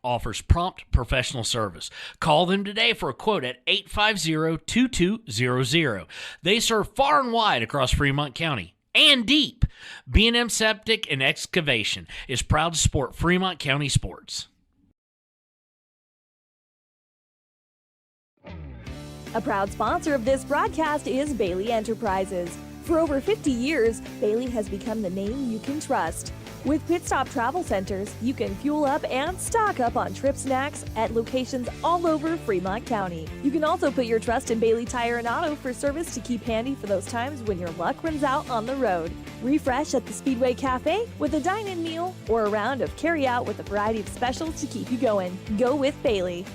offers prompt professional service. Call them today for a quote at 850-2200. They serve far and wide across Fremont County and deep. B&M Septic and Excavation is proud to support Fremont County sports. A proud sponsor of this broadcast is Bailey Enterprises. For over 50 years, Bailey has become the name you can trust. With Pit Stop Travel Centers, you can fuel up and stock up on trip snacks at locations all over Fremont County. You can also put your trust in Bailey Tire and Auto for service to keep handy for those times when your luck runs out on the road. Refresh at the Speedway Cafe with a dine-in meal or a round of carry-out with a variety of specials to keep you going. Go with Bailey.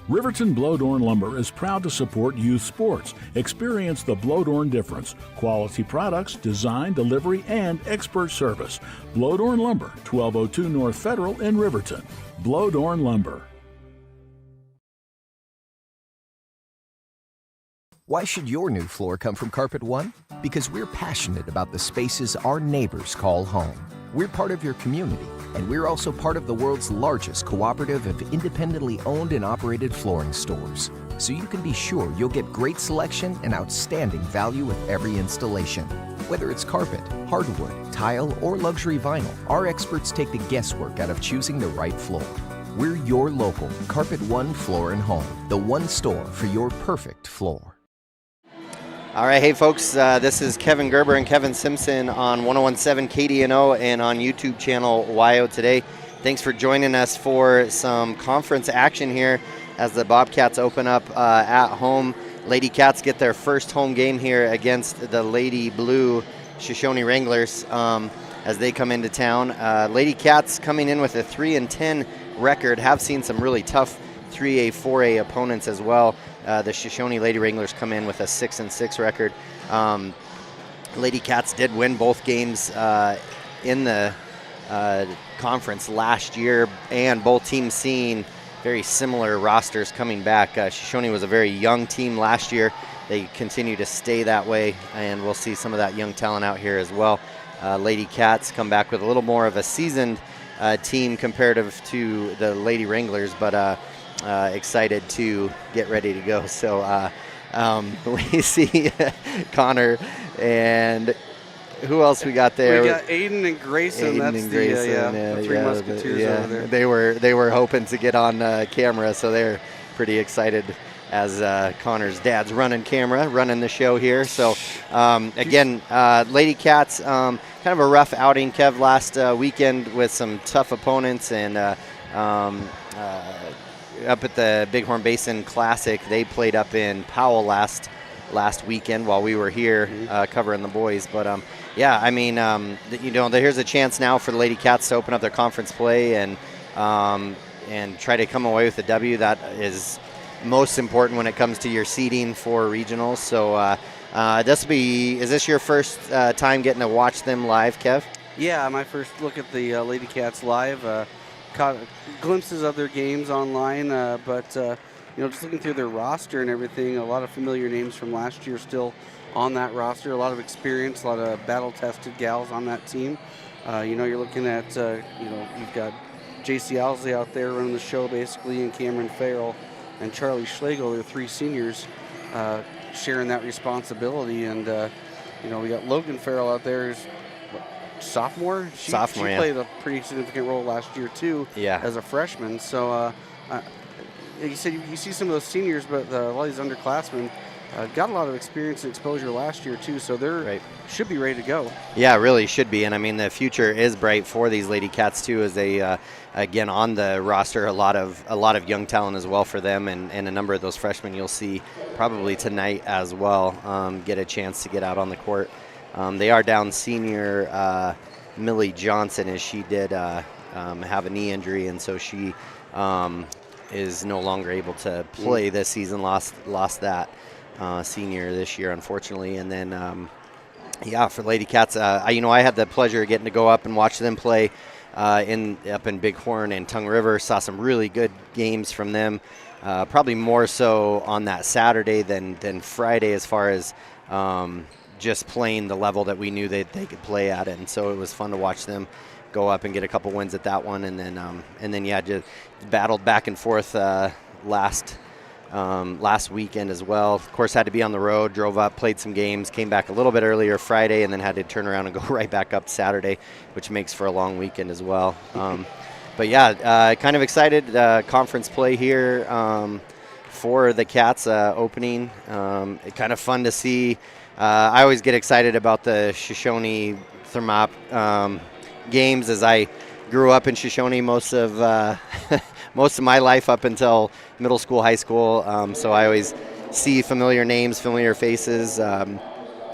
Riverton Blowdorn Lumber is proud to support youth sports. Experience the Blowdorn difference. Quality products, design, delivery, and expert service. Blowdorn Lumber, 1202 North Federal in Riverton. Blowdorn Lumber. Why should your new floor come from Carpet One? Because we're passionate about the spaces our neighbors call home. We're part of your community, and we're also part of the world's largest cooperative of independently owned and operated flooring stores. So you can be sure you'll get great selection and outstanding value with every installation. Whether it's carpet, hardwood, tile, or luxury vinyl, our experts take the guesswork out of choosing the right floor. We're your local Carpet One Floor and Home, the one store for your perfect floor. All right, hey folks, this is Kevin Gerber and Kevin Simpson on 101.7 KDNO and on YouTube channel YO Today. Thanks for joining us for some conference action here as the Bobcats open up at home. Lady Cats get their first home game here against the Lady Blue Shoshoni Wranglers as they come into town. Lady Cats coming in with a 3-10 record, have seen some really tough 3A, 4A opponents as well. The Shoshoni Lady Wranglers come in with a 6-6 record. Lady Cats did win both games in the conference last year, and both teams seeing very similar rosters coming back. Shoshoni was a very young team last year. They continue to stay that way, and we'll see some of that young talent out here as well. Lady Cats come back with a little more of a seasoned team comparative to the Lady Wranglers, but excited to get ready to go. So we see Connor and who else we got there? We got Aiden and Grayson. That's the three Musketeers over there. They were hoping to get on camera, so they're pretty excited as Connor's dad's running the show here. So again, Lady Cats, kind of a rough outing, Kev, last weekend with some tough opponents, and up at the Bighorn Basin Classic, they played up in Powell last weekend while we were here covering the boys. But yeah, I mean, here's a chance now for the Lady Cats to open up their conference play and try to come away with a W. That is most important when it comes to your seeding for regionals. So is this your first time getting to watch them live, Kev? Yeah, my first look at the Lady Cats live. Caught glimpses of their games online, but just looking through their roster and everything, a lot of familiar names from last year still on that roster, a lot of experience, a lot of battle-tested gals on that team. You're looking at, you've got J.C. Owsley out there running the show basically, and Cameron Farrell and Charlie Schlegel, they're three seniors sharing that responsibility. And, we got Logan Farrell out there, sophomore. She played a pretty significant role last year too, as a freshman. So you said you see some of those seniors, but a lot of these underclassmen got a lot of experience and exposure last year too, so they're should be ready to go. Yeah, really should be. And I mean, the future is bright for these Lady Cats too, as they again on the roster a lot of young talent as well for them, and a number of those freshmen you'll see probably tonight as well get a chance to get out on the court. They are down senior Millie Johnson, as she did have a knee injury, and so she is no longer able to play this season. Lost that senior this year, unfortunately. And then for Lady Cats, I had the pleasure of getting to go up and watch them play up in Bighorn and Tongue River. Saw some really good games from them. Probably more so on that Saturday than Friday, as far as just playing the level that we knew they could play at. And so it was fun to watch them go up and get a couple wins at that one. And then just battled back and forth last weekend as well. Of course, had to be on the road, drove up, played some games, came back a little bit earlier Friday, and then had to turn around and go right back up Saturday, which makes for a long weekend as well. But yeah, kind of excited. Conference play here for the Cats opening. Kind of fun to see. I always get excited about the Shoshoni Thermop games, as I grew up in Shoshoni most of my life up until middle school, high school. So I always see familiar names, familiar faces. A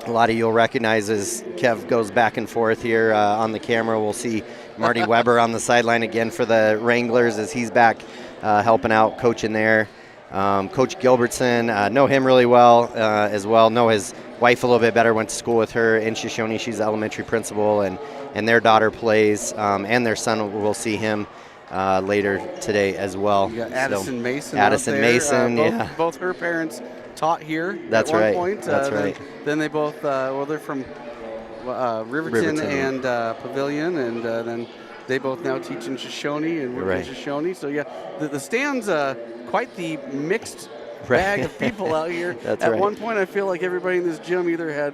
lot of you'll recognize as Kev goes back and forth here on the camera. We'll see Marty Weber on the sideline again for the Wranglers as he's back helping out, coaching there. Coach Gilbertson, know him really well as well. Know his wife a little bit better. Went to school with her in Shoshoni. She's the elementary principal, and their daughter plays, and their son, we'll see him later today as well. You got Addison Mason. Addison Mason, yeah. Both her parents taught here. That's at one right. Point. That's right. Then they both, they're from Riverton and Pavilion, and then they both now teach in Shoshoni and work in Shoshoni. So yeah, the stand's quite the mixed bag of people out here. At one point, I feel like everybody in this gym either had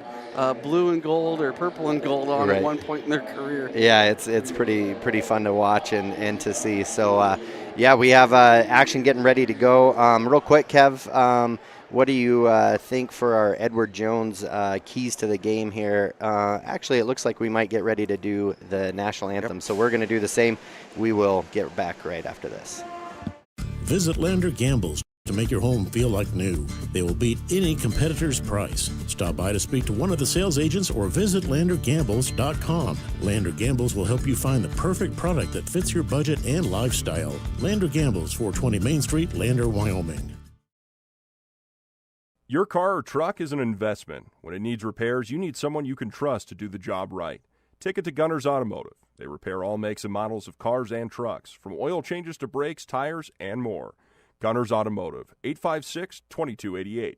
blue and gold or purple and gold on at one point in their career. Yeah, it's pretty fun to watch and to see. So yeah, we have action getting ready to go. Real quick, Kev, what do you think for our Edward Jones keys to the game here? Actually, it looks like we might get ready to do the national anthem, so we're going to do the same. We will get back right after this. Visit Lander Gambles to make your home feel like new. They will beat any competitor's price. Stop by to speak to one of the sales agents or visit LanderGambles.com. Lander Gambles will help you find the perfect product that fits your budget and lifestyle. Lander Gambles, 420 Main Street, Lander, Wyoming. Your car or truck is an investment. When it needs repairs, you need someone you can trust to do the job right. Take it to Gunners Automotive. They repair all makes and models of cars and trucks, from oil changes to brakes, tires, and more. Gunners Automotive, 856-2288.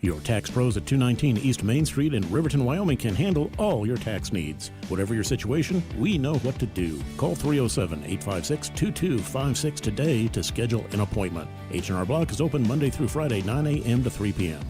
Your tax pros at 219 East Main Street in Riverton, Wyoming can handle all your tax needs. Whatever your situation, we know what to do. Call 307-856-2256 today to schedule an appointment. H&R Block is open Monday through Friday, 9 a.m. to 3 p.m.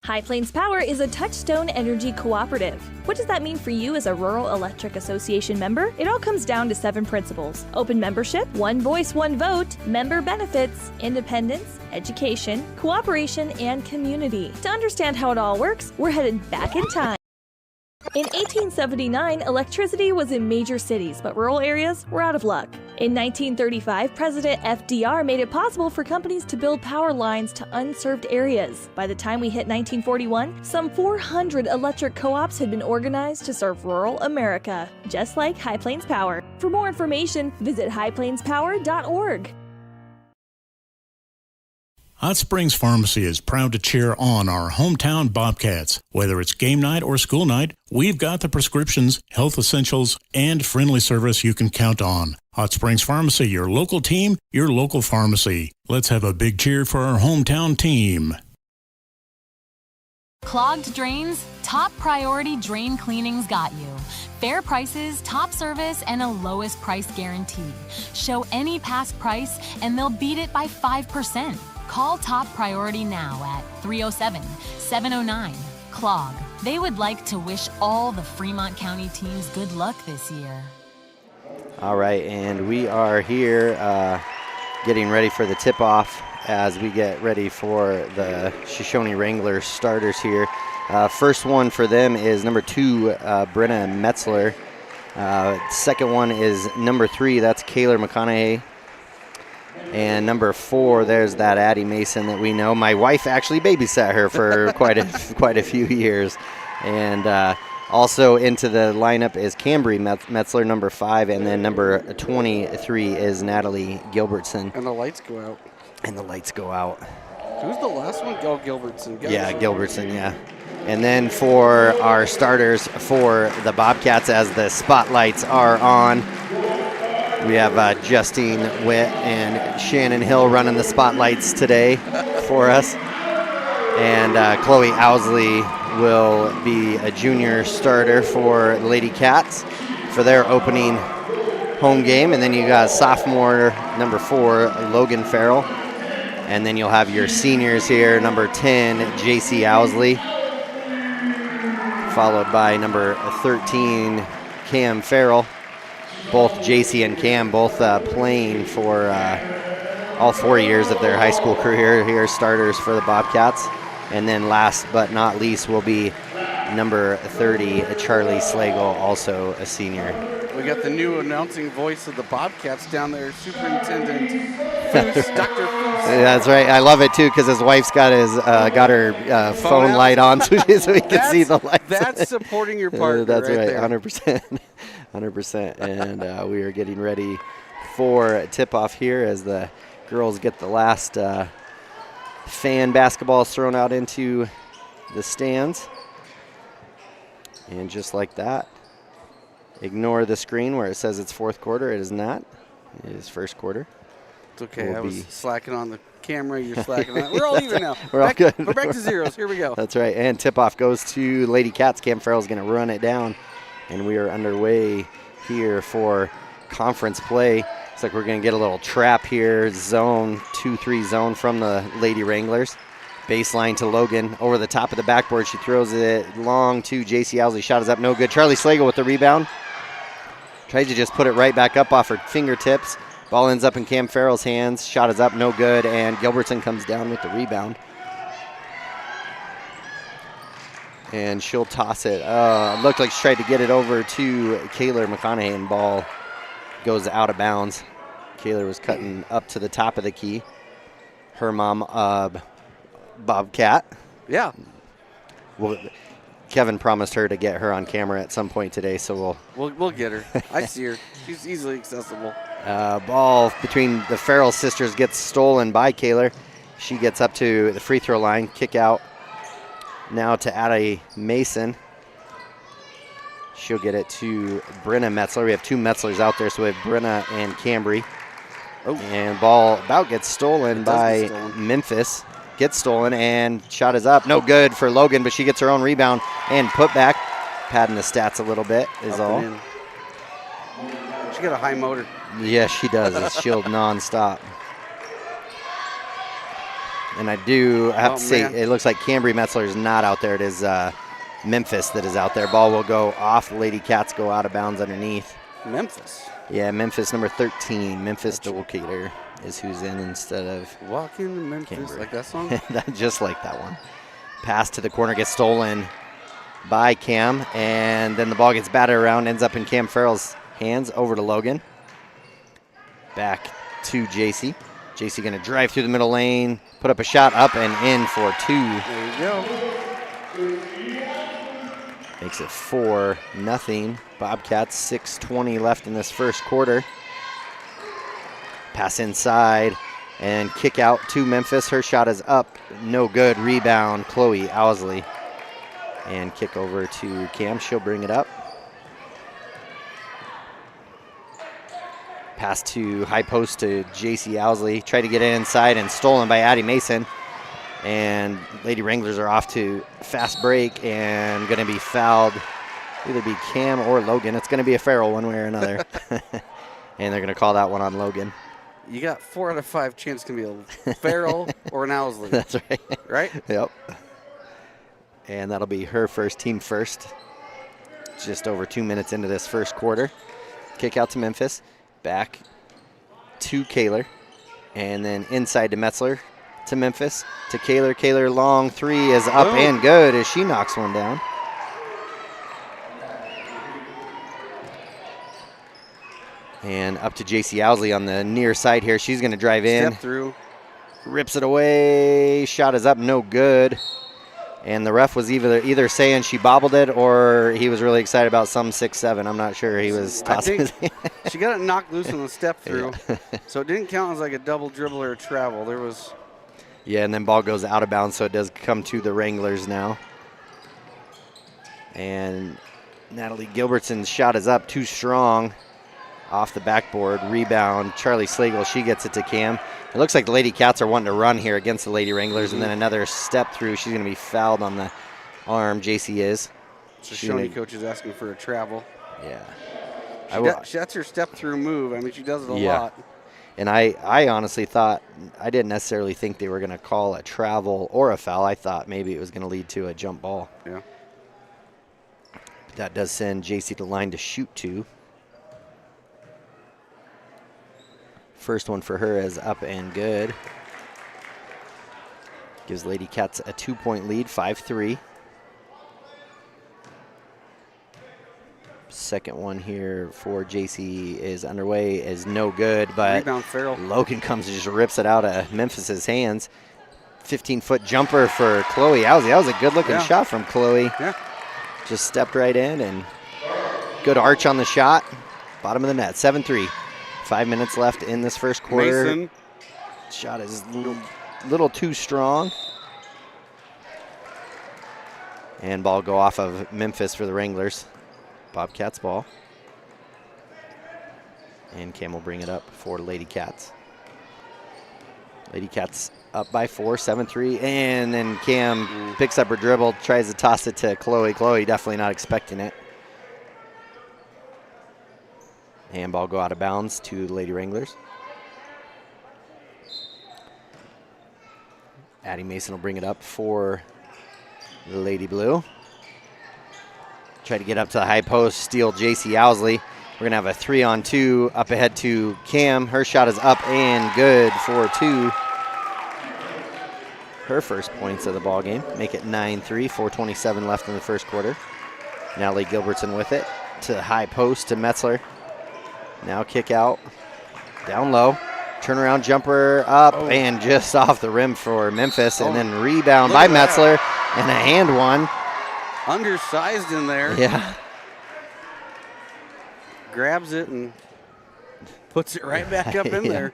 High Plains Power is a Touchstone Energy cooperative. What does that mean for you as a Rural Electric Association member? It all comes down to 7 principles: open membership, one voice, one vote, member benefits, independence, education, cooperation, and community. To understand how it all works, we're headed back in time. In 1879, electricity was in major cities, but rural areas were out of luck. In 1935, President FDR made it possible for companies to build power lines to unserved areas. By the time we hit 1941, some 400 electric co-ops had been organized to serve rural America, just like High Plains Power. For more information, visit highplainspower.org. Hot Springs Pharmacy is proud to cheer on our hometown Bobcats. Whether it's game night or school night, we've got the prescriptions, health essentials, and friendly service you can count on. Hot Springs Pharmacy, your local team, your local pharmacy. Let's have a big cheer for our hometown team. Clogged drains? Top Priority Drain Cleaning's got you. Fair prices, top service, and a lowest price guarantee. Show any past price and they'll beat it by 5%. Call Top Priority now at 307-709-CLOG. They would like to wish all the Fremont County teams good luck this year. All right, and we are here getting ready for the tip-off as we get ready for the Shoshoni Wranglers starters here. First one for them is number 2, Brenna Metzler. Second one is number 3, that's Kayla McConaughey. And number 4, there's that Addie Mason that we know. My wife actually babysat her for quite a few years. And also into the lineup is Cambry Metzler, number 5, and then number 23 is Natalie Gilbertson. And the lights go out. Who's the last one? Oh, Gilbertson. Yeah, Gilbertson, yeah. And then for our starters for the Bobcats, as the spotlights are on, we have Justine Witt and Shannon Hill running the spotlights today for us. And Chloe Owsley will be a junior starter for Lady Cats for their opening home game. And then you got sophomore number 4, Logan Farrell. And then you'll have your seniors here, number 10, JC Owsley, followed by number 13, Cam Farrell. Both JC and Cam both playing for all 4 years of their high school career here, starters for the Bobcats. And then last but not least will be number 30, Charlie Slagle, also a senior. We got the new announcing voice of the Bobcats down there, Superintendent Foose, Dr. Foose. That's right. I love it too because his wife's got her phone light on so he can see the lights. That's supporting your partner. That's right, there. 100%. 100%. And we are getting ready for tip-off here as the girls get the last fan basketballs thrown out into the stands. And just like that, ignore the screen where it says it's fourth quarter. It is not. It is first quarter. It's okay. I was slacking on the camera. You're slacking on it. We're all even now. We're all good. We're back to zeros. Here we go. That's right. And tip-off goes to Lady Cats. Cam Farrell's going to run it down. And we are underway here for conference play. Looks like we're going to get a little trap here. Zone, 2-3 zone from the Lady Wranglers. Baseline to Logan over the top of the backboard. She throws it long to JC Owsley. Shot is up, no good. Charlie Slagle with the rebound. Tries to just put it right back up off her fingertips. Ball ends up in Cam Farrell's hands. Shot is up, no good. And Gilbertson comes down with the rebound. And she'll toss it. Looked like she tried to get it over to Kayla McConaughey, and ball goes out of bounds. Kayla was cutting up to the top of the key. Her mom, Bobcat. Yeah. Well, Kevin promised her to get her on camera at some point today, so we'll get her. I see her. She's easily accessible. Ball between the Farrell sisters gets stolen by Kayla. She gets up to the free throw line. Kick out now to Addie Mason. She'll get it to Brenna Metzler. We have 2 Metzlers out there, so we have Brenna and Cambry. Oh. And ball about gets stolen by Memphis. Gets stolen, and shot is up. No good for Logan, but she gets her own rebound and put back. Padding the stats a little bit is all. She got a high motor. Yeah, she does. It's shield nonstop. And I have to say, it looks like Cambry Metzler is not out there. It is Memphis that is out there. Ball will go off. Lady Cats go out of bounds underneath. Memphis? Yeah, Memphis number 13. Memphis Doolcater is who's in instead of Walking in Memphis, Cambry. like that song? Just like that one. Pass to the corner gets stolen by Cam, and then the ball gets batted around, ends up in Cam Farrell's hands, over to Logan. Back to JC. JC going to drive through the middle lane, put up a shot, up and in for 2. There you go. Makes it 4-0. Bobcats, 6:20 left in this first quarter. Pass inside and kick out to Memphis. Her shot is up, no good. Rebound, Chloe Owsley. And kick over to Cam. She'll bring it up. Pass to high post to JC Owsley. Tried to get it inside and stolen by Addie Mason. And Lady Wranglers are off to fast break and going to be fouled. Either be Cam or Logan. It's going to be a Farrell one way or another. And they're going to call that one on Logan. You got 4 out of 5 chance it can be a Farrell or an Owsley. That's right. Right? Yep. And that'll be her first, team first. Just over 2 minutes into this first quarter. Kick out to Memphis. Back to Kaler. And then inside to Metzler. To Memphis. To Kaler. Kaler long 3 is up and good as she knocks one down. And up to JC Owsley on the near side here. She's going to drive in. Step through. Rips it away. Shot is up, no good. And the ref was either saying she bobbled it or he was really excited about some 6-7. I'm not sure. He was tossing his hand. She got it knocked loose on the step through. Yeah. So it didn't count as like a double dribble or a travel. There was. Yeah, and then ball goes out of bounds, so it does come to the Wranglers now. And Natalie Gilbertson's shot is up, too strong. Off the backboard, rebound. Charlie Slagle, she gets it to Cam. It looks like the Lady Cats are wanting to run here against the Lady Wranglers, and then another step through. She's going to be fouled on the arm. JC is. Shoshoni coach is asking for a travel. Yeah. That's her step through move. I mean, she does it a lot. And I honestly thought, I didn't necessarily think they were going to call a travel or a foul. I thought maybe it was going to lead to a jump ball. Yeah. That does send JC to the line to shoot 2. First one for her is up and good. Gives Lady Cats a 2-point lead, 5-3. Second one here for JC is underway, is no good, but rebound Farrell. Logan comes and just rips it out of Memphis's hands. 15-foot jumper for Chloe Owsley. That was a good-looking shot from Chloe. Yeah. Just stepped right in, and good arch on the shot. Bottom of the net, 7-3. 5 minutes left in this first quarter. Mason. Shot is a little too strong. And ball go off of Memphis for the Wranglers. Bobcats ball. And Cam will bring it up for Lady Cats. Lady Cats up by 4, 7-3. And then Cam picks up her dribble, tries to toss it to Chloe. Chloe definitely not expecting it. Handball go out of bounds to the Lady Wranglers. Addie Mason will bring it up for the Lady Blue. Try to get up to the high post, steal JC Owsley. We're going to have a 3-on-2 up ahead to Cam. Her shot is up and good for 2. Her first points of the ball game. Make it 9-3, 4:27 left in the first quarter. Now Lee Gilbertson with it to the high post to Metzler. Now kick out, down low, turnaround jumper up and just off the rim for Memphis, and then rebound by Metzler and a hand one. Undersized in there. Yeah. Grabs it and puts it right back up in there.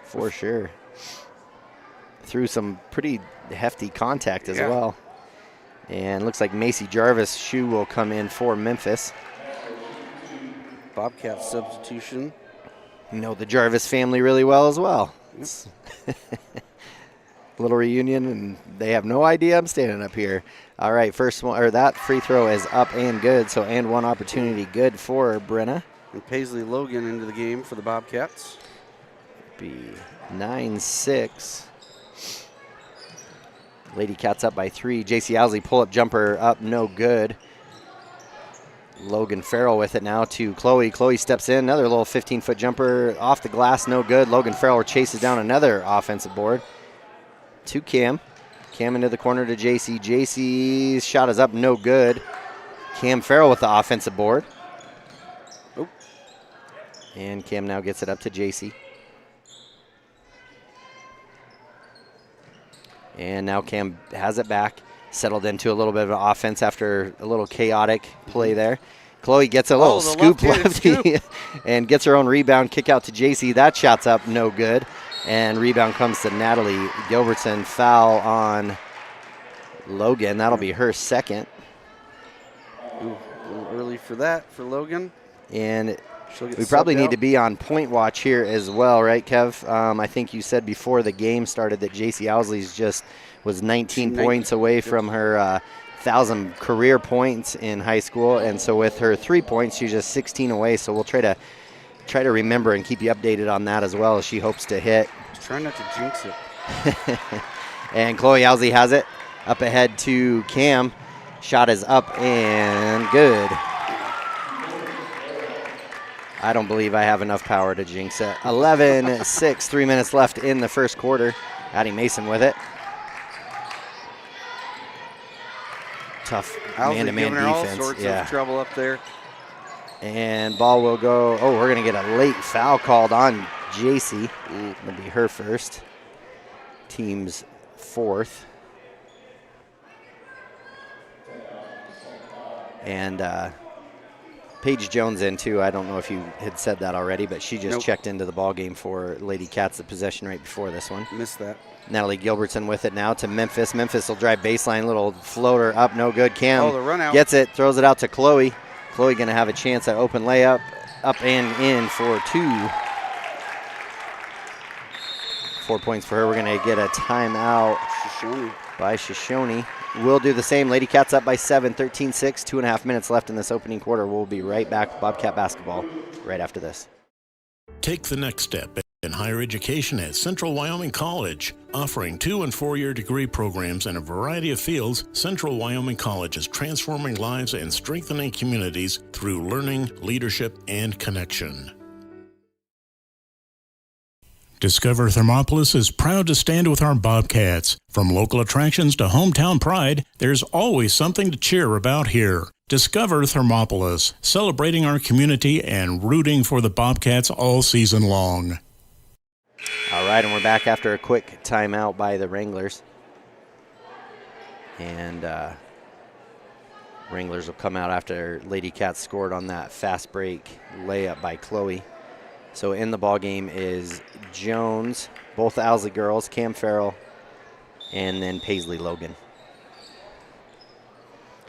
For sure. Through some pretty hefty contact as well. And looks like Macy Jarvis' shoe will come in for Memphis. Bobcat substitution. You know the Jarvis family really well as well. It's little reunion, and they have no idea I'm standing up here. All right, first one, or that free throw is up and good, so and one opportunity good for Brenna. And Paisley Logan into the game for the Bobcats. Be 9-6. Lady Cats up by 3. JC Owsley pull-up jumper up, no good. Logan Farrell with it now to Chloe. Chloe steps in, another little 15-foot jumper off the glass, no good. Logan Farrell chases down another offensive board to Cam. Cam into the corner to JC. JC's shot is up, no good. Cam Farrell with the offensive board. And Cam now gets it up to JC. And now Cam has it back. Settled into a little bit of an offense after a little chaotic play there. Chloe gets a little scoop lefty and gets her own rebound. Kick out to JC. That shot's up, no good. And rebound comes to Natalie Gilbertson. Foul on Logan. That'll be her second. Ooh, a little early for that for Logan. And we probably need to be on point watch here as well, right, Kev? I think you said before the game started that JC Owsley's just was 19 points away from her 1,000 career points in high school, and so with her 3 points, she's just 16 away. So we'll try to remember and keep you updated on that as well as she hopes to hit. Just trying not to jinx it. And Chloe Owsley has it up ahead to Cam. Shot is up and good. I don't believe I have enough power to jinx it. 11-6, 3 minutes left in the first quarter. Addie Mason with it. Tough man-to-man defense. All sorts of trouble up there. And ball will go. Oh, we're going to get a late foul called on JC. It'll be her first. Team's fourth. And Paige Jones in too. I don't know if you had said that already, but she just checked into the ball game for Lady Cats, the possession right before this one. Missed that. Natalie Gilbertson with it now to Memphis. Memphis will drive baseline, little floater up, no good. Cam the run out. Gets it, throws it out to Chloe. Chloe going to have a chance at open layup, up and in for 2 4 points for her. We're going to get a timeout Shoshoni. by Shoshoni. We'll do the same. Lady Cats up by 7, 13-6, 2.5 minutes left in this opening quarter. We'll be right back with Bobcat basketball right after this. Take the next step in higher education at Central Wyoming College. Offering 2- and 4-year degree programs in a variety of fields, Central Wyoming College is transforming lives and strengthening communities through learning, leadership, and connection. Discover Thermopolis is proud to stand with our Bobcats. From local attractions to hometown pride, there's always something to cheer about here. Discover Thermopolis, celebrating our community and rooting for the Bobcats all season long. All right, and we're back after a quick timeout by the Wranglers. And Wranglers will come out after Lady Cats scored on that fast break layup by Chloe. So in the ball game is Jones, both Owsley girls, Cam Farrell, and then Paisley Logan.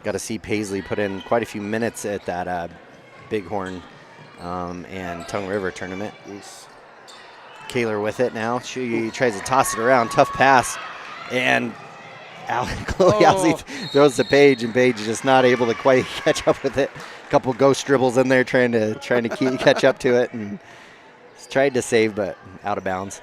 Got to see Paisley put in quite a few minutes at that Bighorn and Tongue River tournament. Kaler with it now. She tries to toss it around. Tough pass. And Chloe Owsley throws to Paige, and Paige is just not able to quite catch up with it. A couple ghost dribbles in there trying to catch up to it, and tried to save, but out of bounds.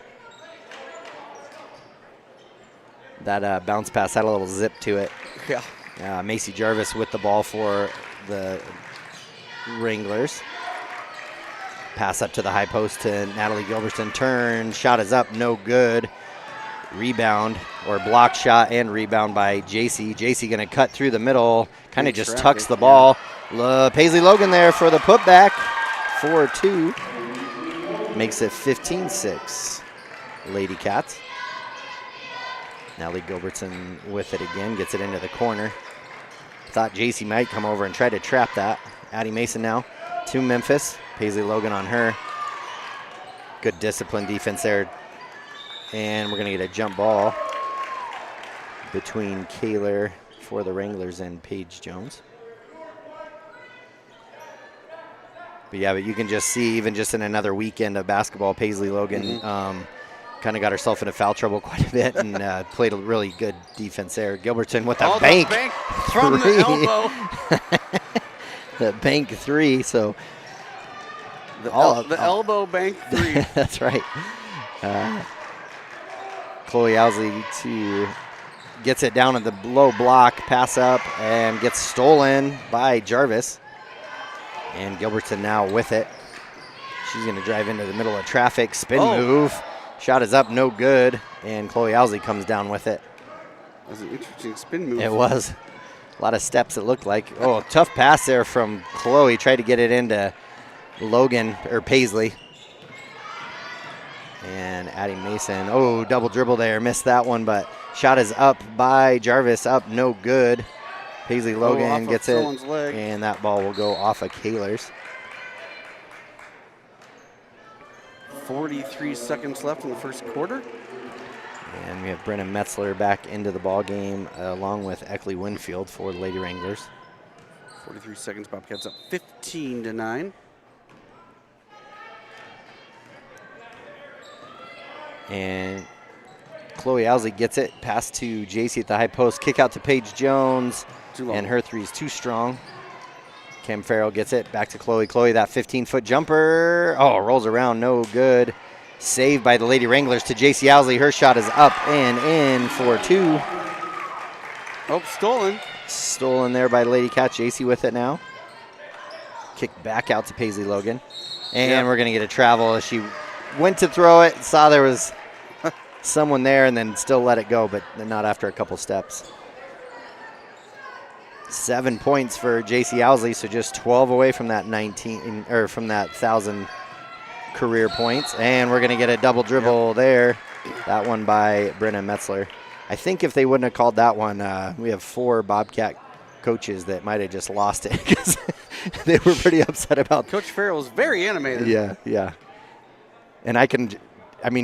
That bounce pass had a little zip to it. Yeah. Macy Jarvis with the ball for the Wranglers. Pass up to the high post to Natalie Gilbertson. Turn, shot is up, no good. Rebound, or block shot and rebound by JC. JC going to cut through the middle, kind of just tucks the ball. Paisley Logan there for the putback. 4-2. Makes it 15-6. Lady Cats. Natalie Gilbertson with it again, gets it into the corner. Thought JC might come over and try to trap that. Addie Mason now to Memphis. Paisley Logan on her. Good discipline defense there. And we're going to get a jump ball between Kaler for the Wranglers and Paige Jones. But yeah, but you can just see, even just in another weekend of basketball, Paisley Logan kind of got herself into foul trouble quite a bit and played a really good defense there. Gilbertson with a bank from three. the elbow. The bank three, so. The elbow bank three. That's right. Chloe Owsley gets it down at the low block, pass up, and gets stolen by Jarvis. And Gilbertson now with it. She's going to drive into the middle of traffic. Spin move. Shot is up, no good. And Chloe Owsley comes down with it. That was an interesting spin move. It was. A lot of steps it looked like. Oh, tough pass there from Chloe. Tried to get it into Logan, or Paisley. And Addie Mason. Oh, double dribble there. Missed that one, but shot is up by Jarvis. Up, no good. Paisley Logan gets it, and that ball will go off of Kaler's. 43 seconds left in the first quarter. And we have Brennan Metzler back into the ball game along with Eckley Winfield for the Lady Wranglers. 43 seconds, Bobcats up 15-9. And Chloe Owsley gets it, pass to JC at the high post, kick out to Paige Jones, and her three is too strong. Cam Farrell gets it, back to Chloe. Chloe, that 15-foot jumper. Oh, rolls around, no good. Saved by the Lady Wranglers to JC Owsley. Her shot is up and in for two. Oh, stolen. Stolen there by Lady Cats. JC with it now. Kick back out to Paisley Logan. And we're going to get a travel as she went to throw it, saw there was someone there, and then still let it go, but not after a couple steps. 7 points for JC Owsley, so just 12 away from that 19, or from that 1,000 career points. And we're going to get a double dribble there. That one by Brenna Metzler. I think if they wouldn't have called that one, we have 4 Bobcat coaches that might have just lost it because they were pretty upset about it. Coach Farrell was very animated. Yeah. And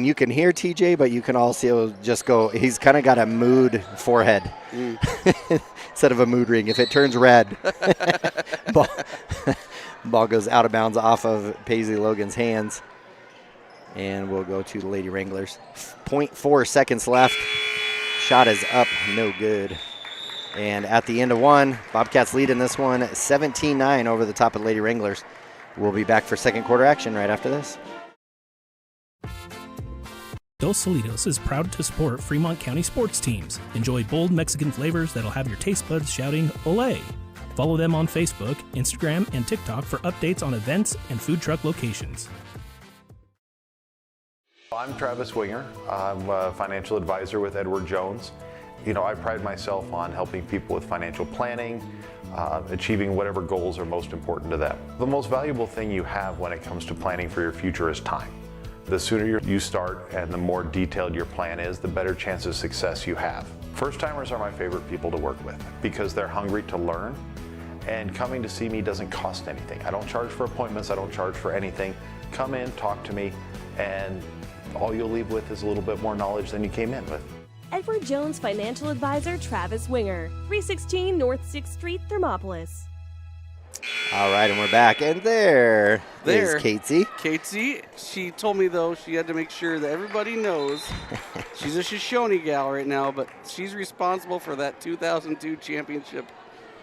you can hear TJ, but you can also just go, he's kind of got a mood forehead instead of a mood ring. If it turns red, ball goes out of bounds off of Paisley Logan's hands. And we'll go to the Lady Wranglers. 0.4 seconds left. Shot is up, no good. And at the end of one, Bobcats lead in this one 17-9 over the top of the Lady Wranglers. We'll be back for second quarter action right after this. Dos Solitos is proud to support Fremont County sports teams. Enjoy bold Mexican flavors that'll have your taste buds shouting, "Olé!" Follow them on Facebook, Instagram, and TikTok for updates on events and food truck locations. I'm Travis Winger. I'm a financial advisor with Edward Jones. I pride myself on helping people with financial planning, achieving whatever goals are most important to them. The most valuable thing you have when it comes to planning for your future is time. The sooner you start and the more detailed your plan is, the better chance of success you have. First-timers are my favorite people to work with because they're hungry to learn, and coming to see me doesn't cost anything. I don't charge for appointments, I don't charge for anything. Come in, talk to me, and all you'll leave with is a little bit more knowledge than you came in with. Edward Jones financial advisor Travis Winger, 316 North 6th Street, Thermopolis. All right, and we're back. And there is Katesy. Katesy, she told me, though, she had to make sure that everybody knows she's a Shoshoni gal right now, but she's responsible for that 2002 championship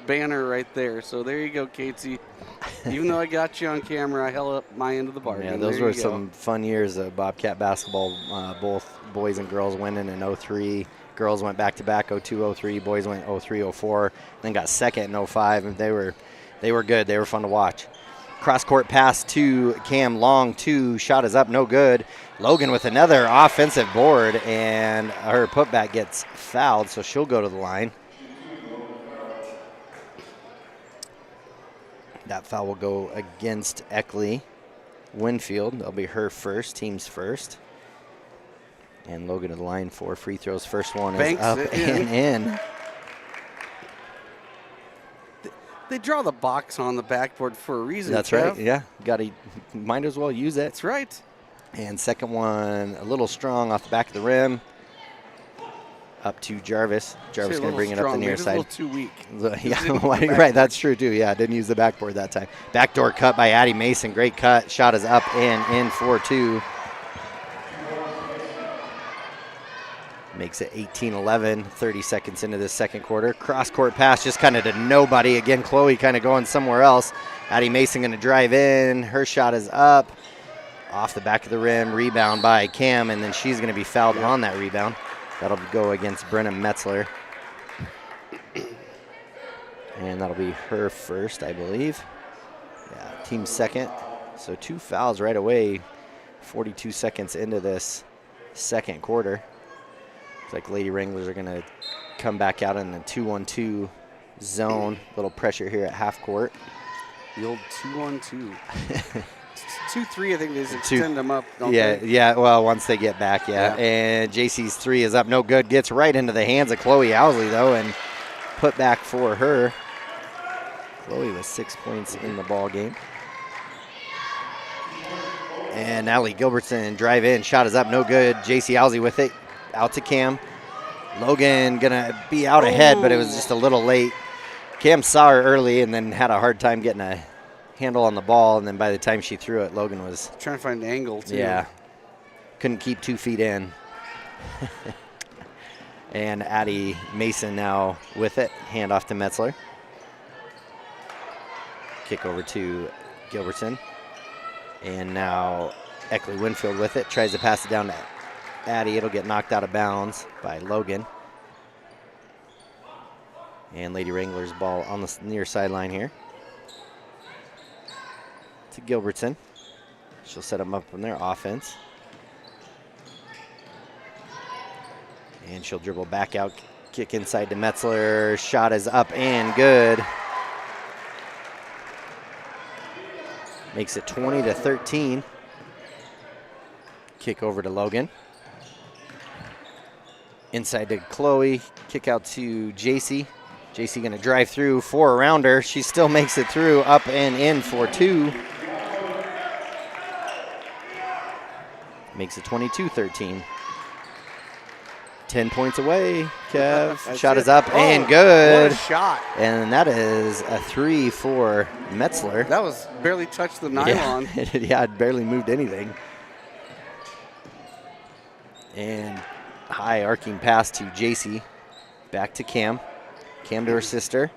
banner right there. So there you go, Katesy. Even though I got you on camera, I held up my end of the bargain. Yeah, those were some fun years of Bobcat basketball, both boys and girls winning in 03. Girls went back-to-back 02, 03. Boys went 03, 04, then got second in 05. And they were good. They were fun to watch. Cross-court pass to Cam Long, 2. Shot is up, no good. Logan with another offensive board, and her putback gets fouled, so she'll go to the line. That foul will go against Eckley Winfield. That'll be her first, team's first. And Logan to the line for free throws. First one is up and in. They draw the box on the backboard for a reason. That's right, yeah. Might as well use it. That's right. And second one a little strong off the back of the rim. Up to Jarvis. Jarvis going to bring it up the near side. A little too weak. Yeah, right, that's true too. Yeah, didn't use the backboard that time. Backdoor cut by Addie Mason. Great cut. Shot is up and in for 2. Makes it 18-11, 30 seconds into this second quarter. Cross-court pass just kind of to nobody. Again, Chloe kind of going somewhere else. Addie Mason going to drive in. Her shot is up. Off the back of the rim. Rebound by Cam, and then she's going to be fouled on that rebound. That'll go against Brenna Metzler. And that'll be her first, I believe. Yeah, team second. So 2 fouls right away, 42 seconds into this second quarter. Looks like Lady Wranglers are going to come back out in the 2-1-2 zone. Little pressure here at half court. The old 2-1-2. 2-3, I think they extend them up, don't they? Yeah, well, once they get back, yeah. And JC's 3 is up, no good. Gets right into the hands of Chloe Owsley, though, and put back for her. Chloe with 6 points in the ball game. And Allie Gilbertson drive in. Shot is up, no good. JC Owsley with it. Out to Cam. Logan going to be out ahead, but it was just a little late. Cam saw her early and then had a hard time getting a handle on the ball, and then by the time she threw it, Logan was trying to find an angle too. Yeah, couldn't keep 2 feet in. And Addie Mason now with it. Hand off to Metzler. Kick over to Gilbertson. And now Eckley Winfield with it. Tries to pass it down to Addie. It'll get knocked out of bounds by Logan. And Lady Wranglers ball on the near sideline here. To Gilbertson. She'll set them up on their offense. And she'll dribble back out, kick inside to Metzler. Shot is up and good. Makes it 20-13. Kick over to Logan. Inside to Chloe. Kick out to JC. JC going to drive through, 4 around her. She still makes it through, up and in for 2. Makes it 22-13. 10 points away, Kev. Shot is up and good. What a shot. And that is a 3 for Metzler. That was barely touched the nylon. Yeah, it barely moved anything. And high arcing pass to JC. Back to Cam. Cam to her sister.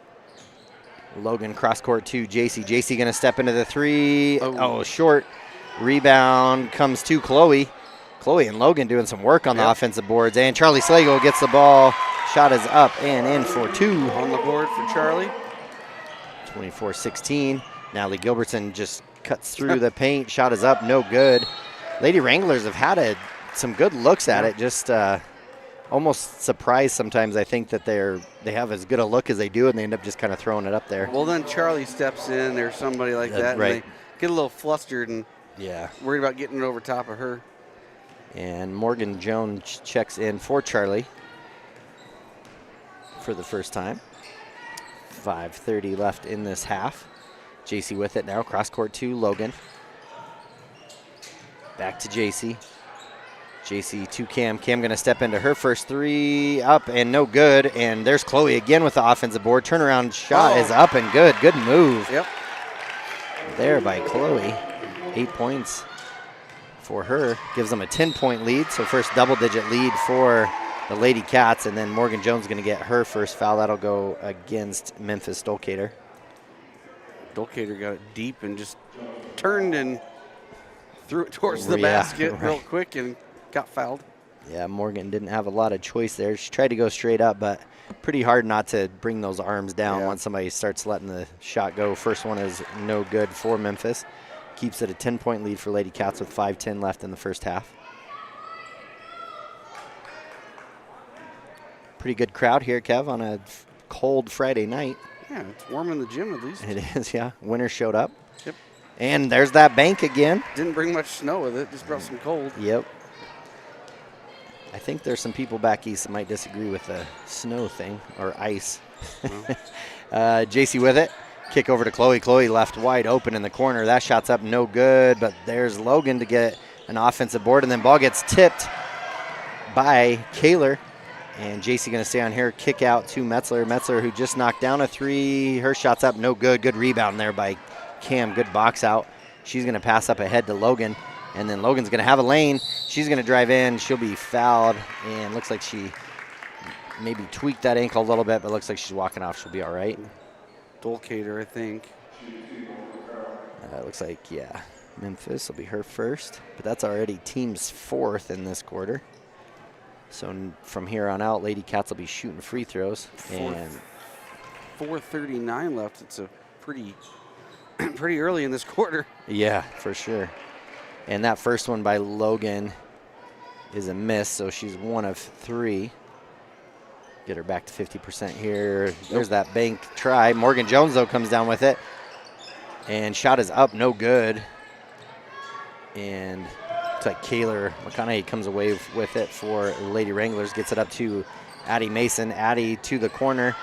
Logan cross court to JC. JC going to step into the three. Oh, short. Rebound comes to Chloe. Chloe and Logan doing some work on the offensive boards. And Charlie Slagle gets the ball. Shot is up and in for 2. On the board for Charlie. 24-16. Natalie Gilbertson just cuts through the paint. Shot is up, no good. Lady Wranglers have had some good looks at it. Just almost surprised sometimes, I think, that they have as good a look as they do, and they end up just kind of throwing it up there. Well, then Charlie steps in or somebody like that, right. and they get a little flustered and worried about getting it over top of her. And Morgan Jones checks in for Charlie for the first time. 5:30 left in this half. JC with it now, cross court to Logan. Back to JC. JC to Cam. Cam going to step into her first three, up and no good. And there's Chloe again with the offensive board. Turnaround shot is up and good. Good move. Yep. There by Chloe. 8 points for her. Gives them a 10-point lead. So first double-digit lead for the Lady Cats. And then Morgan Jones going to get her first foul. That'll go against Memphis Dolcater. Dolcater got it deep and just turned and threw it towards the basket real quick and got fouled. Yeah, Morgan didn't have a lot of choice there. She tried to go straight up, but pretty hard not to bring those arms down once somebody starts letting the shot go. First one is no good for Memphis. Keeps it a 10-point lead for Lady Cats with 5:10 left in the first half. Pretty good crowd here, Kev, on a cold Friday night. Yeah, it's warm in the gym at least. It is, yeah. Winter showed up. Yep. And there's that bank again. Didn't bring much snow with it, just brought some cold. Yep. I think there's some people back east that might disagree with the snow thing, or ice. JC with it. Kick over to Chloe. Chloe left wide open in the corner. That shot's up, no good, but there's Logan to get an offensive board, and then ball gets tipped by Kaler. And JC going to stay on here, kick out to Metzler. Metzler, who just knocked down a three. Her shot's up, no good. Good rebound there by Cam. Good box out. She's going to pass up ahead to Logan. And then Logan's going to have a lane. She's going to drive in. She'll be fouled. And looks like she maybe tweaked that ankle a little bit, but looks like she's walking off. She'll be all right. Dolcater, I think. Looks like, yeah, Memphis will be her first. But that's already team's fourth in this quarter. So from here on out, Lady Cats will be shooting free throws. And 4:39 left. It's a pretty early in this quarter. Yeah, for sure. And that first one by Logan is a miss, so she's 1 of 3. Get her back to 50% here. There's that bank try. Morgan Jones, though, comes down with it. And shot is up, no good. And looks like Kaler McConaughey comes away with it for Lady Wranglers. Gets it up to Addie Mason. Addie to the corner.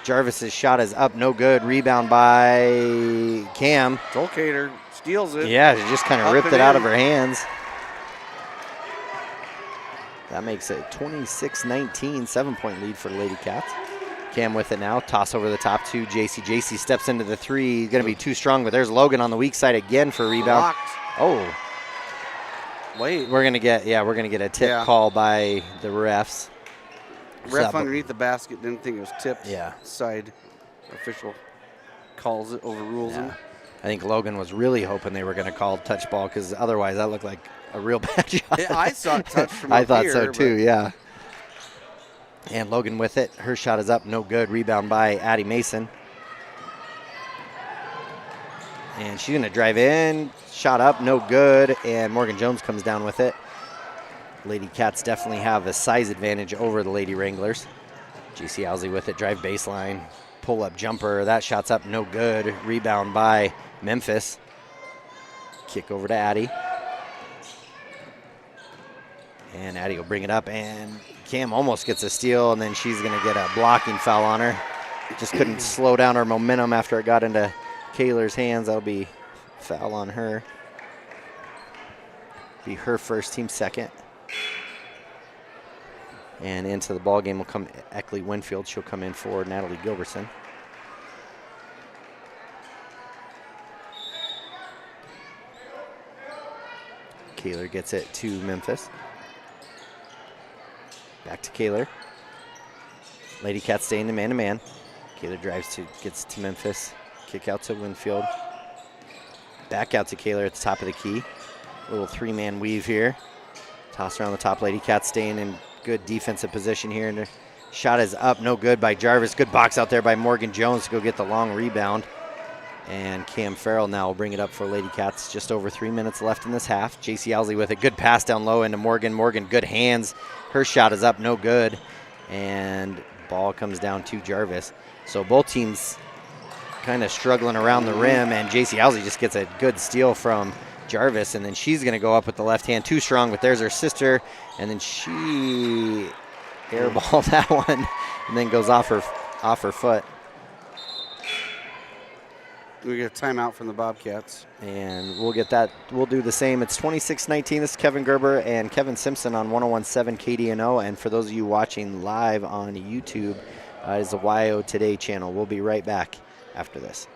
Jarvis's shot is up, no good. Rebound by Cam. Dolcater steals it. Yeah, she just kind of ripped it out of her hands. That makes it 26-19, 7-point lead for the Lady Cats. Cam with it now. Toss over the top to JC. JC steps into the three. Going to be too strong, but there's Logan on the weak side again for a rebound. Blocked. Oh. Wait. We're going to get a tip call by the refs. Ref underneath the basket didn't think it was tipped. Yeah. Side official calls it, overrules him. I think Logan was really hoping they were going to call touch ball, because otherwise that looked like a real bad shot. Yeah, I saw it touch from I up thought here, so too, yeah. And Logan with it. Her shot is up, no good. Rebound by Addie Mason. And she's going to drive in. Shot up, no good. And Morgan Jones comes down with it. Lady Cats definitely have a size advantage over the Lady Wranglers. JC Owsley with it. Drive baseline. Pull-up jumper. That shot's up, no good. Rebound by Memphis. Kick over to Addie. And Addie will bring it up, and Cam almost gets a steal, and then she's going to get a blocking foul on her. Just couldn't slow down her momentum after it got into Kaler's hands. That'll be foul on her. Be her first, team second. And into the ball game will come Eckley Winfield. She'll come in for Natalie Gilbertson. Kaler gets it to Memphis. Back to Kaler. Lady Cats staying in man-to-man. Kaler gets to Memphis. Kick out to Winfield. Back out to Kaler at the top of the key. Little three-man weave here. Toss around the top. Lady Cats staying in good defensive position here. And the shot is up, no good by Jarvis. Good box out there by Morgan Jones to go get the long rebound. And Cam Farrell now will bring it up for Lady Cats. Just over 3 minutes left in this half. JC Owsley with a good pass down low into Morgan. Morgan, good hands. Her shot is up, no good. And ball comes down to Jarvis. So both teams kind of struggling around the rim, and JC Owsley just gets a good steal from Jarvis, and then she's going to go up with the left hand. Too strong, but there's her sister, and then she airballed that one and then goes off her foot. We get a timeout from the Bobcats. And we'll get that. We'll do the same. It's 26-19. This is Kevin Gerber and Kevin Simpson on 101.7 KDNO. And for those of you watching live on YouTube, is the YO Today channel. We'll be right back after this.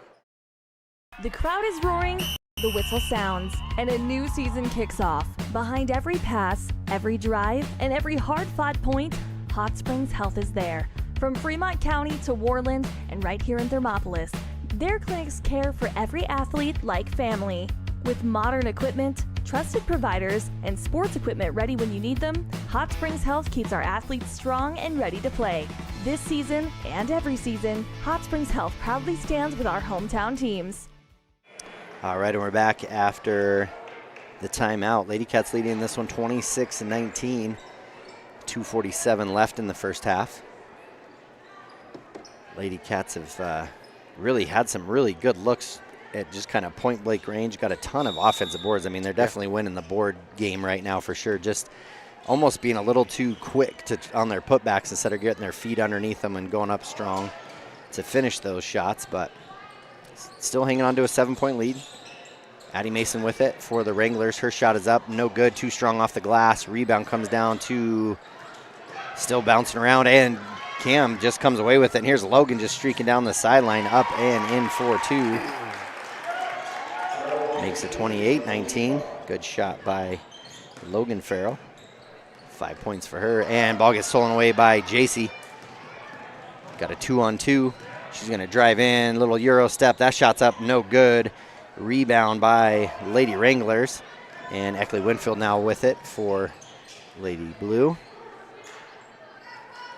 The crowd is roaring, the whistle sounds, and a new season kicks off. Behind every pass, every drive, and every hard-fought point, Hot Springs Health is there. From Fremont County to Worland and right here in Thermopolis, their clinics care for every athlete like family. With modern equipment, trusted providers, and sports equipment ready when you need them, Hot Springs Health keeps our athletes strong and ready to play. This season and every season, Hot Springs Health proudly stands with our hometown teams. All right, and we're back after the timeout. Lady Cats leading this one 26-19. 2:47 left in the first half. Lady Cats have really had some really good looks at just kind of point blank range. Got a ton of offensive boards. I mean, they're definitely winning the board game right now for sure. Just almost being a little too quick on their putbacks instead of getting their feet underneath them and going up strong to finish those shots, but still hanging on to a 7-point lead. Addie Mason with it for the Wranglers. Her shot is up, no good, too strong off the glass. Rebound comes down to still bouncing around, and Cam just comes away with it. And here's Logan just streaking down the sideline, up and in for two. Makes it 28-19. Good shot by Logan Farrell. 5 points for her, and ball gets stolen away by JC. Got a 2-on-2. She's going to drive in, little Euro step. That shot's up, no good. Rebound by Lady Wranglers. And Eckley Winfield now with it for Lady Blue.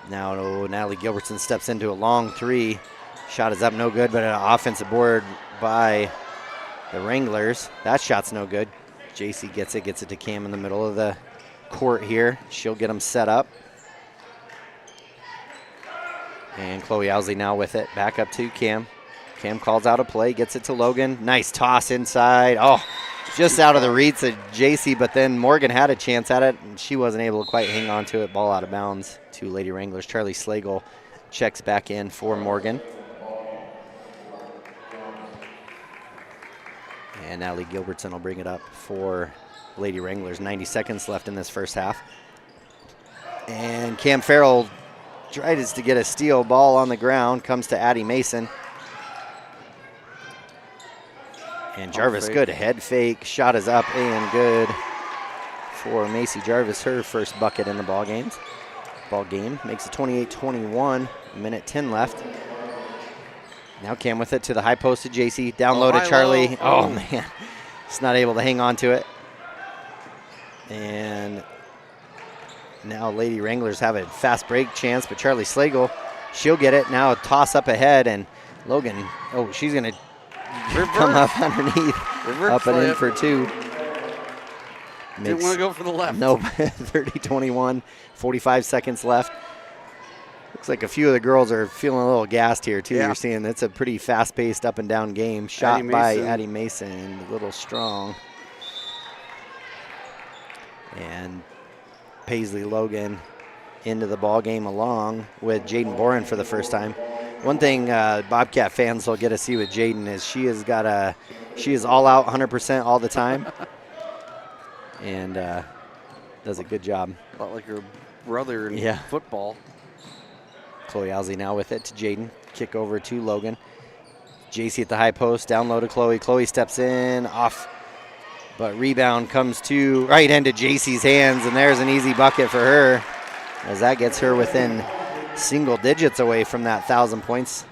Now Natalie Gilbertson steps into a long three. Shot is up, no good, but an offensive board by the Wranglers. That shot's no good. JC gets it to Cam in the middle of the court here. She'll get them set up. And Chloe Owsley now with it. Back up to Cam. Cam calls out a play, gets it to Logan. Nice toss inside. Oh, just out of the reach of JC, but then Morgan had a chance at it, and she wasn't able to quite hang on to it. Ball out of bounds to Lady Wranglers. Charlie Slagle checks back in for Morgan. And Natalie Gilbertson will bring it up for Lady Wranglers. 90 seconds left in this first half. And Cam Farrell tries to get a steal. Ball on the ground. Comes to Addie Mason. And Jarvis, good head fake. Shot is up and good for Macy Jarvis. Her first bucket in the ball game. Makes it 28-21. Minute 10 left. Now Cam with it to the high post to JC. Down low to Charlie. Oh, man. Just not able to hang on to it. And now Lady Wranglers have a fast break chance, but Charlie Slagle, she'll get it. Now a toss up ahead, and Logan, she's going to come up underneath. Up and in for two. Didn't want to go for the left. Nope. 30-21. 45 seconds left. Looks like a few of the girls are feeling a little gassed here, too. Yeah. You're seeing it's a pretty fast-paced, up-and-down game. Shot by Addie Mason, a little strong. And Paisley Logan into the ball game along with Jaden Boren for the first time. One thing Bobcat fans will get to see with Jaden is she is all out 100% all the time. And does a good job. A lot like her brother in football. Chloe Owsley now with it to Jaden. Kick over to Logan. JC at the high post. Down low to Chloe. Chloe steps in. Off. But rebound comes to right into JC's hands. And there's an easy bucket for her. as that gets her within single digits away from that 1,000 points.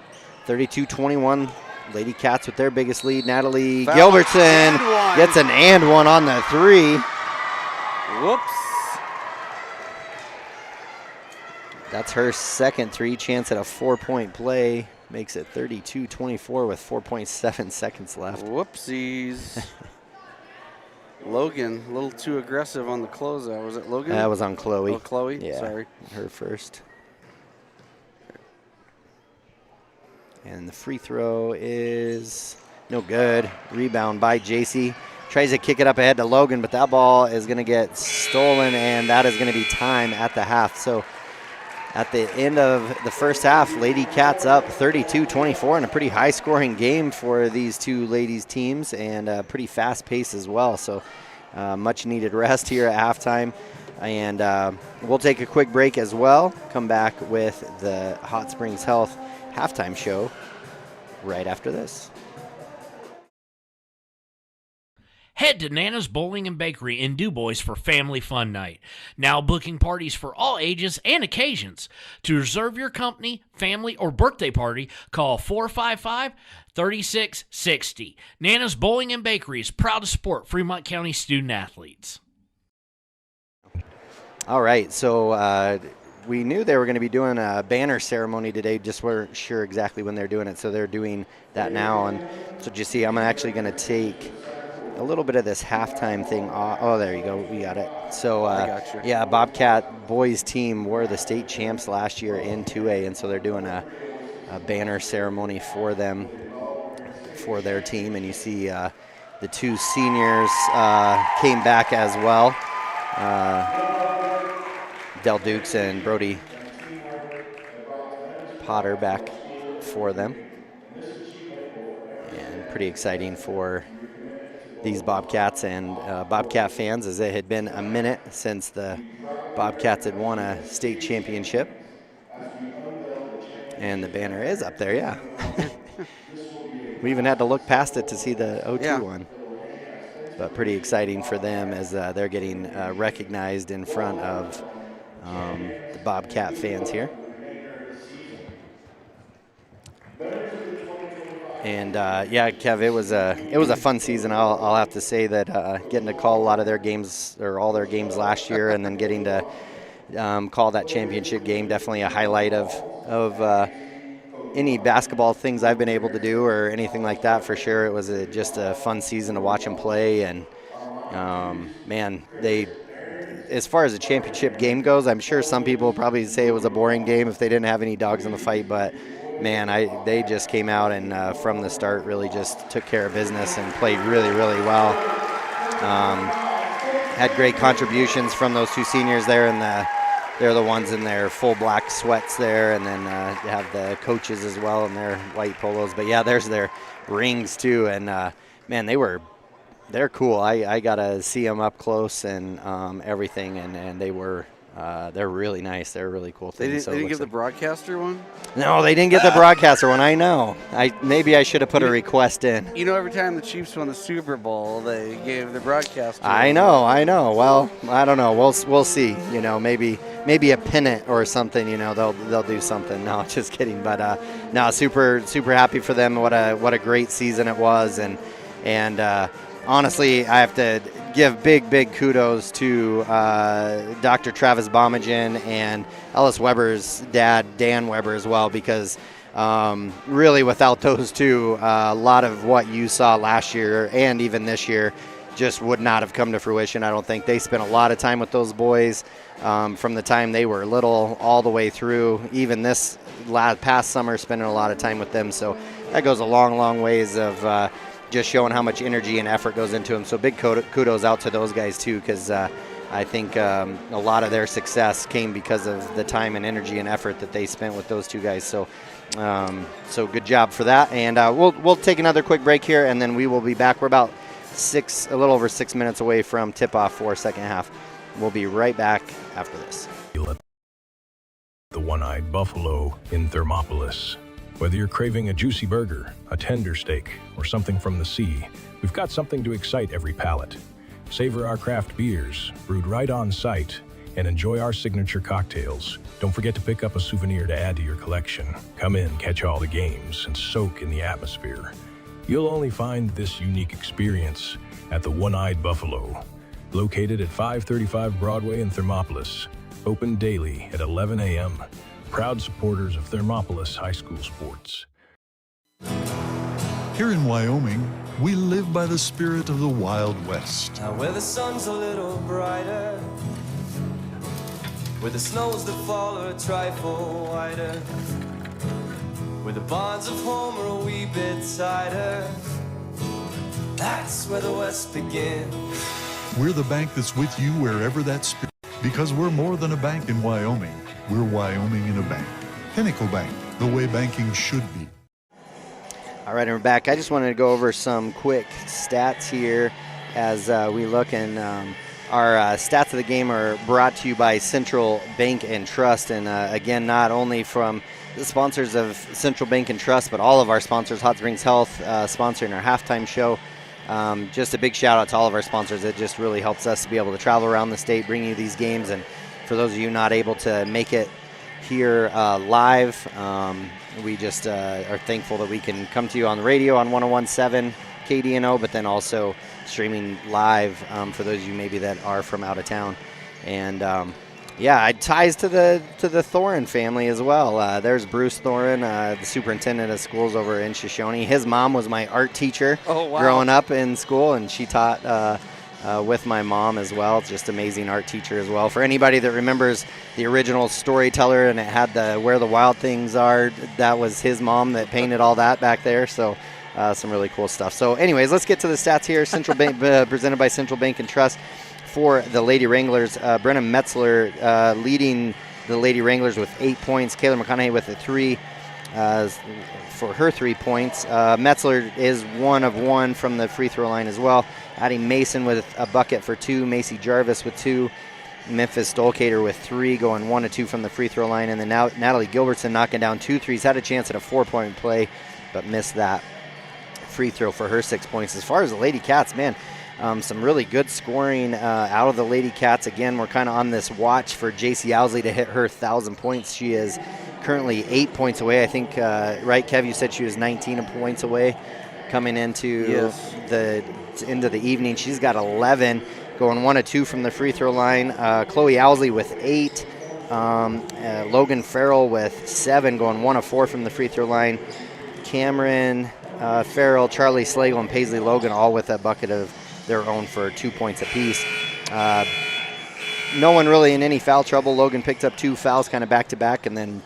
32-21, Lady Cats with their biggest lead. Natalie Gilbertson gets an and one on the three. Whoops. That's her second three. Chance at a 4-point play. Makes it 32-24 with 4.7 seconds left. Whoopsies. Logan, a little too aggressive on the closeout. Was it Logan? That was on Chloe. Oh, Chloe? Yeah, Sorry. Her first. And the free throw is no good. Rebound by JC. Tries to kick it up ahead to Logan, but that ball is going to get stolen, and that is going to be time at the half. So at the end of the first half, Lady Cats up 32-24 in a pretty high-scoring game for these two ladies teams, and a pretty fast pace as well. So much-needed rest here at halftime. And we'll take a quick break as well. Come back with the Hot Springs Health halftime show right after this. Head to Nana's Bowling and Bakery in DuBois for Family Fun Night. Now booking parties for all ages and occasions. To reserve your company, family, or birthday party, call 455-3660. Nana's Bowling and Bakery is proud to support Fremont County student athletes. All right, so we knew they were going to be doing a banner ceremony today, just weren't sure exactly when they're doing it, so they're doing that now. And so you see, I'm actually going to take a little bit of this halftime thing off. Oh, there you go, we got it. So yeah, Bobcat boys team were the state champs last year in 2A, and so they're doing a banner ceremony for them, for their team. And you see the two seniors came back as well. Del Dukes and Brody Potter back for them. And pretty exciting for these Bobcats and Bobcat fans, as it had been a minute since the Bobcats had won a state championship. And the banner is up there, yeah. We even had to look past it to see the O2 one. But pretty exciting for them as they're getting recognized in front of the Bobcat fans here. And yeah, Kev, it was a fun season. I'll have to say that getting to call a lot of their games, or all their games last year, and then getting to call that championship game, definitely a highlight of any basketball things I've been able to do, or anything like that, for sure. It was just a fun season to watch them play. And man, as far as the championship game goes, I'm sure some people probably say it was a boring game if they didn't have any dogs in the fight, but man, they just came out and from the start really just took care of business and played really, really well. Had great contributions from those two seniors there, and they're the ones in their full black sweats there, and then you have the coaches as well in their white polos. But yeah, there's their rings too, and man, they're cool. I got to see them up close and everything, and they're really nice. They're really cool things. They didn't give the broadcaster one? No, they didn't get the broadcaster one. I know. Maybe I should have put a request in. You know, every time the Chiefs won the Super Bowl, they gave the broadcaster I know. Well, I don't know. We'll see. You know, maybe a pennant or something. You know, they'll do something. No, just kidding. But no, super happy for them. What a great season it was, and honestly, I have to give big kudos to Dr. Travis Bomagen and Ellis Weber's dad, Dan Weber, as well, because really without those two, a lot of what you saw last year and even this year just would not have come to fruition. I don't think they spent a lot of time with those boys from the time they were little all the way through, even this past summer, spending a lot of time with them. So that goes a long ways of just showing how much energy and effort goes into them. So big kudos out to those guys too, because I think a lot of their success came because of the time and energy and effort that they spent with those two guys. So good job for that. And we'll take another quick break here, and then we will be back. We're about a little over 6 minutes away from tip-off for second half. We'll be right back after this. The One-Eyed Buffalo in Thermopolis. Whether you're craving a juicy burger, a tender steak, or something from the sea, we've got something to excite every palate. Savor our craft beers, brewed right on site, and enjoy our signature cocktails. Don't forget to pick up a souvenir to add to your collection. Come in, catch all the games, and soak in the atmosphere. You'll only find this unique experience at the One-Eyed Buffalo, located at 535 Broadway in Thermopolis. Open daily at 11 a.m. Proud supporters of Thermopolis High School sports. Here in Wyoming, we live by the spirit of the Wild West. Now where the sun's a little brighter, where the snows that fall are a trifle whiter, where the bonds of home are a wee bit tighter, that's where the West begins. We're the bank that's with you wherever that spirit, because we're more than a bank in Wyoming. We're Wyoming in a bank. Pinnacle Bank, the way banking should be. All right, and we're back. I just wanted to go over some quick stats here as we look, and our stats of the game are brought to you by Central Bank and Trust, and again, not only from the sponsors of Central Bank and Trust, but all of our sponsors, Hot Springs Health, sponsoring our halftime show. Just a big shout out to all of our sponsors. It just really helps us to be able to travel around the state, bring you these games, and for those of you not able to make it here live, we just are thankful that we can come to you on the radio on 101.7 KDNO, but then also streaming live for those of you maybe that are from out of town. And yeah, it ties to the Thoren family as well. There's Bruce Thoren, the superintendent of schools over in Shoshoni. His mom was my art teacher growing up in school, and she taught with my mom as well. Just amazing art teacher as well. For anybody that remembers the original Storyteller and it had the Where the Wild Things Are, that was his mom that painted all that back there. So some really cool stuff. So anyways, let's get to the stats here. Central Bank presented by Central Bank and Trust for the Lady Wranglers. Brenna Metzler leading the Lady Wranglers with 8 points. Kayla McConaughey with a 3 for her 3 points. Metzler is 1 of 1 from the free throw line as well. Addie Mason with a bucket for 2. Macy Jarvis with 2. Memphis Stolkater with 3, going 1 of 2 from the free throw line. And then now Natalie Gilbertson knocking down 2 threes. Had a chance at a 4-point play, but missed that free throw for her 6 points. As far as the Lady Cats, man, some really good scoring out of the Lady Cats. Again, we're kind of on this watch for J.C. Owsley to hit her 1,000 points. She is currently 8 points away. I think, right, Kev, you said she was 19 points away coming into the end of the evening. She's got 11, going 1 of 2 from the free throw line. Chloe Owsley with 8. Logan Farrell with 7, going 1 of 4 from the free throw line. Cameron Farrell, Charlie Slagle, and Paisley Logan all with a bucket of their own for 2 points apiece. No one really in any foul trouble. Logan picked up 2 fouls kind of back-to-back and then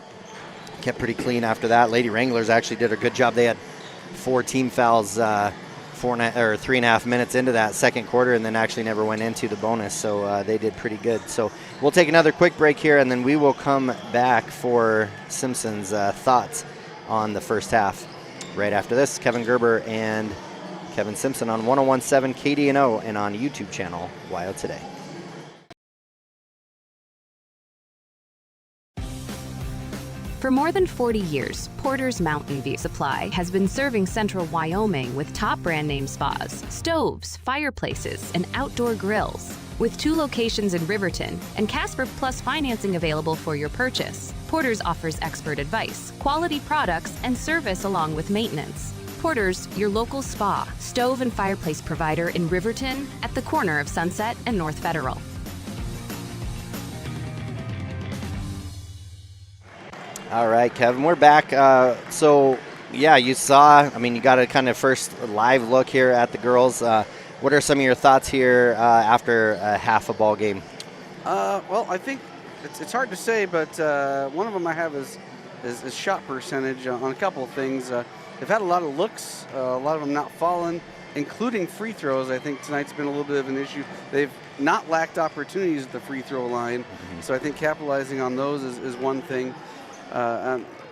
kept pretty clean after that. Lady Wranglers actually did a good job. They had 4 team fouls 3.5 minutes into that second quarter and then actually never went into the bonus, so they did pretty good. So we'll take another quick break here, and then we will come back for Simpson's thoughts on the first half. Right after this, Kevin Gerber and Kevin Simpson on 101.7 KDNO and on YouTube channel WYO Today. For more than 40 years, Porter's Mountain View Supply has been serving central Wyoming with top brand name spas, stoves, fireplaces, and outdoor grills. With 2 locations in Riverton and Casper Plus financing available for your purchase, Porter's offers expert advice, quality products, and service along with maintenance. Porter's, your local spa, stove, and fireplace provider in Riverton at the corner of Sunset and North Federal. All right, Kevin, we're back. So, yeah, you saw, I mean, you got a kind of first live look here at the girls. What are some of your thoughts here after half a ball game? Well, I think it's hard to say, but one of them I have is shot percentage on a couple of things. They've had a lot of looks, a lot of them not fallen, including free throws. I think tonight's been a little bit of an issue. They've not lacked opportunities at the free throw line, so I think capitalizing on those is one thing.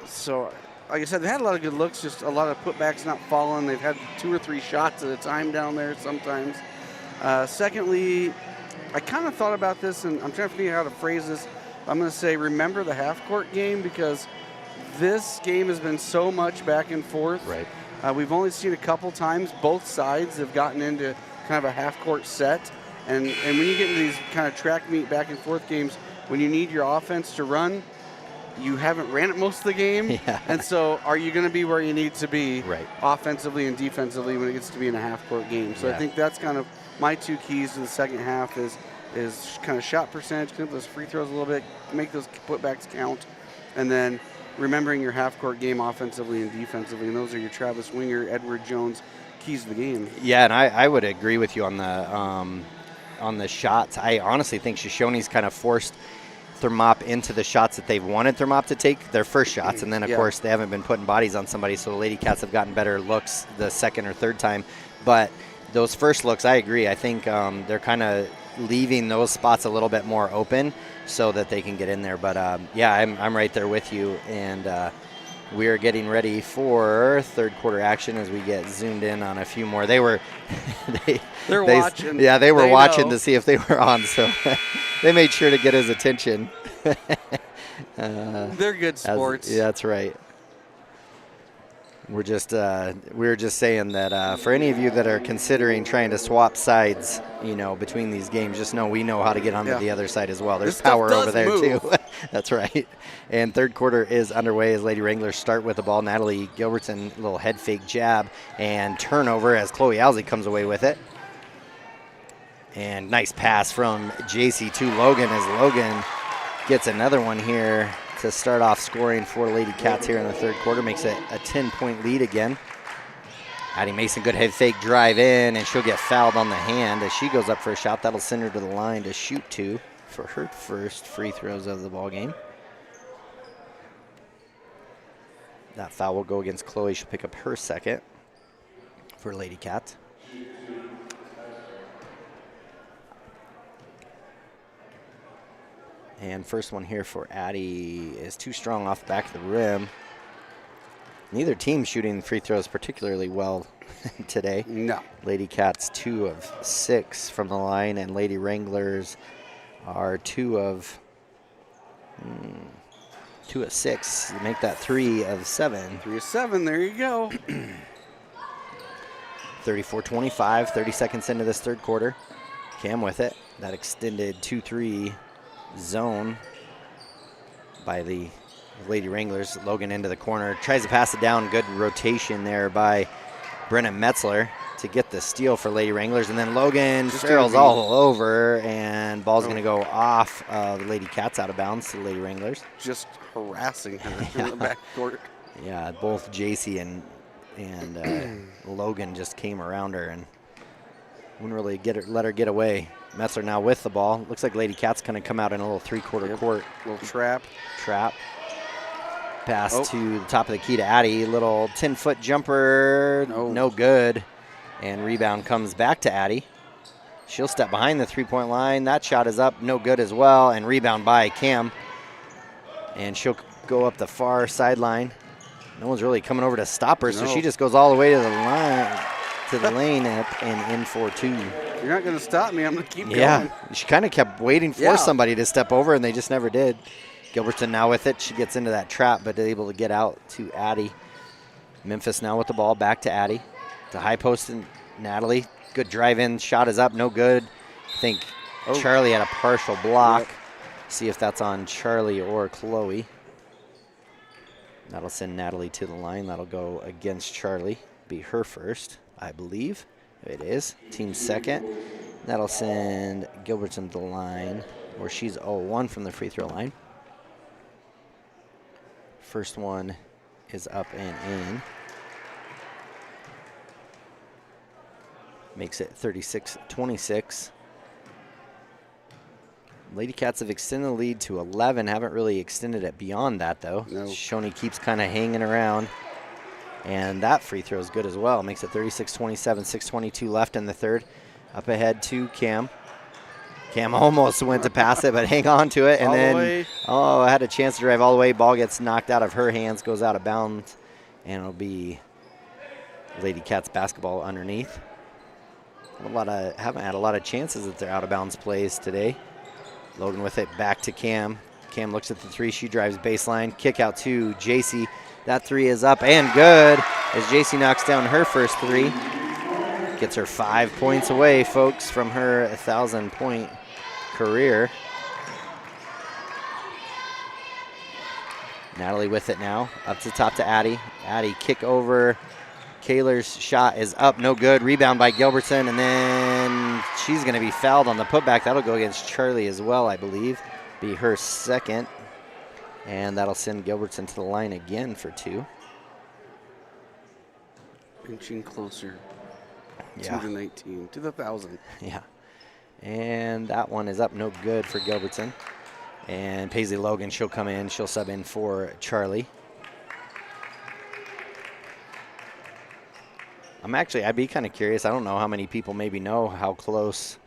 So, like I said, they had a lot of good looks, just a lot of putbacks not falling. They've had 2 or 3 shots at a time down there sometimes. Secondly, I kind of thought about this, and I'm trying to figure out how to phrase this. I'm going to say remember the half-court game, because this game has been so much back and forth. Right. We've only seen a couple times both sides have gotten into kind of a half-court set, And when you get into these kind of track meet back and forth games, when you need your offense to run, you haven't ran it most of the game. Yeah. And so are you going to be where you need to be right. offensively and defensively when it gets to be in a half-court game? So I think that's kind of my 2 keys to the second half is kind of shot percentage, clean up those free throws a little bit, make those putbacks count, and then remembering your half-court game offensively and defensively. And those are your Travis Winger, Edward Jones keys to the game. Yeah, and I would agree with you on the shots. I honestly think Shoshoni's kind of forced Thermop into the shots that they've wanted Thermop to take, their first shots, and then of course they haven't been putting bodies on somebody, so the Lady Cats have gotten better looks the second or third time. But those first looks, I agree. I think they're kind of leaving those spots a little bit more open so that they can get in there. But yeah, I'm right there with you, and we are getting ready for third quarter action as we get zoomed in on a few more. They were they're watching. Yeah, they were they watching know. to see if they were on, so they made sure to get his attention. They're good sports. Yeah, that's right. We were just saying that for any of you that are considering trying to swap sides, between these games, just know we know how to get onto the other side as well. There's power over there too. That's right. And third quarter is underway as Lady Wranglers start with the ball. Natalie Gilbertson, little head fake jab and turnover as Chloe Owsley comes away with it. And nice pass from JC to Logan as Logan gets another one here to start off scoring for Lady Cats here in the third quarter. Makes it a 10-point lead again. Addie Mason, good head fake drive in, and she'll get fouled on the hand as she goes up for a shot. That'll send her to the line to shoot 2 for her first free throws of the ball game. That foul will go against Chloe. She'll pick up her second for Lady Cats. And first one here for Addie is too strong off the back of the rim. Neither team shooting free throws particularly well today. No. Lady Cats 2 of 6 from the line, and Lady Wranglers are 2 of 6. You make that 3 of 7. 3 of 7, there you go. 34-25, 30 seconds into this third quarter. Cam with it. That extended 2-3 zone by the Lady Wranglers. Logan into the corner, tries to pass it down. Good rotation there by Brennan Metzler to get the steal for Lady Wranglers, and then Logan barrels all over, and ball's going to go off Lady Cats out of bounds to the Lady Wranglers. Just harassing her in the back court. Yeah, both JC and Logan just came around her and wouldn't really let her get away. Metzler now with the ball. Looks like Lady Cats going to come out in a little three-quarter court. Little trap. Pass to the top of the key to Addie. Little 10-foot jumper. No good. And rebound comes back to Addie. She'll step behind the three-point line. That shot is up. No good as well. And rebound by Cam. And she'll go up the far sideline. No one's really coming over to stop her, so she just goes all the way to the line, to the lane and in for 2. You're not going to stop me. I'm going to keep going. Yeah, she kind of kept waiting for somebody to step over, and they just never did. Gilbertson now with it. She gets into that trap, but able to get out to Addie. Memphis now with the ball, back to Addie. To high post and Natalie. Good drive in. Shot is up, no good. I think Charlie had a partial block. Yep. See if that's on Charlie or Chloe. That'll send Natalie to the line. That'll go against Charlie. Be her first, I believe. It is. Team second. That'll send Gilbertson to the line, where she's 0-1 from the free throw line. First one is up and in. Makes it 36-26. Lady Cats have extended the lead to 11. Haven't really extended it beyond that, though. No. Shoshoni keeps kind of hanging around. And that free throw is good as well. Makes it 36-27, 6:22 left in the third. Up ahead to Cam. Cam almost went to pass it, but hang on to it. And then, had a chance to drive all the way. Ball gets knocked out of her hands, goes out of bounds. And it'll be Lady Cats basketball underneath. Haven't had a lot of chances at their out of bounds plays today. Logan with it back to Cam. Cam looks at the 3. She drives baseline. Kick out to JC. That 3 is up and good as JC knocks down her first 3. Gets her 5 points away, folks, from her 1,000-point career. Natalie with it now, up to the top to Addie. Addie kick over. Kaler's shot is up, no good. Rebound by Gilbertson, and then she's going to be fouled on the putback. That'll go against Charlie as well, I believe. Be her second. And that'll send Gilbertson to the line again for 2. Inching closer Yeah. to the 19, to the 1,000. Yeah. And that one is up, no good for Gilbertson. And Paisley Logan, she'll come in. She'll sub in for Charlie. I'd be kind of curious. I don't know how many people maybe know how close,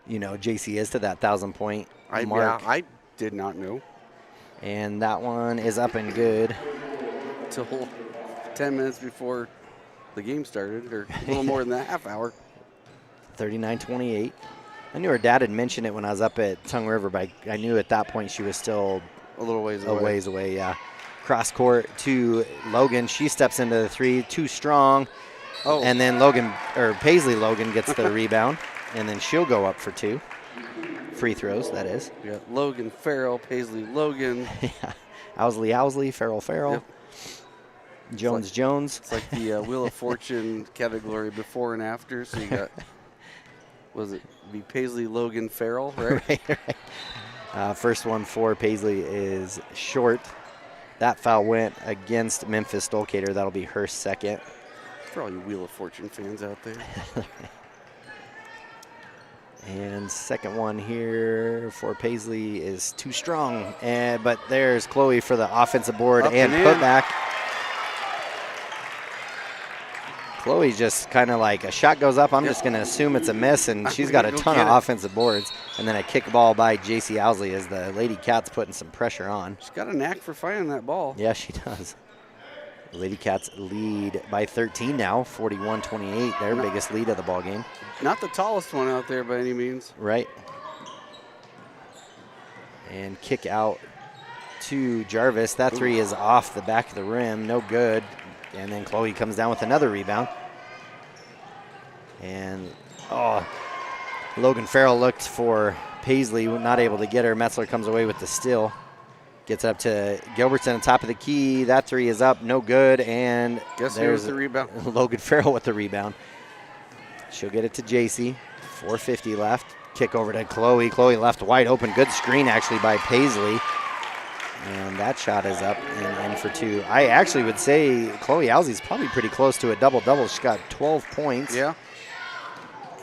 JC is to that 1,000-point mark. Yeah, I did not know. And that one is up and good. Till 10 minutes before the game started, or a little more than that, half hour. 39-28. I knew her dad had mentioned it when I was up at Tongue River, but I knew at that point she was still a little ways away. Ways away, yeah. Cross court to Logan. She steps into the 3, too strong. Oh. And then Paisley Logan gets the rebound, and then she'll go up for 2. Free throws, that is. We got Logan Farrell, Paisley Logan. Yeah. Owsley, Farrell. Yep. Jones. It's like the Wheel of Fortune category before and after. So you got, be Paisley Logan Farrell, right? right. First one for Paisley is short. That foul went against Memphis Stolkater. That'll be her second. For all you Wheel of Fortune fans out there. And second one here for Paisley is too strong. But there's Chloe for the offensive board and putback. Chloe's just kind of like a shot goes up. I'm just going to assume it's a miss, and she's got a ton of offensive boards. And then a kick ball by J.C. Owsley as the Lady Cats putting some pressure on. She's got a knack for finding that ball. Yeah, she does. The Lady Cats lead by 13 now, 41-28, their biggest lead of the ball game. Not the tallest one out there by any means. Right. And kick out to Jarvis. That 3 is off the back of the rim, no good. And then Chloe comes down with another rebound. And, Logan Farrell looked for Paisley, not able to get her. Metzler comes away with the steal. Gets up to Gilbertson on top of the key. That 3 is up, no good. And there's the rebound. Logan Farrell with the rebound. She'll get it to JC. 4:50 left. Kick over to Chloe. Chloe left wide open. Good screen, actually, by Paisley. And that shot is up and in for 2. I actually would say Chloe Owsley's probably pretty close to a double-double. She's got 12 points. Yeah.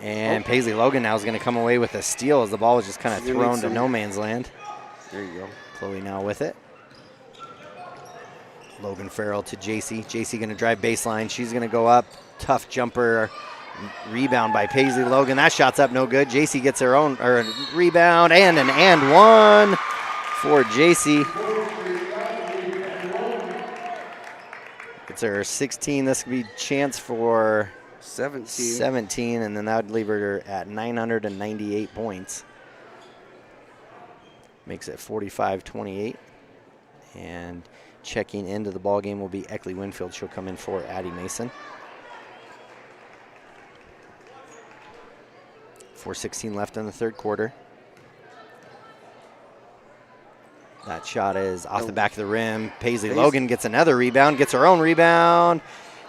And Paisley Logan now is going to come away with a steal as the ball was just kind of thrown to no man's land. There you go. Chloe now with it. Logan Farrell to JC. JC going to drive baseline. She's going to go up. Tough jumper. Rebound by Paisley Logan. That shot's up, no good. JC gets her own rebound and an and one for JC. It's her 16. This could be a chance for 17, and then that would leave her at 998 points. Makes it 45-28. And checking into the ball game will be Eckley Winfield. She'll come in for Addie Mason. 4:16 left in the third quarter. That shot is off the back of the rim. Paisley Logan gets another rebound, gets her own rebound,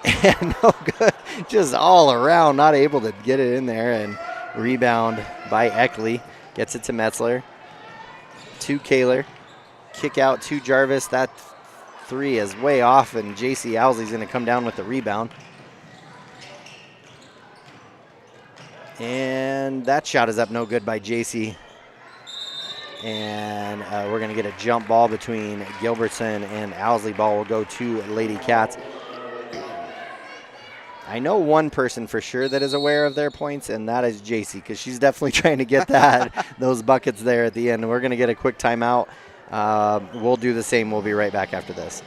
and no good. Just all around, not able to get it in there. And rebound by Eckley. Gets it to Metzler. To Kaler. Kick out to Jarvis. That 3 is way off, and J.C. Owsley's going to come down with the rebound. And that shot is up, no good by J.C. And we're going to get a jump ball between Gilbertson and Owsley. Ball will go to Lady Cats. I know one person for sure that is aware of their points, and that is J.C., because she's definitely trying to get those buckets there at the end. We're going to get a quick timeout. We'll do the same. We'll be right back after this.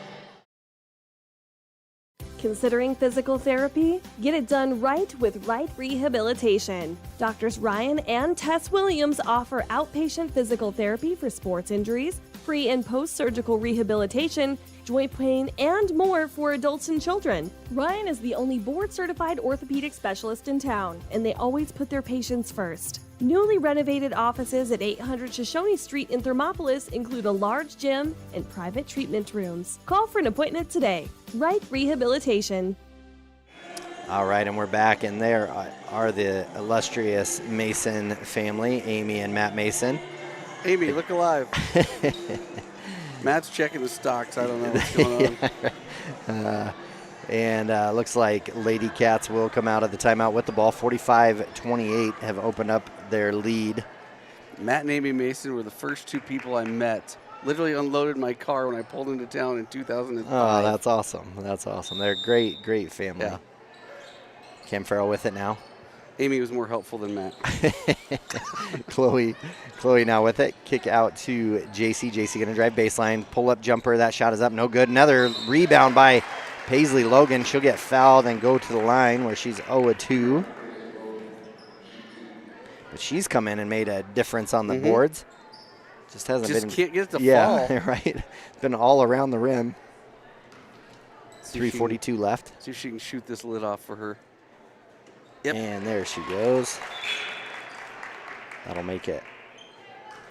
Considering physical therapy? Get it done right with Right Rehabilitation. Doctors Ryan and Tess Williams offer outpatient physical therapy for sports injuries, pre- and post-surgical rehabilitation, joint pain, and more for adults and children. Ryan is the only board-certified orthopedic specialist in town, and they always put their patients first. Newly renovated offices at 800 Shoshoni Street in Thermopolis include a large gym and private treatment rooms. Call for an appointment today. Wright Rehabilitation. All right, and we're back, and there are the illustrious Mason family, Amy and Matt Mason. Amy, look alive. Matt's checking the stocks. I don't know what's going on. And looks like Lady Cats will come out of the timeout with the ball. 45-28 have opened up their lead. Matt and Amy Mason were the first two people I met. Literally unloaded my car when I pulled into town in 2005. Oh, that's awesome. That's awesome. They're a great, great family. Yeah. Cam Farrell with it now. Amy was more helpful than Matt. Chloe now with it. Kick out to JC. JC going to drive baseline. Pull-up jumper. That shot is up. No good. Another rebound by Paisley Logan. She'll get fouled and go to the line where she's 0-2. But she's come in and made a difference on the boards. Just hasn't been. Just can't get the fall. Yeah, right. It's been all around the rim. 3:42 left. See if she can shoot this lid off for her. Yep. And there she goes. That'll make it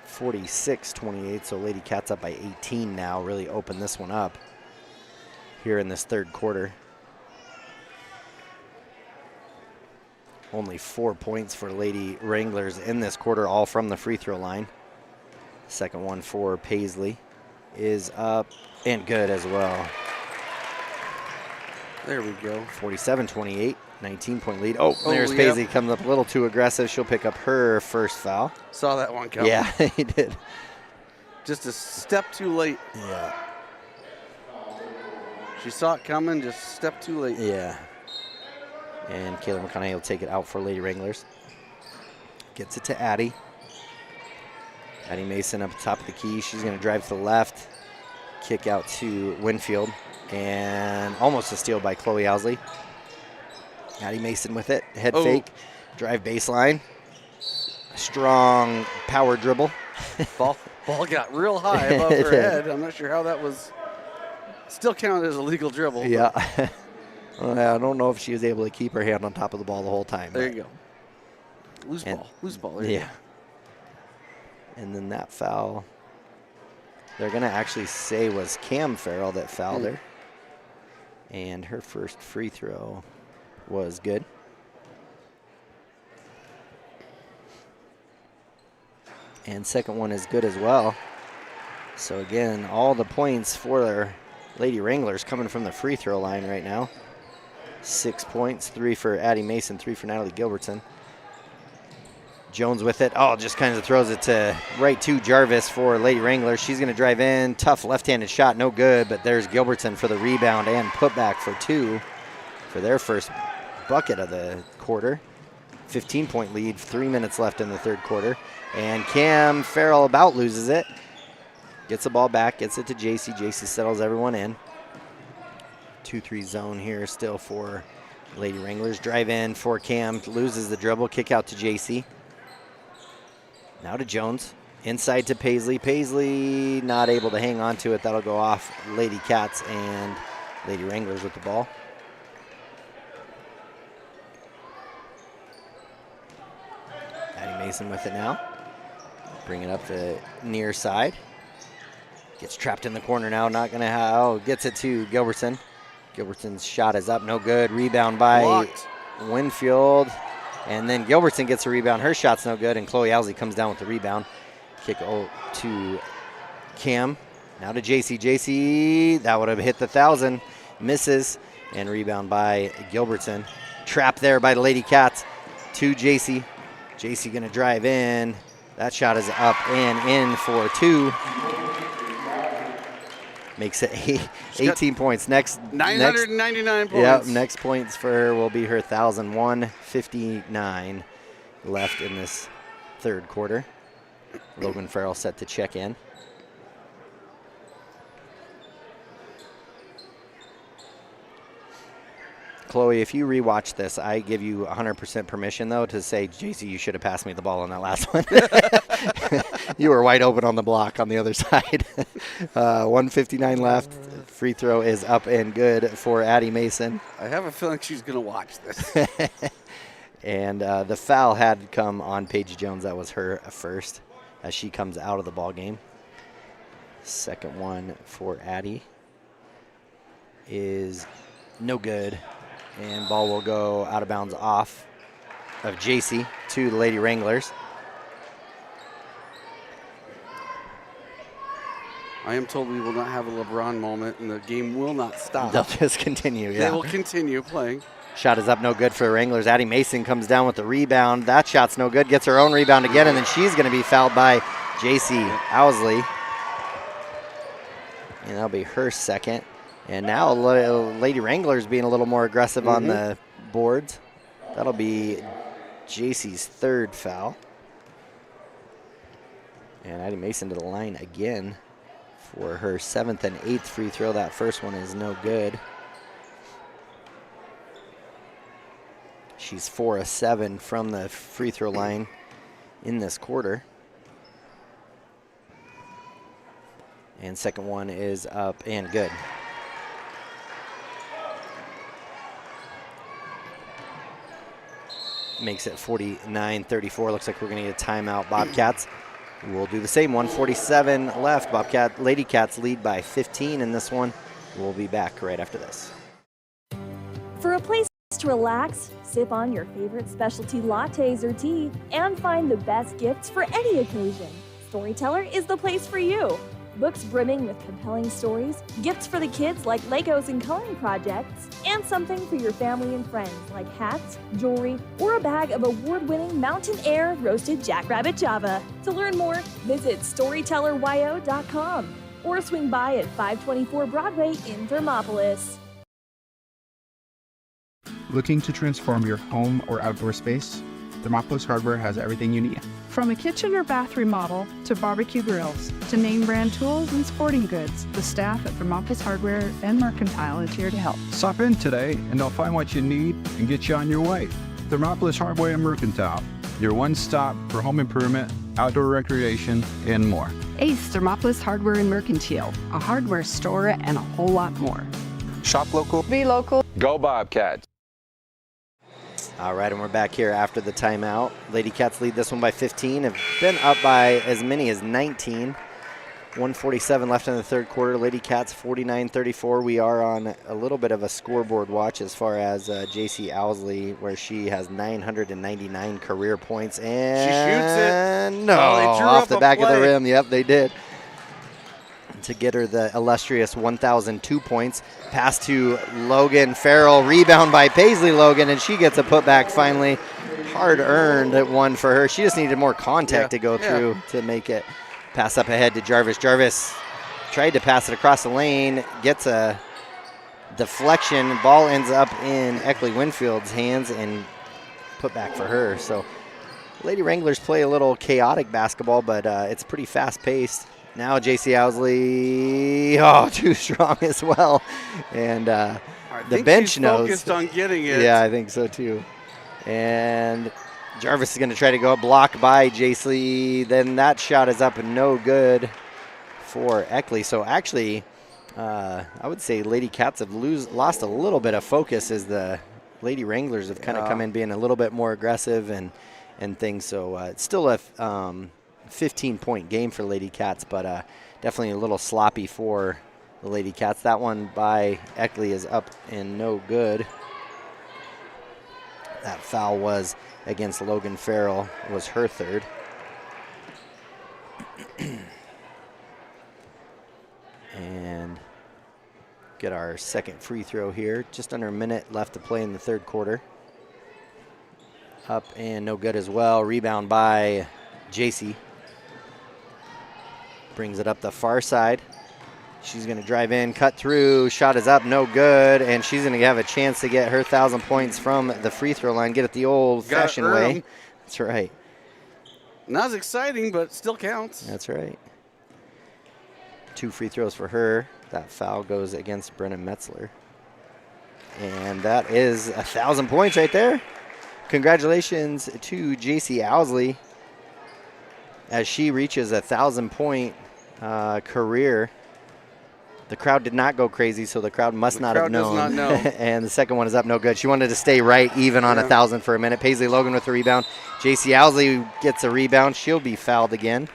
46-28. So Lady Cats up by 18 now. Really open this one up here in this third quarter. Only 4 points for Lady Wranglers in this quarter, all from the free throw line. Second one for Paisley is up and good as well. There we go. 47-28, 19-point lead. Oh, there's Paisley. Comes up a little too aggressive. She'll pick up her first foul. Saw that one coming. Yeah, he did. Just a step too late. Yeah. She saw it coming, just a step too late. Yeah. And Kayla McConaughey will take it out for Lady Wranglers. Gets it to Addie. Addie Mason up top of the key. She's going to drive to the left. Kick out to Winfield. And almost a steal by Chloe Owsley. Addie Mason with it. Head fake. Drive baseline. Strong power dribble. Ball got real high above her head. I'm not sure how that was. Still counted as a legal dribble. Yeah. I don't know if she was able to keep her hand on top of the ball the whole time. There you go. Loose ball. There you go. And then that foul, they're going to actually say was Cam Farrell that fouled her. And her first free throw was good. And second one is good as well. So again, all the points for their Lady Wranglers coming from the free throw line right now. 6 points, 3 for Addie Mason, 3 for Natalie Gilbertson. Jones with it. Oh, just kind of throws it to right to Jarvis for Lady Wranglers. She's going to drive in. Tough left-handed shot, no good, but there's Gilbertson for the rebound and putback for 2 for their first bucket of the quarter. 15-point lead, 3 minutes left in the third quarter. And Cam Farrell about loses it. Gets the ball back, gets it to JC. JC settles everyone in. 2-3 zone here still for Lady Wranglers. Drive in for Cam, loses the dribble, kick out to JC. Now to Jones, inside to Paisley. Paisley not able to hang on to it. That'll go off Lady Cats and Lady Wranglers with the ball. Addie Mason with it now. Bring it up the near side. Gets trapped in the corner now. Not going to gets it to Gilbertson. Gilbertson's shot is up, no good. Rebound by Winfield. And then Gilbertson gets a rebound. Her shot's no good, and Chloe Owsley comes down with the rebound. Kick to Cam. Now to JC. JC, that would have hit the 1,000. Misses, and rebound by Gilbertson. Trap there by the Lady Cats to JC. JC going to drive in. That shot is up and in for 2. Makes it 18 points. Next 999 points. Yep, next points for her will be her 1,059 left in this third quarter. Logan Farrell set to check in. Chloe, if you rewatch this, I give you 100% permission, though, to say, JC, you should have passed me the ball on that last one. You were wide open on the block on the other side. 1:59 left. free throw is up and good for Addie Mason. I have a feeling she's going to watch this. And the foul had come on Paige Jones. That was her first as she comes out of the ball game. Second one for Addie is no good. And ball will go out of bounds off of JC to the Lady Wranglers. I am told we will not have a LeBron moment, and the game will not stop. They'll just continue, yeah. They will continue playing. Shot is up, no good for the Wranglers. Addie Mason comes down with the rebound. That shot's no good. Gets her own rebound again, and then she's going to be fouled by JC Owsley. And that'll be her second. And now Lady Wranglers being a little more aggressive on the boards. That'll be JC's third foul. And Addie Mason to the line again for her 7th and 8th free throw. That first one is no good. She's 4 of 7 from the free throw line in this quarter. And second one is up and good. Makes it 49-34. Looks like we're going to get a timeout, Bobcats. We'll do the same. 1:47 left. Lady Cats lead by 15 in this one. We'll be back right after this. For a place to relax, sip on your favorite specialty lattes or tea, and find the best gifts for any occasion, Storyteller is the place for you. Books brimming with compelling stories, gifts for the kids like Legos and coloring projects, and something for your family and friends like hats, jewelry, or a bag of award-winning Mountain Air roasted Jackrabbit Java. To learn more, visit StorytellerYO.com or swing by at 524 Broadway in Thermopolis. Looking to transform your home or outdoor space? Thermopolis Hardware has everything you need. From a kitchen or bath remodel to barbecue grills to name brand tools and sporting goods, the staff at Thermopolis Hardware and Mercantile is here to help. Stop in today and they'll find what you need and get you on your way. Thermopolis Hardware and Mercantile, your one-stop for home improvement, outdoor recreation, and more. Ace Thermopolis Hardware and Mercantile, a hardware store and a whole lot more. Shop local. Be local. Go Bobcats. All right, and we're back here after the timeout. Lady Cats lead this one by 15. Have been up by as many as 19. 1:47 left in the third quarter. Lady Cats 49-34. We are on a little bit of a scoreboard watch as far as JC Owsley, where she has 999 career points. And she shoots it. No, off the back of the play. rim. Yep, they did. To get her the illustrious 1,002 points. Pass to Logan Farrell. Rebound by Paisley Logan, and she gets a putback finally. Hard-earned one for her. She just needed more contact to go through to make it. Pass up ahead to Jarvis. Jarvis tried to pass it across the lane. Gets a deflection. Ball ends up in Eckley Winfield's hands and putback for her. So Lady Wranglers play a little chaotic basketball, but it's pretty fast-paced. Now JC Owsley, too strong as well. And the bench knows. Focused on getting it. Yeah, I think so too. And Jarvis is going to try to go blocked by JC. Then that shot is up and no good for Eckley. So actually, I would say Lady Cats have lost a little bit of focus as the Lady Wranglers have kind of come in being a little bit more aggressive and things. So it's still a 15-point game for Lady Cats, but definitely a little sloppy for the Lady Cats. That one by Eckley is up and no good. That foul was against Logan Farrell, was her third. And get our second free throw here. Just under a minute left to play in the third quarter. Up and no good as well. Rebound by JC. Brings it up the far side. She's going to drive in, cut through. Shot is up, no good. And she's going to have a chance to get her 1,000 points from the free throw line. Get it the old-fashioned way. That's right. Not as exciting, but still counts. That's right. 2 free throws for her. That foul goes against Brennan Metzler. And that is 1,000 points right there. Congratulations to JC Owsley as she reaches a 1,000-point career. The crowd did not go crazy, so the crowd must not have known. Does not know. And the second one is up no good. She wanted to stay right even on 1,000 for a minute. Paisley Logan with the rebound. JC Owsley gets a rebound. She'll be fouled again.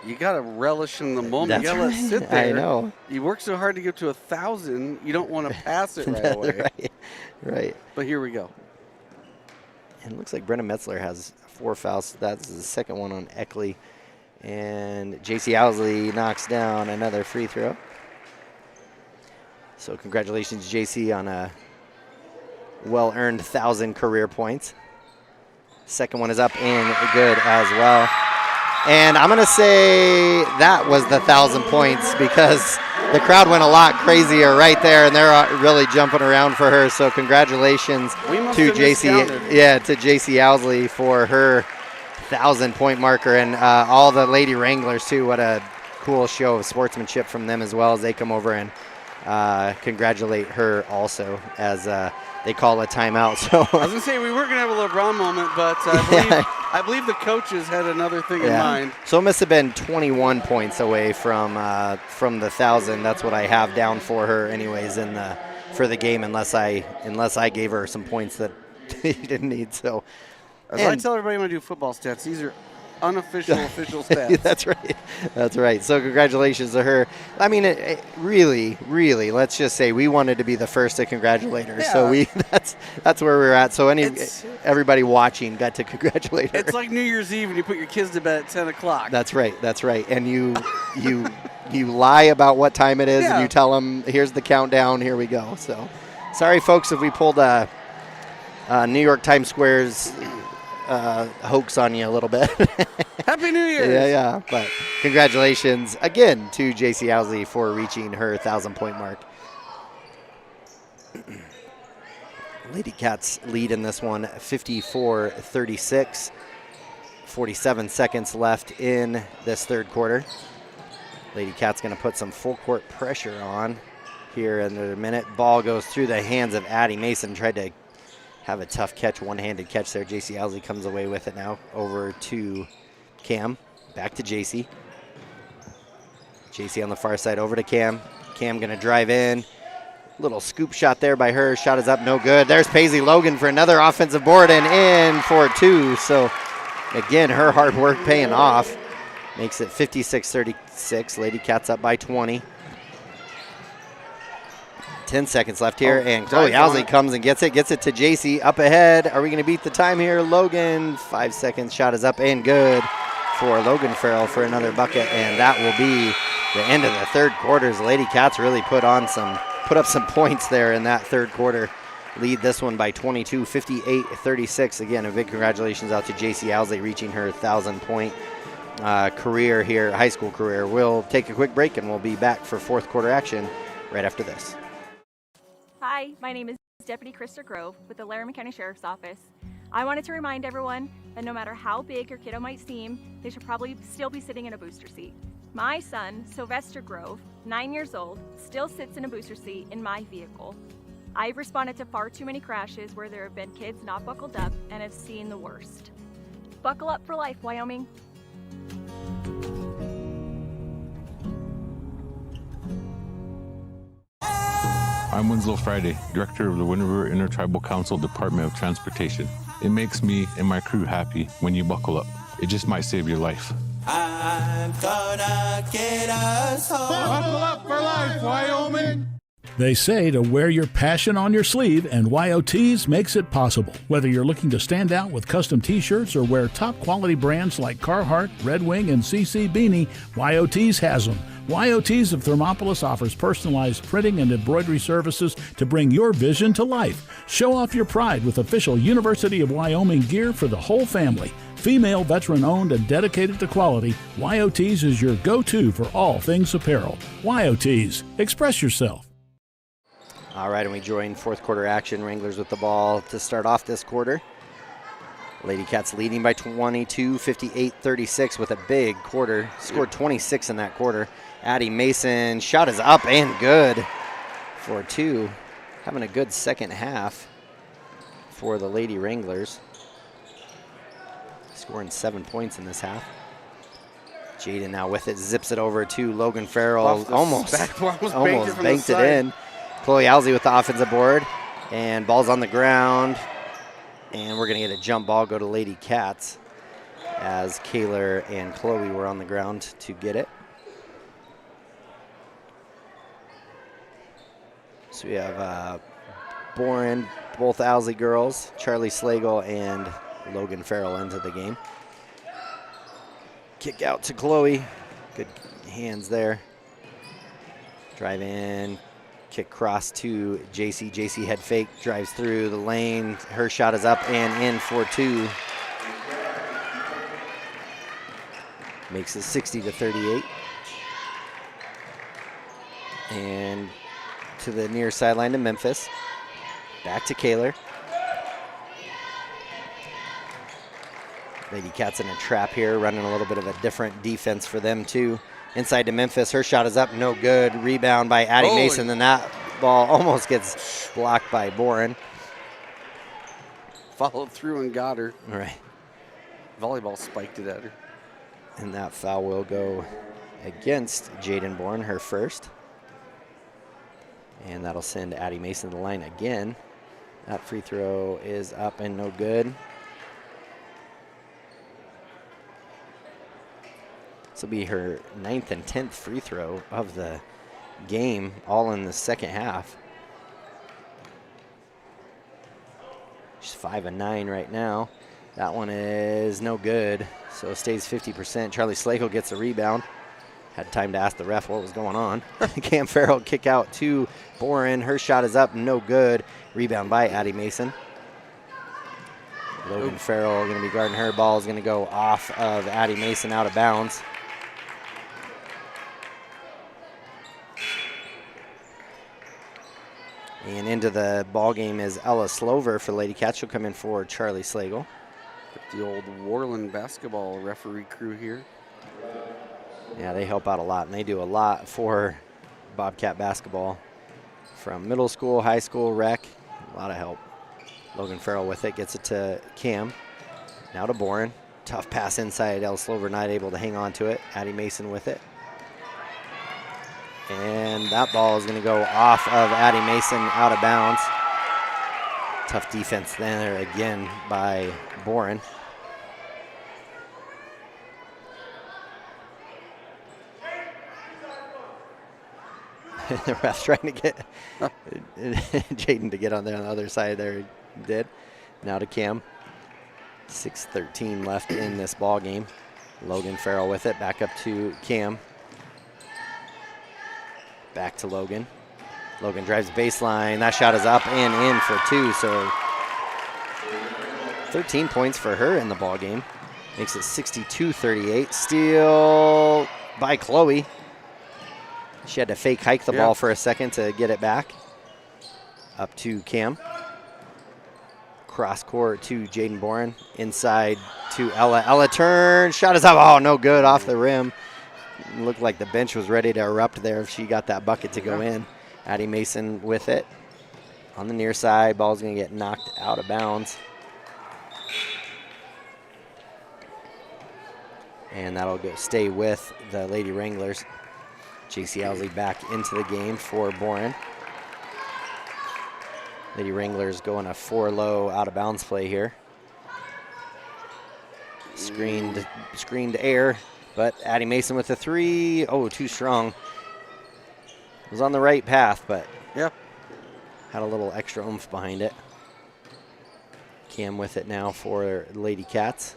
You got to relish in the moment. You got to let it sit there. I know. You work so hard to get to 1,000, you don't want to pass it right away. Right. But here we go. And it looks like Brenna Metzler has 4 fouls. That's the second one on Eckley. And JC Owsley knocks down another free throw. So congratulations, JC, on a well-earned 1,000 career points. Second one is up and good as well. And I'm going to say that was the 1,000 points because the crowd went a lot crazier right there, and they're really jumping around for her. So congratulations to JC Owsley for her 1,000-point marker, and all the Lady Wranglers too. What a cool show of sportsmanship from them as well as they come over and congratulate her also as they call a timeout. So I was going to say we were going to have a LeBron moment, but I believe the coaches had another thing in mind. So it must have been 21 points away from the 1,000. That's what I have down for her anyways for the game, unless I gave her some points that she didn't need. So as I tell everybody when I do football stats, these are unofficial official stats. That's right. So congratulations to her. I mean, it really, let's just say we wanted to be the first to congratulate her. Yeah. So that's where we're at. So everybody watching got to congratulate her. It's like New Year's Eve and you put your kids to bed at 10 o'clock. That's right. And you lie about what time it is and you tell them, here's the countdown, here we go. So sorry, folks, if we pulled a New York Times Square's hoax on you a little bit. Happy New Year! Yeah. But congratulations again to JC Owsley for reaching her 1,000-point mark. Lady Cats lead in this one 54-36. 47 seconds left in this third quarter. Lady Cats going to put some full court pressure on here in a minute. Ball goes through the hands of Addie Mason. Tried to have a tough catch, one-handed catch there. JC Owsley comes away with it now. Over to Cam. Back to JC. JC on the far side, over to Cam. Cam going to drive in. Little scoop shot there by her. Shot is up, no good. There's Paisley Logan for another offensive board and in for 2. So, again, her hard work paying off. Makes it 56-36. Lady Cats up by 20. 10 seconds left here, and Chloe Owsley comes and gets it to JC. Up ahead. Are we going to beat the time here? Logan, 5 seconds. Shot is up and good for Logan Farrell for another bucket, and that will be the end of the third quarter. Lady Cats really put up some points there in that third quarter. Lead this one by 22, 58-36. Again, a big congratulations out to JC Owsley reaching her 1,000-point career here, high school career. We'll take a quick break, and we'll be back for fourth quarter action right after this. Hi, my name is Deputy Krista Grove with the Laramie County Sheriff's Office. I wanted to remind everyone that no matter how big your kiddo might seem, they should probably still be sitting in a booster seat. My son, Sylvester Grove, 9 years old, still sits in a booster seat in my vehicle. I've responded to far too many crashes where there have been kids not buckled up and have seen the worst. Buckle up for life, Wyoming. I'm Winslow Friday, Director of the Wind River Intertribal Council Department of Transportation. It makes me and my crew happy when you buckle up. It just might save your life. I'm gonna get us home. Buckle up for life, Wyoming. They say to wear your passion on your sleeve, and YOTs makes it possible. Whether you're looking to stand out with custom t-shirts or wear top quality brands like Carhartt, Red Wing, and CC Beanie, YOTs has them. YOTs of Thermopolis offers personalized printing and embroidery services to bring your vision to life. Show off your pride with official University of Wyoming gear for the whole family. Female, veteran-owned, and dedicated to quality, YOTs is your go-to for all things apparel. YOTs, express yourself. All right, and we join fourth quarter action. Wranglers with the ball to start off this quarter. Lady Cats leading by 22, 58-36 with a big quarter. Scored 26 in that quarter. Addie Mason, shot is up and good for 2. Having a good second half for the Lady Wranglers. Scoring 7 points in this half. Jaden now with it, zips it over to Logan Farrell. Almost Banked it in. Chloe Alsey with the offensive board. And ball's on the ground. And we're going to get a jump ball, go to Lady Cats, as Kaylor and Chloe were on the ground to get it. So we have Boren, both Owsley girls, Charlie Slagle and Logan Farrell into the game. Kick out to Chloe. Good hands there. Drive in. Kick cross to JC. JC head fake, drives through the lane. Her shot is up and in for 2. Makes it 60-38. And to the near sideline to Memphis. Back to Kaylor. Lady Cats in a trap here, running a little bit of a different defense for them too. Inside to Memphis, her shot is up, no good. Rebound by Addie Mason, and that ball almost gets blocked by Boren. Followed through and got her. All right. Volleyball spiked it at her. And that foul will go against Jaden Bourne, her first. And that'll send Addie Mason to the line again. That free throw is up and no good. This will be her 9th and 10th free throw of the game, all in the second half. She's 5 and 9 right now. That one is no good, so it stays 50%. Charlie Slagle gets a rebound. Had time to ask the ref what was going on. Cam Farrell kick out to Boren. Her shot is up, no good. Rebound by Addie Mason. Logan Farrell going to be guarding her. Ball is going to go off of Addie Mason, out of bounds. And into the ball game is Ella Slover for Lady Cats. She'll come in for Charlie Slagle. The old Warland basketball referee crew here. Yeah, they help out a lot, and they do a lot for Bobcat basketball. From middle school, high school, rec, a lot of help. Logan Farrell with it, gets it to Cam. Now to Boren. Tough pass inside. Ella Slover not able to hang on to it. Addie Mason with it. And that ball is going to go off of Addie Mason, out of bounds. Tough defense there again by Boren. The ref's trying to get Jaden to get on there on the other side there. He did. Now to Cam. 6:13 left in this ball game. Logan Farrell with it. Back up to Cam. Back to Logan. Logan drives baseline. That shot is up and in for 2. So 13 points for her in the ball game. Makes it 62-38. Steal by Chloe. She had to fake hike the ball for a second to get it back. Up to Cam. Cross court to Jaden Boren. Inside to Ella. Ella turns. Shot is up. Oh, no good, off the rim. Looked like the bench was ready to erupt there if she got that bucket to go in. Addie Mason with it. On the near side, ball's going to get knocked out of bounds. And that'll stay with the Lady Wranglers. JC Owsley back into the game for Boren. Lady Wranglers going a 4-low out of bounds play here. Screened air, but Addie Mason with the 3. Oh, too strong. Was on the right path, but had a little extra oomph behind it. Cam with it now for Lady Cats.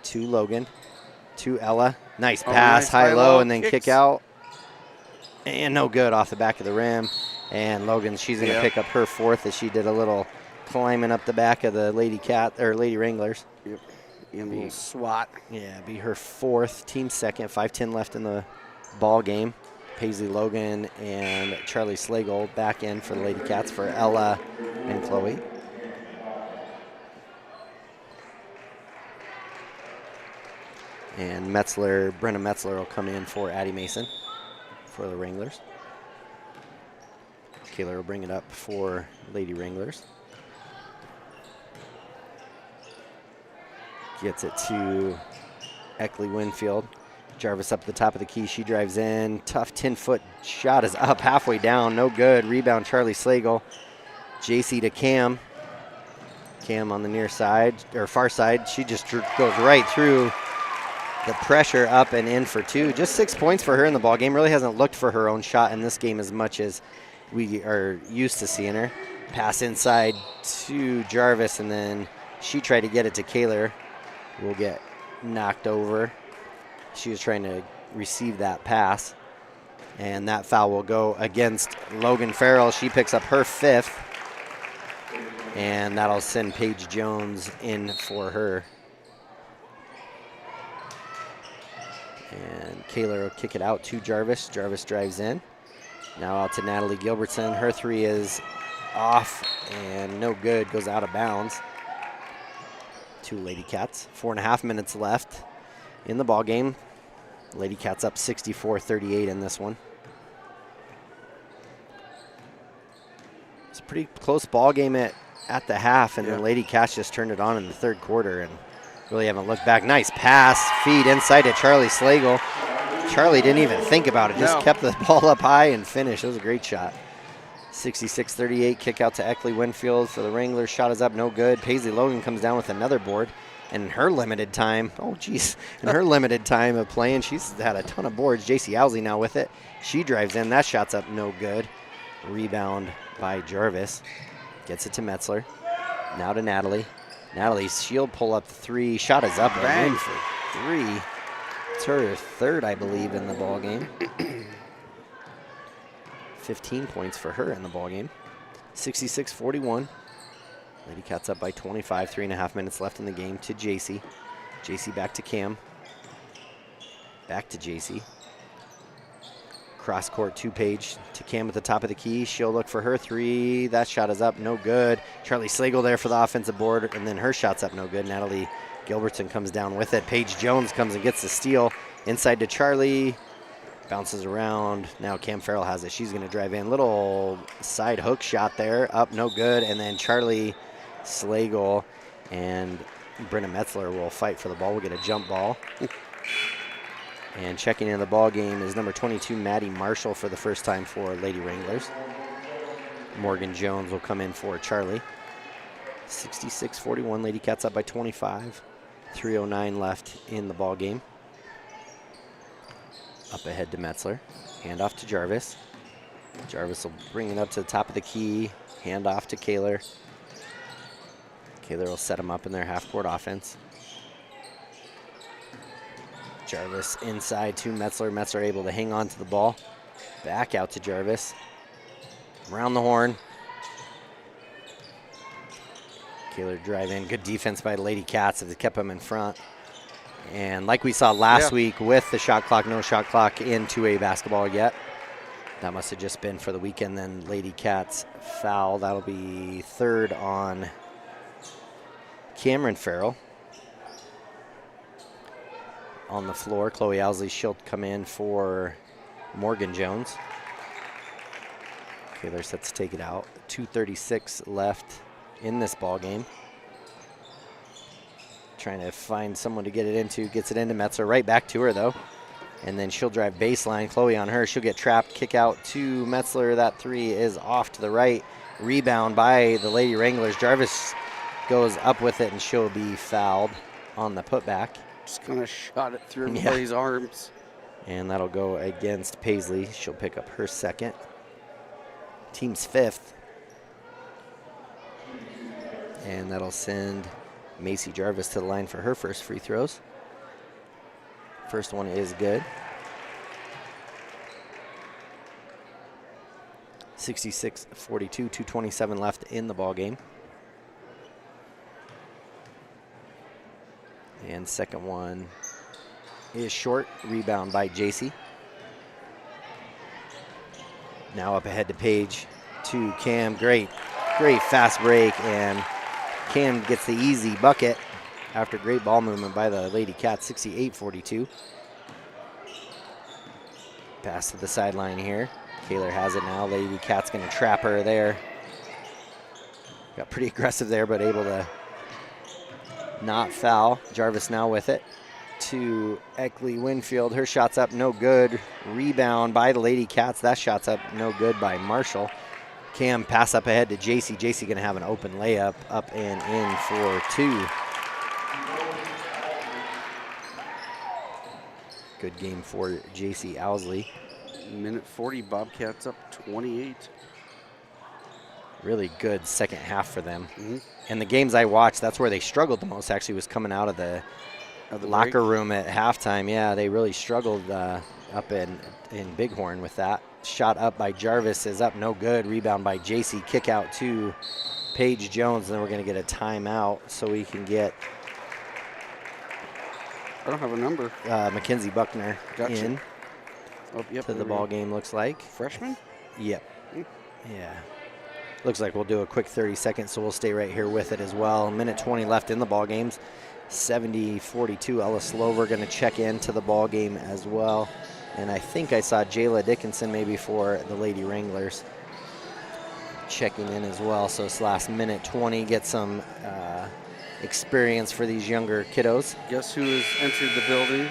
To Logan, to Ella. Nice pass, high-low, and then kick out. And no good, off the back of the rim. And Logan, she's going to pick up her 4th as she did a little climbing up the back of the Lady Wranglers. Yep. And a little swat. Yeah, be her 4th, team 2nd. 5:10 left in the ball game. Paisley Logan and Charlie Slagle back in for the Lady Cats for Ella and Chloe. And Brenna Metzler will come in for Addie Mason for the Wranglers. Kaylor will bring it up for Lady Wranglers. Gets it to Eckley Winfield. Jarvis up the top of the key. She drives in. Tough 10-foot shot is up halfway down. No good. Rebound, Charlie Slagle. JC to Cam. Cam on the near side, or far side. She just goes right through the pressure, up and in for two. Just 6 points for her in the ball game. Really hasn't looked for her own shot in this game as much as we are used to seeing her. Pass inside to Jarvis, and then she tried to get it to Kaler. Will get knocked over. She was trying to receive that pass, and that foul will go against Logan Farrell. She picks up her 5th, and that'll send Paige Jones in for her. And Kaler will kick it out to Jarvis. Jarvis drives in. Now out to Natalie Gilbertson. Her 3 is off and no good, goes out of bounds. 2 Lady Cats. 4.5 minutes left in the ball game. Lady Cats up 64-38 in this one. It's a pretty close ball game at the half, and then Lady Cats just turned it on in the third quarter and really haven't looked back. Nice pass, feed inside to Charlie Slagle. Charlie didn't even think about it, just kept the ball up high and finished. It was a great shot. 66-38, kick out to Eckley Winfield for the Wranglers. Shot is up, no good. Paisley Logan comes down with another board. And in her limited time, in her limited time of playing, she's had a ton of boards. JC Owsley now with it. She drives in, that shot's up, no good. Rebound by Jarvis. Gets it to Metzler. Now to Natalie. Natalie's shield pull up 3. Shot is up and in for 3. It's her 3rd, I believe, in the ball game. 15 points for her in the ball game. 66-41. Lady Cats up by 25. 3.5 minutes left in the game to JC. JC back to Cam. Back to JC. Cross court to Paige to Cam at the top of the key. She'll look for her 3. That shot is up, no good. Charlie Slagle there for the offensive board, and then her shot's up, no good. Natalie Gilbertson comes down with it. Paige Jones comes and gets the steal. Inside to Charlie. Bounces around. Now Cam Farrell has it. She's going to drive in. Little side hook shot there. Up, no good. And then Charlie Slagle and Brenna Metzler will fight for the ball. We'll get a jump ball. And checking in the ball game is number 22, Maddie Marshall, for the first time for Lady Wranglers. Morgan Jones will come in for Charlie. 66-41, Lady Cats up by 25. 3:09 left in the ball game. Up ahead to Metzler. Hand off to Jarvis. Jarvis will bring it up to the top of the key. Hand off to Kaler. Kaler will set him up in their half-court offense. Jarvis inside to Metzler. Metzler able to hang on to the ball. Back out to Jarvis. Around the horn. Kaler drive in. Good defense by the Lady Cats as they kept him in front. And like we saw last week with the shot clock, no shot clock in 2A basketball yet. That must have just been for the weekend. Then Lady Cats foul. That'll be 3rd on Cameron Farrell. On the floor, Chloe Owsley, she'll come in for Morgan Jones. Kaler sets to take it out. 2:36 left in this ball game. Trying to find someone to get it into. Gets it into Metzler. Right back to her, though. And then she'll drive baseline. Chloe on her. She'll get trapped. Kick out to Metzler. That 3 is off to the right. Rebound by the Lady Wranglers. Jarvis goes up with it, and she'll be fouled on the putback. Just kind of shot it through everybody's arms. And that'll go against Paisley. She'll pick up her 2nd. Team's 5th. And that'll send Macy Jarvis to the line for her first free throws. First one is good. 66-42, 2:27 left in the ball game. And second one is short. Rebound by JC. Now up ahead to Paige, to Cam. Great fast break, and Cam gets the easy bucket after great ball movement by the Lady Cats. 68-42. Pass to the sideline here. Kaler has it now. Lady Cats going to trap her there. Got pretty aggressive there, but able to not foul. Jarvis now with it. to Eckley Winfield. Her shot's up, no good. Rebound by the Lady Cats. That shot's up, no good by Marshall. Cam pass up ahead to JC. JC going to have an open layup up and in for 2. Good game for JC Owsley. Minute 40, Bobcats up 28. Really good second half for them. And the games I watched, that's where they struggled the most, actually, was coming out of the locker room at halftime. Yeah, they really struggled up in Bighorn with that. Shot up by Jarvis is up, no good. Rebound by JC. Kick out to Paige Jones. And then we're going to get a timeout so we can get I don't have a number. Mackenzie Buckner in to the ball game, looks like. Freshman? Yep. Yeah. Looks like we'll do a quick 30 seconds, so we'll stay right here with it as well. Minute 20 left in the ball games. 70-42. Ella Slover going to check into the ball game as well. And I think I saw Jayla Dickinson maybe for the Lady Wranglers checking in as well. So this last minute 20, get some experience for these younger kiddos. Guess who has entered the building?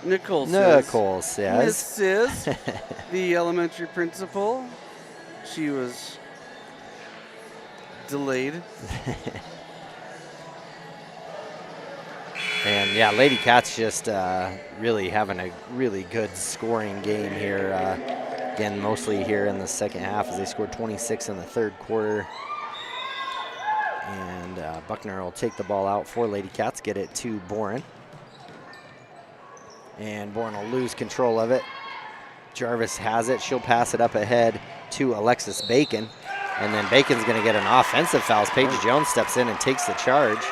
Nicole says. Mrs. the elementary principal. She was delayed. And yeah, Lady Cats just really having a really good scoring game here. Again, mostly here in the second half as they scored 26 in the third quarter. And Buckner will take the ball out for Lady Cats, get it to Boren. And Boren will lose control of it. Jarvis has it. She'll pass it up ahead to Alexis Bacon. And then Bacon's going to get an offensive foul as Paige Jones steps in and takes the charge.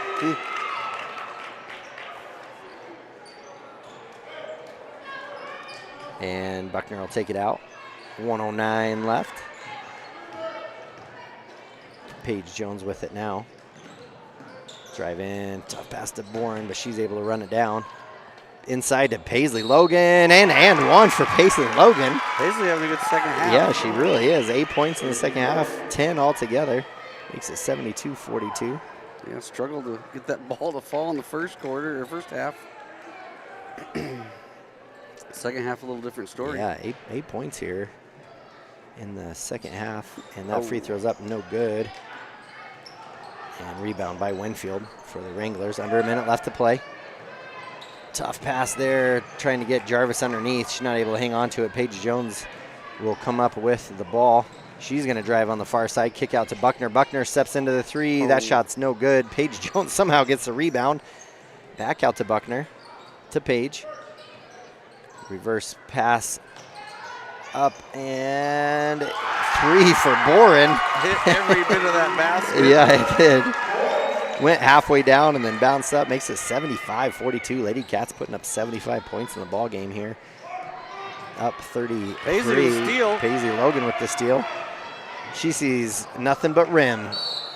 And Buckner will take it out. 1:09 left. Paige Jones with it now. Drive in, tough pass to Boren, but she's able to run it down. Inside to Paisley Logan, and one for Paisley Logan. Paisley having a good second half. Yeah, she really is. 8 points in the second half, 10 altogether. Makes it 72-42. Yeah, struggled to get that ball to fall in the first quarter, or first half. Second half, a little different story. Yeah, eight points here in the second half, and that free throw's up, no good. And rebound by Winfield for the Wranglers. Under a minute left to play. Tough pass there, trying to get Jarvis underneath. She's not able to hang on to it. Paige Jones will come up with the ball. She's going to drive on the far side, kick out to Buckner. Buckner steps into the three. That shot's no good. Paige Jones somehow gets the rebound. Back out to Buckner, to Paige. Reverse pass up, and 3 for Boren. Hit every bit of that basket. Yeah, it did. Went halfway down and then bounced up. Makes it 75-42. Lady Cats putting up 75 points in the ball game here. Up 33. Paisley with the steal. Paisley Logan with the steal. She sees nothing but rim,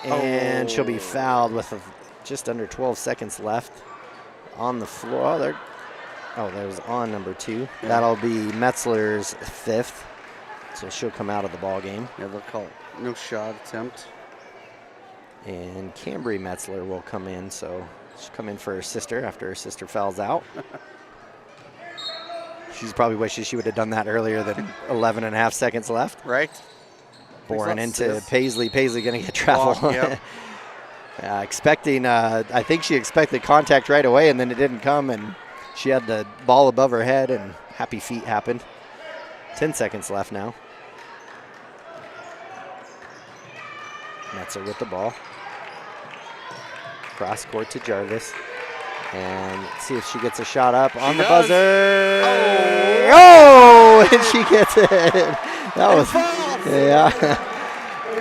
and she'll be fouled with just under 12 seconds left on the floor. That was on number 2. Yeah. That'll be Metzler's 5th. So she'll come out of the ball game. Yeah, they'll call it no shot attempt. And Cambry Metzler will come in. So she'll come in for her sister after her sister fouls out. She's probably wishes she would have done that earlier than 11 and a half seconds left. Right. Boren into Paisley. Paisley going to get travel. Yep. Expecting, I think she expected contact right away, and then it didn't come, and she had the ball above her head, and happy feet happened. 10 seconds left now. Metzer with the ball. Cross court to Jarvis. And see if she gets a shot up on the buzzer. Oh, and she gets it. That was, yeah.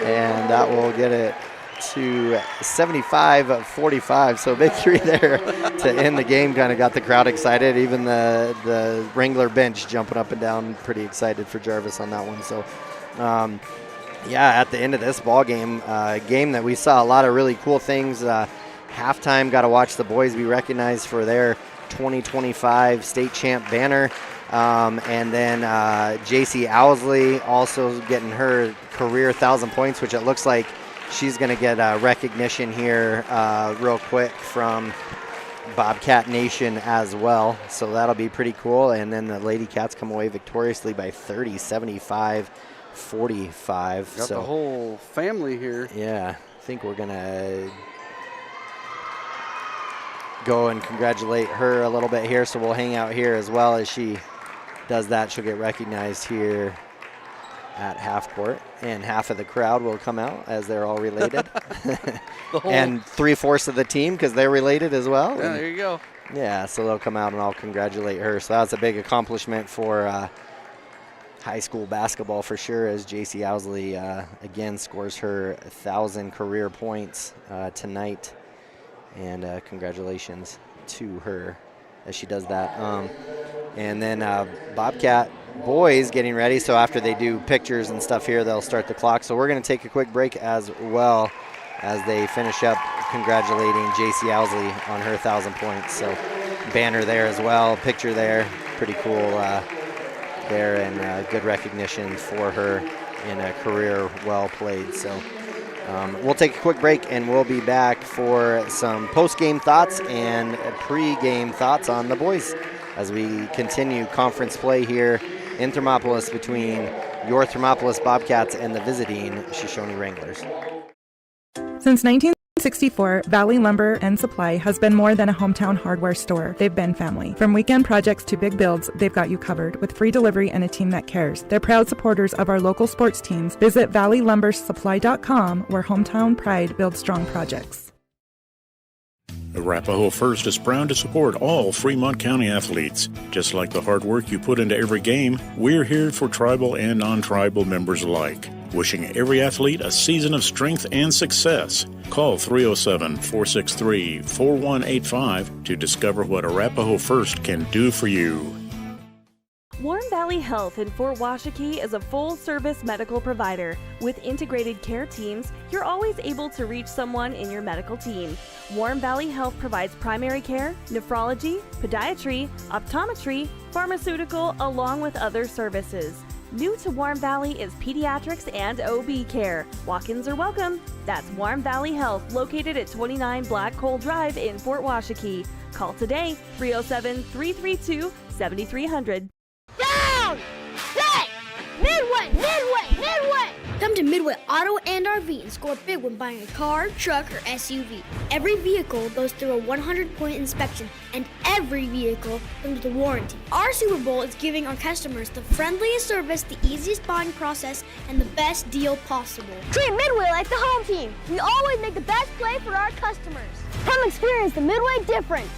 And that will get it to 75-45. So big 3 there to end the game. Kind of got the crowd excited. Even the Wrangler bench jumping up and down, pretty excited for Jarvis on that one. So, yeah, at the end of this ball game, game that we saw a lot of really cool things. Halftime, got to watch the boys be recognized for their 2025 state champ banner. And then JC Owsley also getting her career 1,000 points, which it looks like she's going to get recognition here real quick from Bobcat Nation as well. So that'll be pretty cool. And then the Lady Cats come away victoriously by 30, 75, 45. Got so the whole family here. Yeah, I think we're going to go and congratulate her a little bit here. So we'll hang out here as well as she does that. She'll get recognized here at half court, and half of the crowd will come out as they're all related. And 3/4 of the team because they're related as well. Yeah, there you go. Yeah, so they'll come out and I'll congratulate her. So that's a big accomplishment for high school basketball for sure, as JC Owsley again scores her 1,000 career points tonight. And congratulations to her as she does that. And then Bobcat boys getting ready. So after they do pictures and stuff here, they'll start the clock. So we're going to take a quick break as well as they finish up congratulating JC Owsley on her 1,000 points. So banner there as well, picture there, pretty cool there, and good recognition for her in a career well played. So we'll take a quick break and we'll be back for some post-game thoughts and pre-game thoughts on the boys as we continue conference play here in Thermopolis between your Thermopolis Bobcats and the visiting Shoshoni Wranglers. Since 1964, Valley Lumber and Supply has been more than a hometown hardware store. They've been family. From weekend projects to big builds, they've got you covered with free delivery and a team that cares. They're proud supporters of our local sports teams. Visit valleylumbersupply.com, where hometown pride builds strong projects. Arapahoe First is proud to support all Fremont County athletes. Just like the hard work you put into every game, we're here for tribal and non-tribal members alike. Wishing every athlete a season of strength and success. Call 307-463-4185 to discover what Arapahoe First can do for you. Warm Valley Health in Fort Washakie is a full-service medical provider. With integrated care teams, you're always able to reach someone in your medical team. Warm Valley Health provides primary care, nephrology, podiatry, optometry, pharmaceutical, along with other services. New to Warm Valley is pediatrics and OB care. Walk-ins are welcome. That's Warm Valley Health, located at 29 Black Coal Drive in Fort Washakie. Call today, 307-332-7300. Down! Set! Midway! Midway! Midway! Come to Midway Auto and RV and score big when buying a car, truck, or SUV. Every vehicle goes through a 100-point inspection, and every vehicle comes with a warranty. Our Super Bowl is giving our customers the friendliest service, the easiest buying process, and the best deal possible. Treat Midway like the home team. We always make the best play for our customers. Come experience the Midway difference.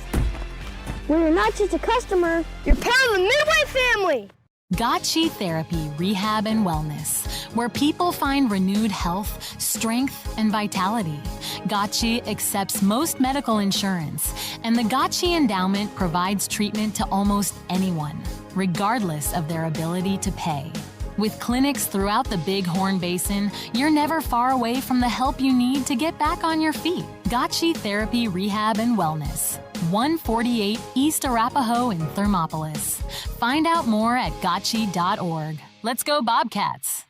Where you're not just a customer, you're part of the Midway family. Gotchi Therapy, Rehab, and Wellness, where people find renewed health, strength, and vitality. Gotchi accepts most medical insurance, and the Gotchi Endowment provides treatment to almost anyone, regardless of their ability to pay. With clinics throughout the Bighorn Basin, you're never far away from the help you need to get back on your feet. Gotchi Therapy, Rehab, and Wellness, 148 East Arapahoe in Thermopolis. Find out more at gotchi.org. Let's go Bobcats!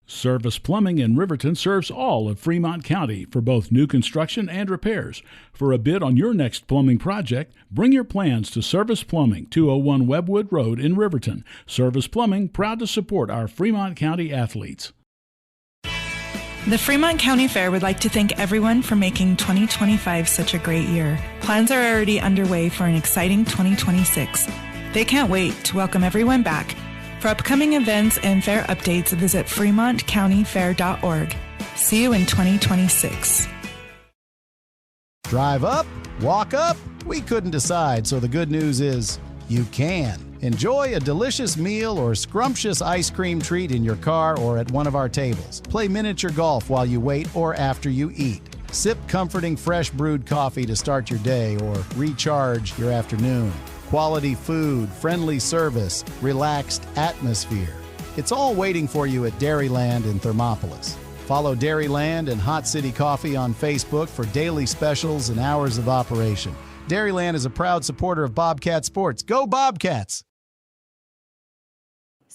Service Plumbing in Riverton serves all of Fremont County for both new construction and repairs. For a bid on your next plumbing project, bring your plans to Service Plumbing, 201 Webwood Road in Riverton. Service Plumbing, proud to support our Fremont County athletes. The Fremont County Fair would like to thank everyone for making 2025 such a great year. Plans are already underway for an exciting 2026. They can't wait to welcome everyone back. For upcoming events and fair updates, visit fremontcountyfair.org. See you in 2026. Drive up, walk up, we couldn't decide, so the good news is you can. Enjoy a delicious meal or scrumptious ice cream treat in your car or at one of our tables. Play miniature golf while you wait or after you eat. Sip comforting fresh brewed coffee to start your day or recharge your afternoon. Quality food, friendly service, relaxed atmosphere. It's all waiting for you at Dairyland in Thermopolis. Follow Dairyland and Hot City Coffee on Facebook for daily specials and hours of operation. Dairyland is a proud supporter of Bobcat Sports. Go Bobcats!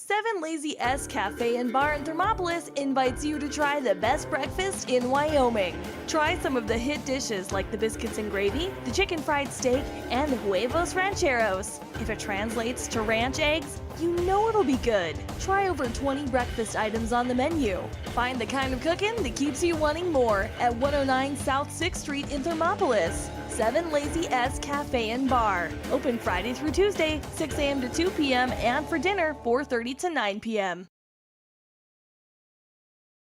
Seven Lazy S Cafe and Bar in Thermopolis invites you to try the best breakfast in Wyoming. Try some of the hit dishes like the biscuits and gravy, the chicken fried steak, and the huevos rancheros. If it translates to ranch eggs, you know it'll be good. Try over 20 breakfast items on the menu. Find the kind of cooking that keeps you wanting more at 109 South 6th Street in Thermopolis. 7 Lazy S Cafe and Bar. Open Friday through Tuesday, 6 a.m. to 2 p.m. and for dinner, 4:30 to 9 p.m.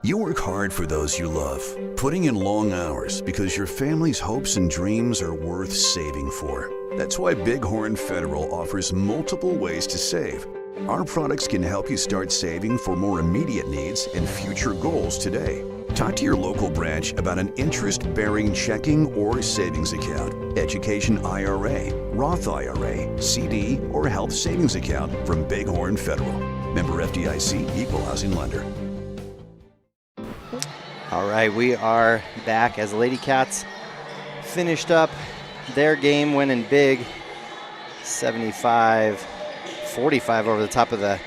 You work hard for those you love, putting in long hours because your family's hopes and dreams are worth saving for. That's why Bighorn Federal offers multiple ways to save. Our products can help you start saving for more immediate needs and future goals today. Talk to your local branch about an interest-bearing checking or savings account, education IRA, Roth IRA, CD, or health savings account from Bighorn Federal. Member FDIC, Equal Housing Lender. All right, we are back as the Lady Cats finished up their game, winning big, 75-45 over the top of the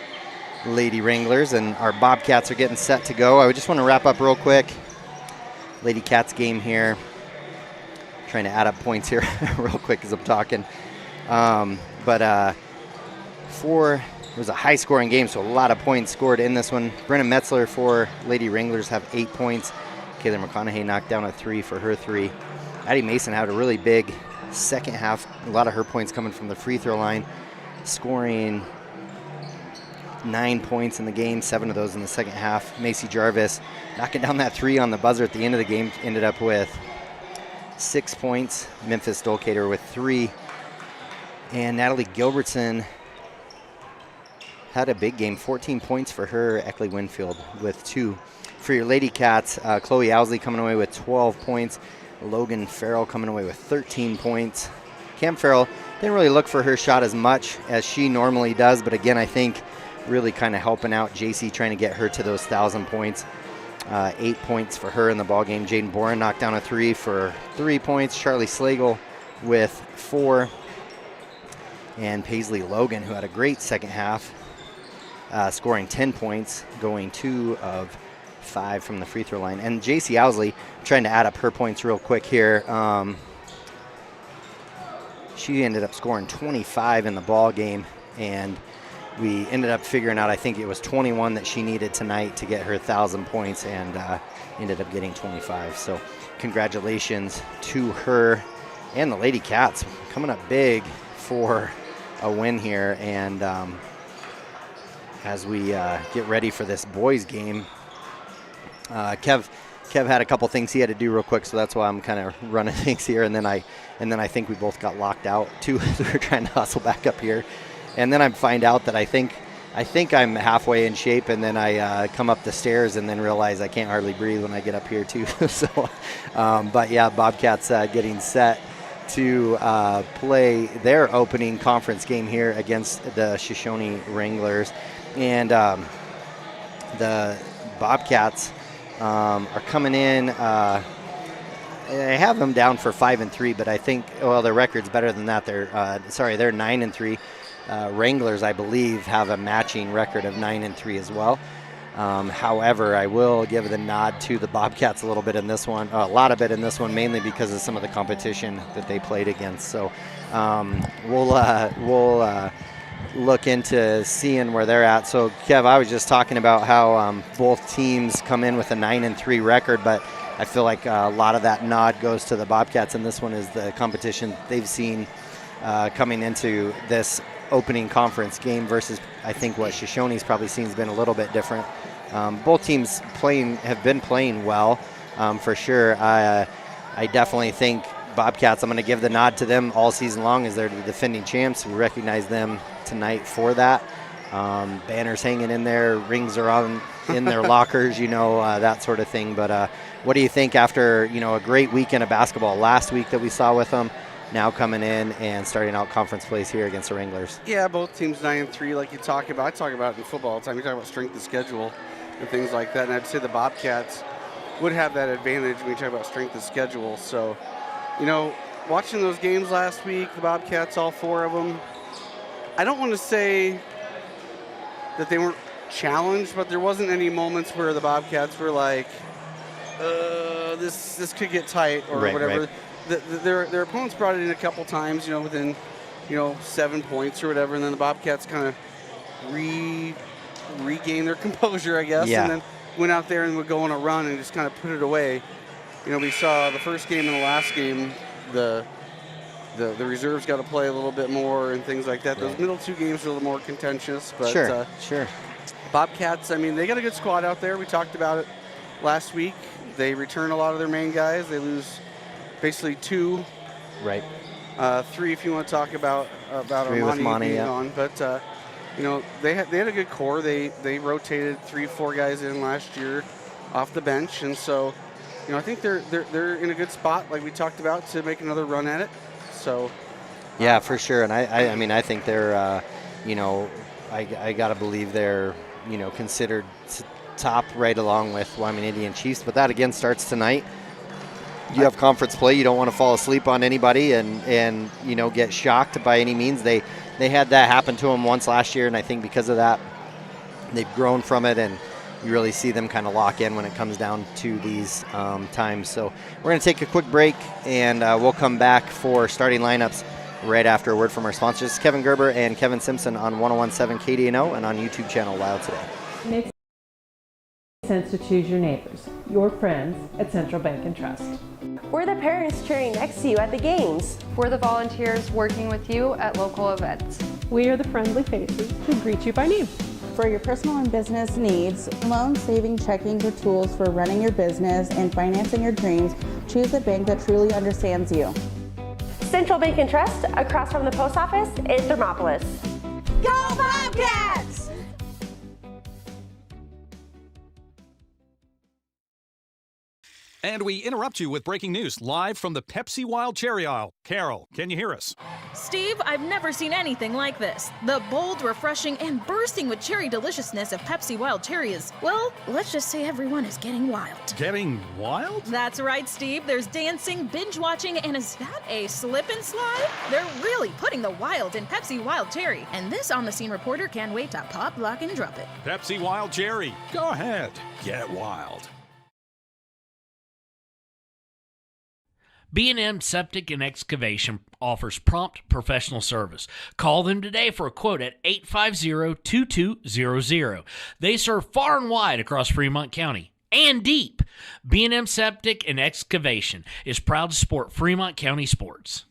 Lady Wranglers, and our Bobcats are getting set to go. I just want to wrap up real quick. Lady Cats game here. Trying to add up points here real quick as I'm talking. It was a high-scoring game, so a lot of points scored in this one. Brenna Metzler for Lady Wranglers have 8 points. Kayla McConaughey knocked down a 3 for her 3. Addie Mason had a really big second half. A lot of her points coming from the free throw line, scoring 9 points in the game, 7 of those in the second half. Macy Jarvis knocking down that 3 on the buzzer at the end of the game, ended up with 6 points. Memphis Dolcater with 3. And Natalie Gilbertson had a big game, 14 points for her. Eckley Winfield with 2. For your Lady Cats, Chloe Owsley coming away with 12 points. Logan Farrell coming away with 13 points. Cam Farrell didn't really look for her shot as much as she normally does, but again, I think really kind of helping out JC, trying to get her to those 1,000 points. 8 points for her in the ball game. Jaden Boren knocked down a 3 for 3 points. Charlie Slagle with 4. And Paisley Logan, who had a great second half, scoring 10 points, going 2 of 5 from the free throw line. And JC Owsley, trying to add up her points real quick here. She ended up scoring 25 in the ball game, and we ended up figuring out, I think it was 21 that she needed tonight to get her 1,000 points, and ended up getting 25. So congratulations to her and the Lady Cats coming up big for a win here. And as we get ready for this boys game, Kev had a couple things he had to do real quick, so that's why I'm kind of running things here. And then I think we both got locked out too. So we're trying to hustle back up here. And then I find out that I think I'm halfway in shape, and then I come up the stairs and then realize I can't hardly breathe when I get up here too. So, but yeah, Bobcats getting set to play their opening conference game here against the Shoshoni Wranglers. And the Bobcats are coming in. I have them down for 5-3, but I think, well, their record's better than that. They're 9-3. Wranglers, I believe, have a matching record of 9-3 as well. However, I will give the nod to the Bobcats a little bit in this one, a lot of it in this one, mainly because of some of the competition that they played against. So we'll look into seeing where they're at. So, Kev, I was just talking about how both teams come in with a 9-3 record, but I feel like a lot of that nod goes to the Bobcats, and this one is the competition they've seen coming into this opening conference game versus, I think, what Shoshoni's probably seen has been a little bit different. Both teams have been playing well, for sure. I definitely think Bobcats, I'm going to give the nod to them all season long as they're the defending champs. We recognize them tonight for that. Banners hanging in there, rings are on in their lockers, that sort of thing. But what do you think after, a great weekend of basketball last week that we saw with them, now coming in and starting out conference plays here against the Wranglers? Yeah, both teams 9-3 like you talk about. I talk about it in football all the time. You talk about strength of schedule and things like that. And I'd say the Bobcats would have that advantage when you talk about strength of schedule. So, watching those games last week, the Bobcats, all 4 of them, I don't want to say that they weren't challenged, but there wasn't any moments where the Bobcats were like, this could get tight or whatever. Right. Their opponents brought it in a couple times, within 7 points or whatever, and then the Bobcats kind of regained their composure, I guess, and then went out there and would go on a run and just kind of put it away. We saw the first game and the last game, the reserves got to play a little bit more and things like that. Those middle 2 games are a little more contentious, but sure. Bobcats, they got a good squad out there. We talked about it last week. They return a lot of their main guys. They lose basically 2. Right. 3 if you want to talk about Armani being on. But, they had a good core. They rotated 3-4 guys in last year off the bench. And so, I think they're in a good spot, like we talked about, to make another run at it. So. Yeah, for sure. And I think they're, I got to believe they're, considered top right along with Wyoming Indian Chiefs. But that, again, starts tonight. You have conference play. You don't want to fall asleep on anybody and get shocked by any means. They had that happen to them once last year, and I think because of that, they've grown from it, and you really see them kind of lock in when it comes down to these times. So we're going to take a quick break, and we'll come back for starting lineups right after a word from our sponsors. This is Kevin Gerber and Kevin Simpson on 101.7 KDNO and on YouTube channel Wild Today. Makes sense to choose your neighbors, your friends at Central Bank and Trust. We're the parents cheering next to you at the games. We're the volunteers working with you at local events. We are the friendly faces who greet you by name. For your personal and business needs, loan, saving, checking, or tools for running your business and financing your dreams, choose a bank that truly understands you. Central Bank and Trust, across from the post office in Thermopolis. Go Bobcats! And we interrupt you with breaking news live from the Pepsi Wild Cherry Aisle. Carol, can you hear us? Steve, I've never seen anything like this. The bold, refreshing, and bursting with cherry deliciousness of Pepsi Wild Cherry is, well, let's just say everyone is getting wild. Getting wild? That's right, Steve. There's dancing, binge-watching, and is that a slip and slide? They're really putting the wild in Pepsi Wild Cherry, and this on-the-scene reporter can't wait to pop, lock, and drop it. Pepsi Wild Cherry. Go ahead. Get wild. B&M Septic and Excavation offers prompt professional service. Call them today for a quote at 850-2200. They serve far and wide across Fremont County and deep. B&M Septic and Excavation is proud to support Fremont County sports.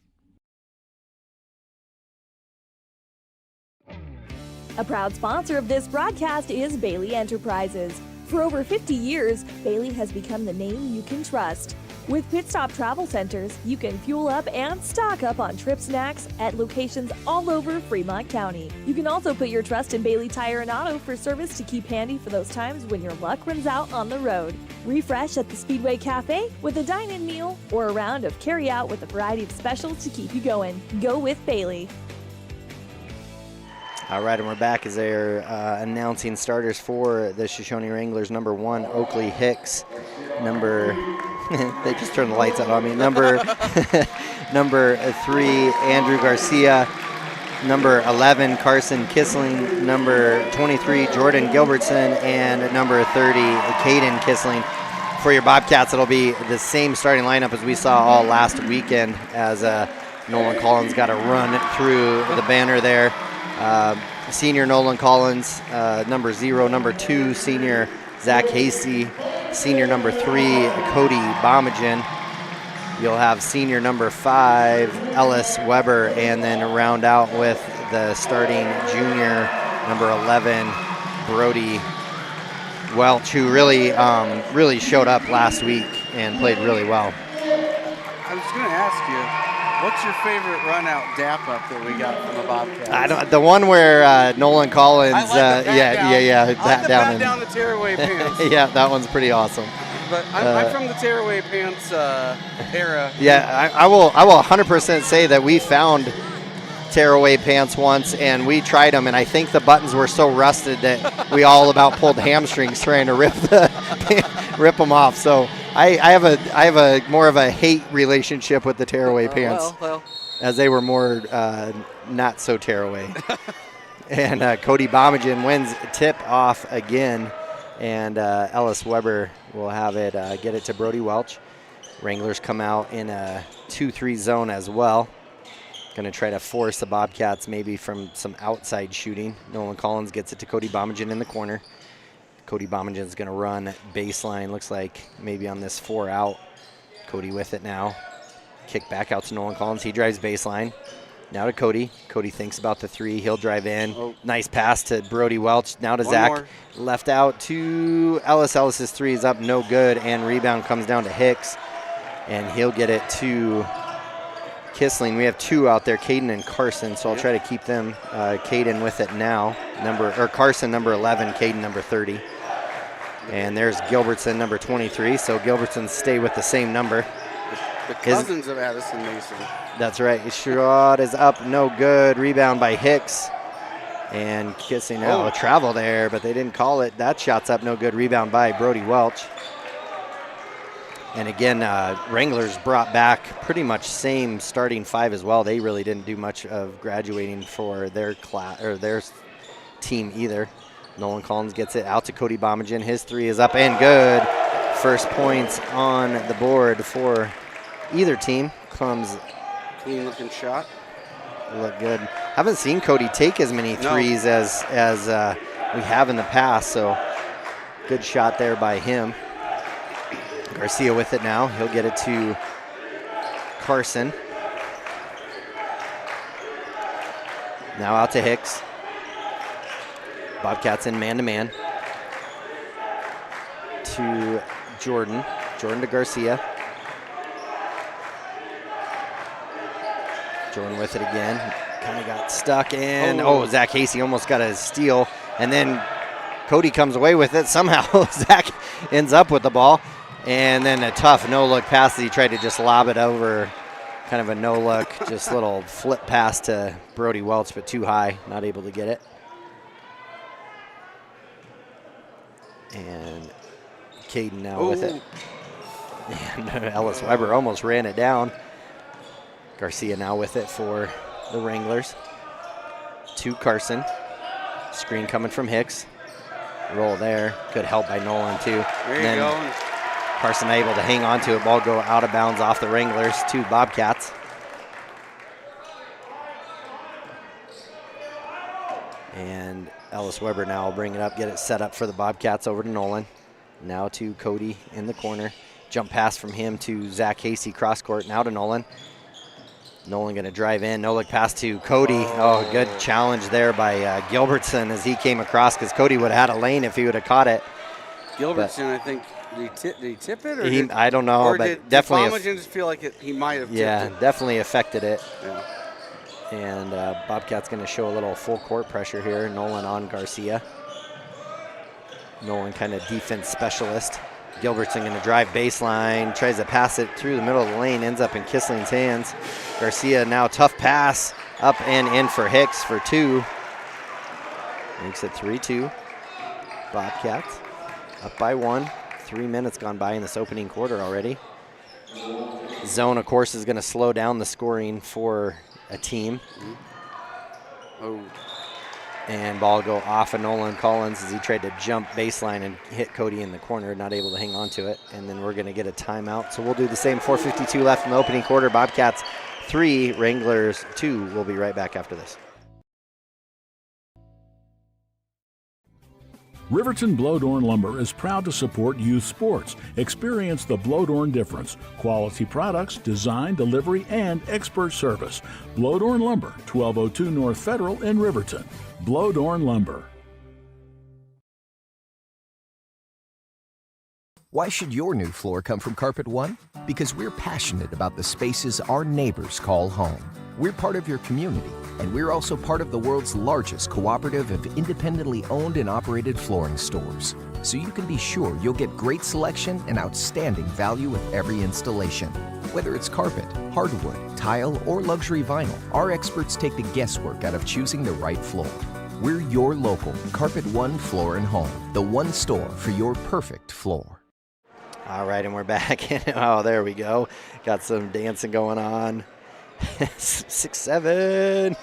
A proud sponsor of this broadcast is Bailey Enterprises. For over 50 years, Bailey has become the name you can trust. With Pit Stop Travel Centers, you can fuel up and stock up on trip snacks at locations all over Fremont County. You can also put your trust in Bailey Tire and Auto for service to keep handy for those times when your luck runs out on the road. Refresh at the Speedway Cafe with a dine-in meal or a round of carry-out with a variety of specials to keep you going. Go with Bailey. All right, and we're back as they're announcing starters for the Shoshoni Wranglers. Number 1, Oakley Hicks. They just turned the lights out on me. Number 3, Andrew Garcia. Number 11, Carson Kissling. Number 23, Jordan Gilbertson. And number 30, Caden Kissling. For your Bobcats, it'll be the same starting lineup as we saw all last weekend as Nolan Collins got a run through the banner there. Senior Nolan Collins, number 0, number 2, senior Zach Hasty, senior number 3, Cody Bomagen. You'll have senior number 5, Ellis Weber, and then round out with the starting junior number 11, Brody Welch, who really showed up last week and played really well. I was going to ask you, what's your favorite run-out dap-up that we got from the Bobcats? The one where Nolan Collins, that down down the tearaway pants. Yeah, that one's pretty awesome. But I'm from the tearaway pants era. Yeah, I will 100% say that we found tearaway pants once, and we tried them, and I think the buttons were so rusted that we all about pulled hamstrings trying to rip them off. So I have a more of a hate relationship with the tearaway pants, well. as they were more not so tearaway. And Cody Bomagen wins tip off again. And Ellis Weber will have it, get it to Brody Welch. Wranglers come out in a 2-3 zone as well. Going to try to force the Bobcats maybe from some outside shooting. Nolan Collins gets it to Cody Bomagen in the corner. Cody Bomagen is going to run baseline. Looks like maybe on this 4 out. Cody with it now. Kick back out to Nolan Collins. He drives baseline. Now to Cody. Cody thinks about the 3. He'll drive in. Oh. Nice pass to Brody Welch. Now to One Zach. more. Left out to Ellis. Ellis's 3 is up, no good. And rebound comes down to Hicks. And he'll get it to Kissling. We have 2 out there, Caden and Carson, so I'll try to keep them. Caden with it now. Carson, number 11, Caden, number 30. And there's Gilbertson, number 23. So Gilbertson stay with the same number. The cousins of Addison Mason. That's right. His shot is up, no good. Rebound by Hicks. And Kissing out. A travel there, but they didn't call it. That shot's up, no good. Rebound by Brody Welch. And again, Wranglers brought back pretty much same starting 5 as well. They really didn't do much of graduating for their class or their team either. Nolan Collins gets it out to Cody Bomagen. His 3 is up and good. First points on the board for either team. Comes clean looking shot. Look good. Haven't seen Cody take as many threes as we have in the past, so good shot there by him. Garcia with it now. He'll get it to Carson. Now out to Hicks. Bobcats in man-to-man. To Jordan. Jordan to Garcia. Jordan with it again. Kind of got stuck in. Zach Casey almost got a steal. And then Cody comes away with it. Somehow Zach ends up with the ball. And then a tough no-look pass that he tried to just lob it over. Kind of a no-look, just little flip pass to Brody Welch, but too high. Not able to get it. And Caden now with it. And Ellis Weber almost ran it down. Garcia now with it for the Wranglers. To Carson. Screen coming from Hicks. Roll there. Good help by Nolan too. There you go. Carson able to hang on to it. Ball go out of bounds off the Wranglers to Bobcats. And Ellis Weber now will bring it up, get it set up for the Bobcats over to Nolan. Now to Cody in the corner. Jump pass from him to Zach Casey, cross court. Now to Nolan. Nolan going to drive in. No look pass to Cody. Oh, good challenge there by Gilbertson as he came across, because Cody would have had a lane if he would have caught it. Gilbertson, I think, did he tip it? Or I don't know, but definitely. Did just feel like he might have tipped it? Yeah, definitely affected it. Yeah. And Bobcat's going to show a little full court pressure here. Nolan on Garcia. Nolan kind of defense specialist. Gilbertson going to drive baseline, tries to pass it through the middle of the lane, ends up in Kissling's hands. Garcia now tough pass, up and in for Hicks for 2. Makes it 3-2. Bobcats up by 1. 3 minutes gone by in this opening quarter already. Zone, of course, is going to slow down the scoring for a team. Oh. And ball go off of Nolan Collins as he tried to jump baseline and hit Cody in the corner, not able to hang on to it. And then we're going to get a timeout. So we'll do the same. 4:52 left in the opening quarter. Bobcats 3, Wranglers 2. We'll be right back after this. Riverton Blodorn Lumber is proud to support youth sports. Experience the Blodorn difference. Quality products, design, delivery, and expert service. Blodorn Lumber, 1202 North Federal in Riverton. Blodorn Lumber. Why should your new floor come from Carpet One? Because we're passionate about the spaces our neighbors call home. We're part of your community, and we're also part of the world's largest cooperative of independently owned and operated flooring stores. So you can be sure you'll get great selection and outstanding value with every installation. Whether it's carpet, hardwood, tile, or luxury vinyl, our experts take the guesswork out of choosing the right floor. We're your local Carpet One Floor and Home, the one store for your perfect floor. All right, and we're back. Oh, there we go. Got some dancing going on. 6-7.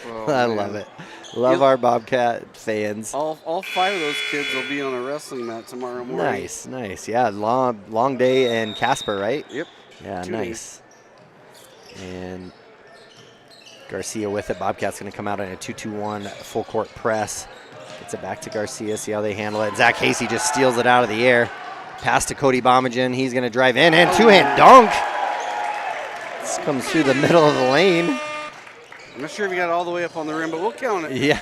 Oh, I love it. Love our Bobcat fans. All 5 of those kids will be on a wrestling mat tomorrow morning. Nice. Yeah, long day in Casper, right? Yep. Yeah, 2 nice. And Garcia with it. Bobcat's going to come out in a 2-2-1 full court press. Gets it back to Garcia. See how they handle it. Zach Hasty just steals it out of the air. Pass to Cody Bomagen. He's going to drive in and two-hand dunk. This comes through the middle of the lane. I'm not sure if he got it all the way up on the rim, but we'll count it. Yeah.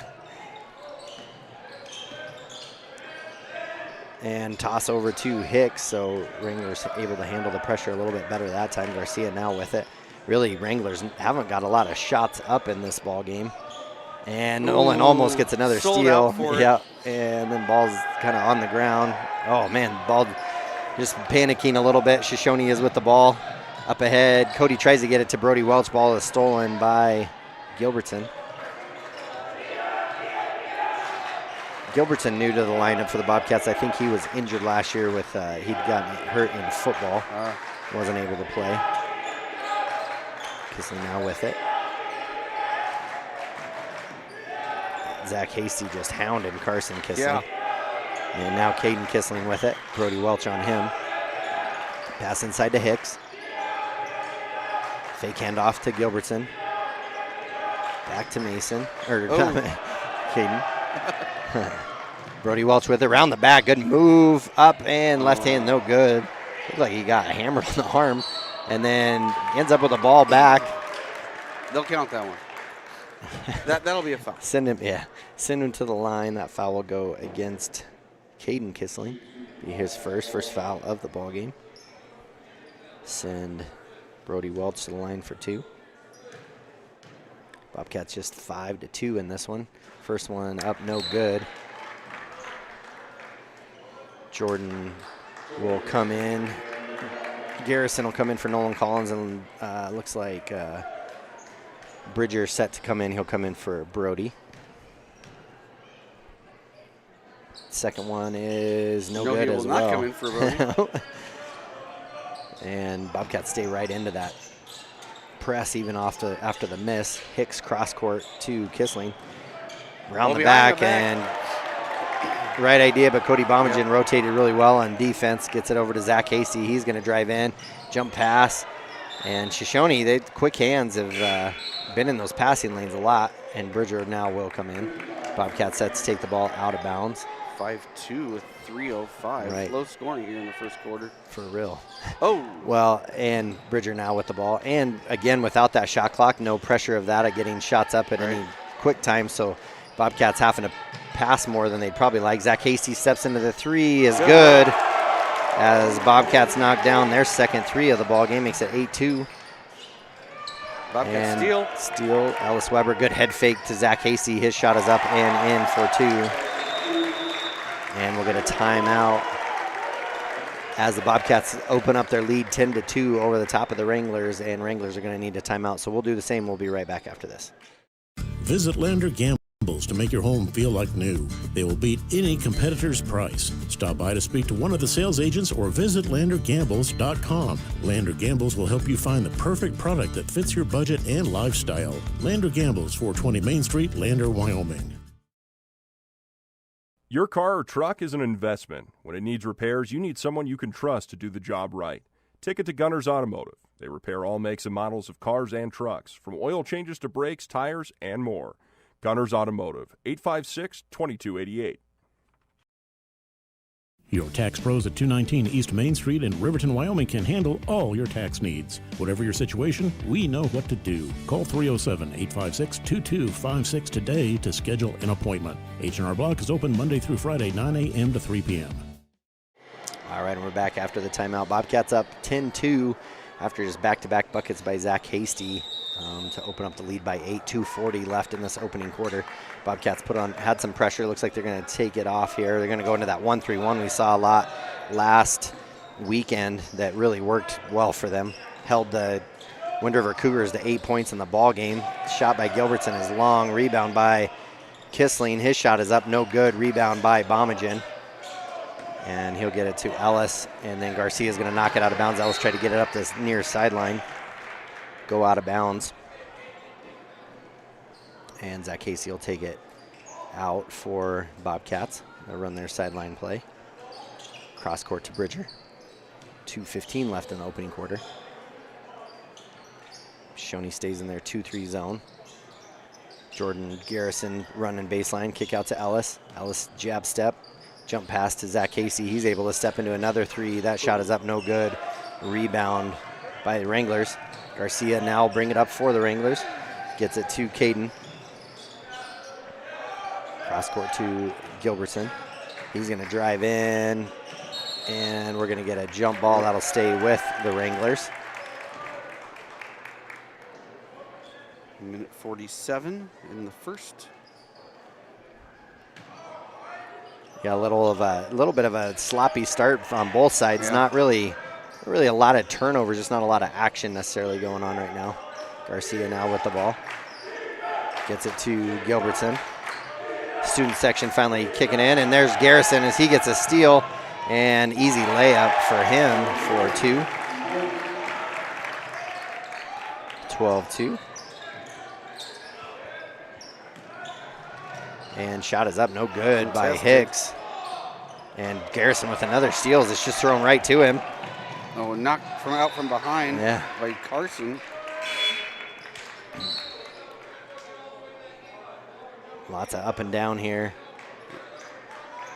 And toss over to Hicks, so Wranglers able to handle the pressure a little bit better that time. Garcia now with it. Really, Wranglers haven't got a lot of shots up in this ball game. And Nolan almost gets another steal. Yeah, and then ball's kind of on the ground. Oh, man, ball just panicking a little bit. Shoshoni is with the ball up ahead. Cody tries to get it to Brody Welch. Ball is stolen by Gilbertson. Gilbertson new to the lineup for the Bobcats. I think he was injured last year with, he'd gotten hurt in football. Wasn't able to play. Kissling now with it. Zach Hasty just hounding Carson Kissling. Yeah. And now Caden Kissling with it. Brody Welch on him. Pass inside to Hicks. Fake handoff to Gilbertson. Back to Mason. Or Caden. Brody Welch with it. Around the back. Good move. Up and left hand. No good. Looked like he got hammered on the arm. And then ends up with the ball back. They'll count that one. That'll be a foul. Send him to the line. That foul will go against Caden Kissling. Be his first foul of the ball game. Send Brody Welch to the line for 2. Bobcats just 5-2 in this one. First one up, no good. Jordan will come in. Garrison will come in for Nolan Collins, and looks like Bridger set to come in. He'll come in for Brody. Second one is no good as well. Not come in for Brody. And Bobcats stay right into that press even after the miss. Hicks cross court to Kissling. Around the back and right idea, but Cody Bomagen rotated really well on defense. Gets it over to Zach Hasty. He's going to drive in, jump pass. And Shoshoni, they quick hands have been in those passing lanes a lot. And Bridger now will come in. Bobcats set to take the ball out of bounds. 5-2 with 3:05. Right. Low scoring here in the first quarter. For real. Oh. Well, and Bridger now with the ball. And again, without that shot clock, no pressure of that at getting shots up at any quick time. So Bobcats having to pass more than they'd probably like. Zach Hasty steps into the 3 is good. As Bobcats knock down their second 3 of the ball game, makes it 8-2. Bobcats steal. Ellis Weber, good head fake to Zach Hasty. His shot is up and in for 2. And we'll get a timeout as the Bobcats open up their lead 10-2 over the top of the Wranglers, and Wranglers are going to need a timeout. So we'll do the same. We'll be right back after this. Visit Lander Gambles to make your home feel like new. They will beat any competitor's price. Stop by to speak to one of the sales agents or visit LanderGambles.com. Lander Gambles will help you find the perfect product that fits your budget and lifestyle. Lander Gambles, 420 Main Street, Lander, Wyoming. Your car or truck is an investment. When it needs repairs, you need someone you can trust to do the job right. Take it to Gunners Automotive. They repair all makes and models of cars and trucks, from oil changes to brakes, tires, and more. Gunners Automotive, 856-2288. Your tax pros at 219 East Main Street in Riverton, Wyoming can handle all your tax needs. Whatever your situation, we know what to do. Call 307-856-2256 today to schedule an appointment. H&R Block is open Monday through Friday, 9 a.m. to 3 p.m. All right, and we're back after the timeout. Bobcats up 10-2 after just back-to-back buckets by Zach Hasty to open up the lead by 8. 2:40 left in this opening quarter. Bobcats had some pressure. Looks like they're going to take it off here. They're going to go into that 1-3-1 we saw a lot last weekend that really worked well for them. Held the Wind River Cougars to 8 points in the ball game. Shot by Gilbertson is long. Rebound by Kissling. His shot is up, no good. Rebound by Bomagen. And he'll get it to Ellis. And then Garcia's going to knock it out of bounds. Ellis tried to get it up this near sideline. Go out of bounds. And Zach Hasty will take it out for Bobcats. They'll run their sideline play. Cross court to Bridger. 2:15 left in the opening quarter. Shoshoni stays in their 2-3 zone. Jordan Garrison running baseline, kick out to Ellis. Ellis jab step, jump pass to Zach Casey. He's able to step into another three. That shot is up, no good. Rebound by the Wranglers. Garcia now bring it up for the Wranglers. Gets it to Caden. Cross court to Gilbertson. He's gonna drive in, and we're gonna get a jump ball that'll stay with the Wranglers. Minute 47 in the first. Yeah, a little bit of a sloppy start on both sides. Not really a lot of turnovers, just not a lot of action necessarily going on right now. Garcia now with the ball. Gets it to Gilbertson. Student section finally kicking in, and there's Garrison as he gets a steal, and easy layup for him for 2. 12-2. And shot is up, no good by Hicks. And Garrison with another steal. It's just thrown right to him. Oh, knocked from out from behind Yeah. by Carson. Lots of up and down here.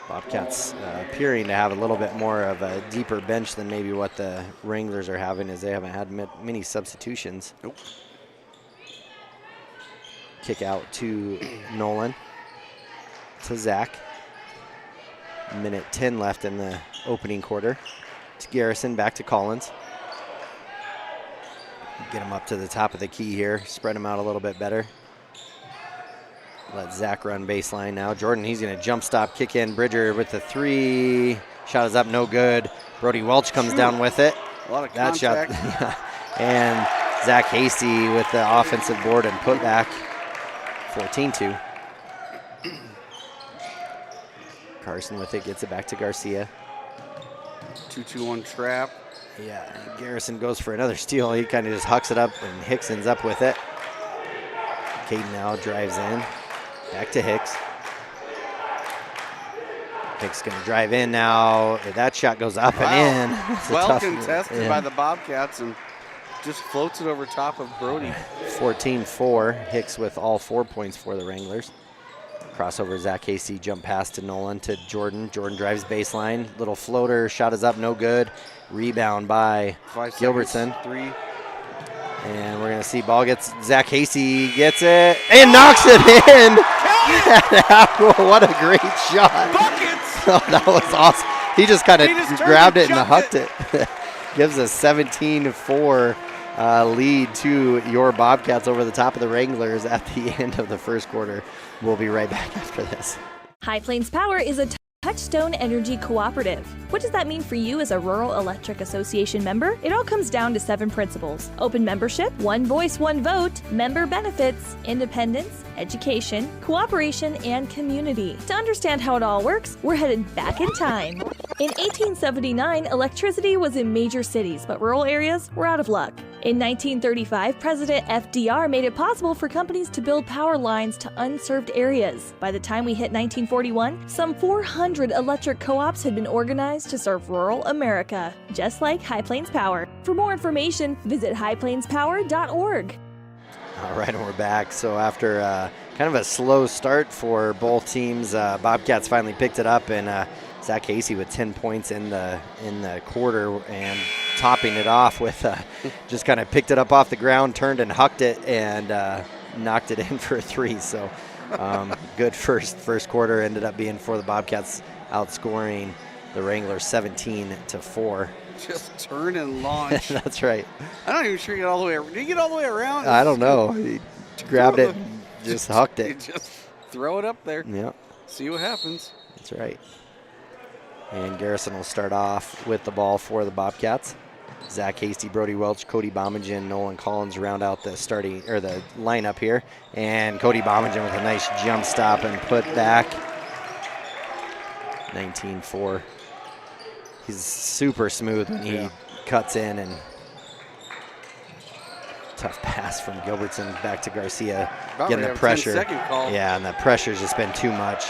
Bobcats appearing to have a little bit more of a deeper bench than maybe what the Wranglers are having, as they haven't had many substitutions. Nope. Kick out to Nolan. To Zach. Minute 10 left in the opening quarter. To Garrison, back to Collins. Get him up to the top of the key here. Spread him out a little bit better. Let Zach run baseline now. Jordan, he's going to jump stop, kick in. Bridger with the 3. Shot is up, no good. Brody Welch comes down with it. A lot of that contact. Shot. And Zach Hasty with the offensive board and put back. 14-2. Carson with it, gets it back to Garcia. 2-2-1 trap. Yeah, Garrison goes for another steal. He kind of just hucks it up, and Hicks ends up with it. Caden now drives in. Back to Hicks. Hicks going to drive in now. That shot goes up and in. Well contested by the Bobcats and just floats it over top of Brody. 14-4. Hicks with all 4 points for the Wranglers. Crossover, Zach Casey, jump pass to Nolan to Jordan. Jordan drives baseline. Little floater, shot is up, no good. Rebound by 5 Gilbertson. Seconds, 3. And we're going to see ball gets, Zach Casey gets it and knocks it in. What a great shot. Buckets! Oh, that was awesome. He just kind of grabbed it and hucked it. Gives a 17-4 lead to your Bobcats over the top of the Wranglers at the end of the first quarter. We'll be right back after this. High Plains Power is a Touchstone Energy Cooperative. What does that mean for you as a Rural Electric Association member? It all comes down to 7 principles: open membership, one voice, one vote, member benefits, independence, education, cooperation, and community. To understand how it all works, we're headed back in time. In 1879, electricity was in major cities, but rural areas were out of luck. In 1935, President FDR made it possible for companies to build power lines to unserved areas. By the time we hit 1941, some 400 electric co-ops had been organized to serve rural America, just like High Plains Power. For more information, visit highplainspower.org. All right, and we're back. So after kind of a slow start for both teams, Bobcats finally picked it up, and Zach Casey with 10 points in the quarter, and topping it off with just kind of picked it up off the ground, turned and hucked it, and knocked it in for a 3. So good first quarter ended up being for the Bobcats, outscoring the Wranglers 17-4. Just turn and launch. That's right. I'm not even sure you get all the way. Did you get all the way around? I don't know. He grabbed it, just hucked it. Just throw it up there. Yep. See what happens. That's right. And Garrison will start off with the ball for the Bobcats. Zach Hasty, Brody Welch, Cody Bombingen, Nolan Collins round out the the lineup here. And Cody Bombingen with a nice jump stop and put back. 19-4. He's super smooth when he cuts in and Tough pass from Gilbertson back to Garcia. About Getting to the have a pressure. 10-second call. Yeah, and that pressure's just been too much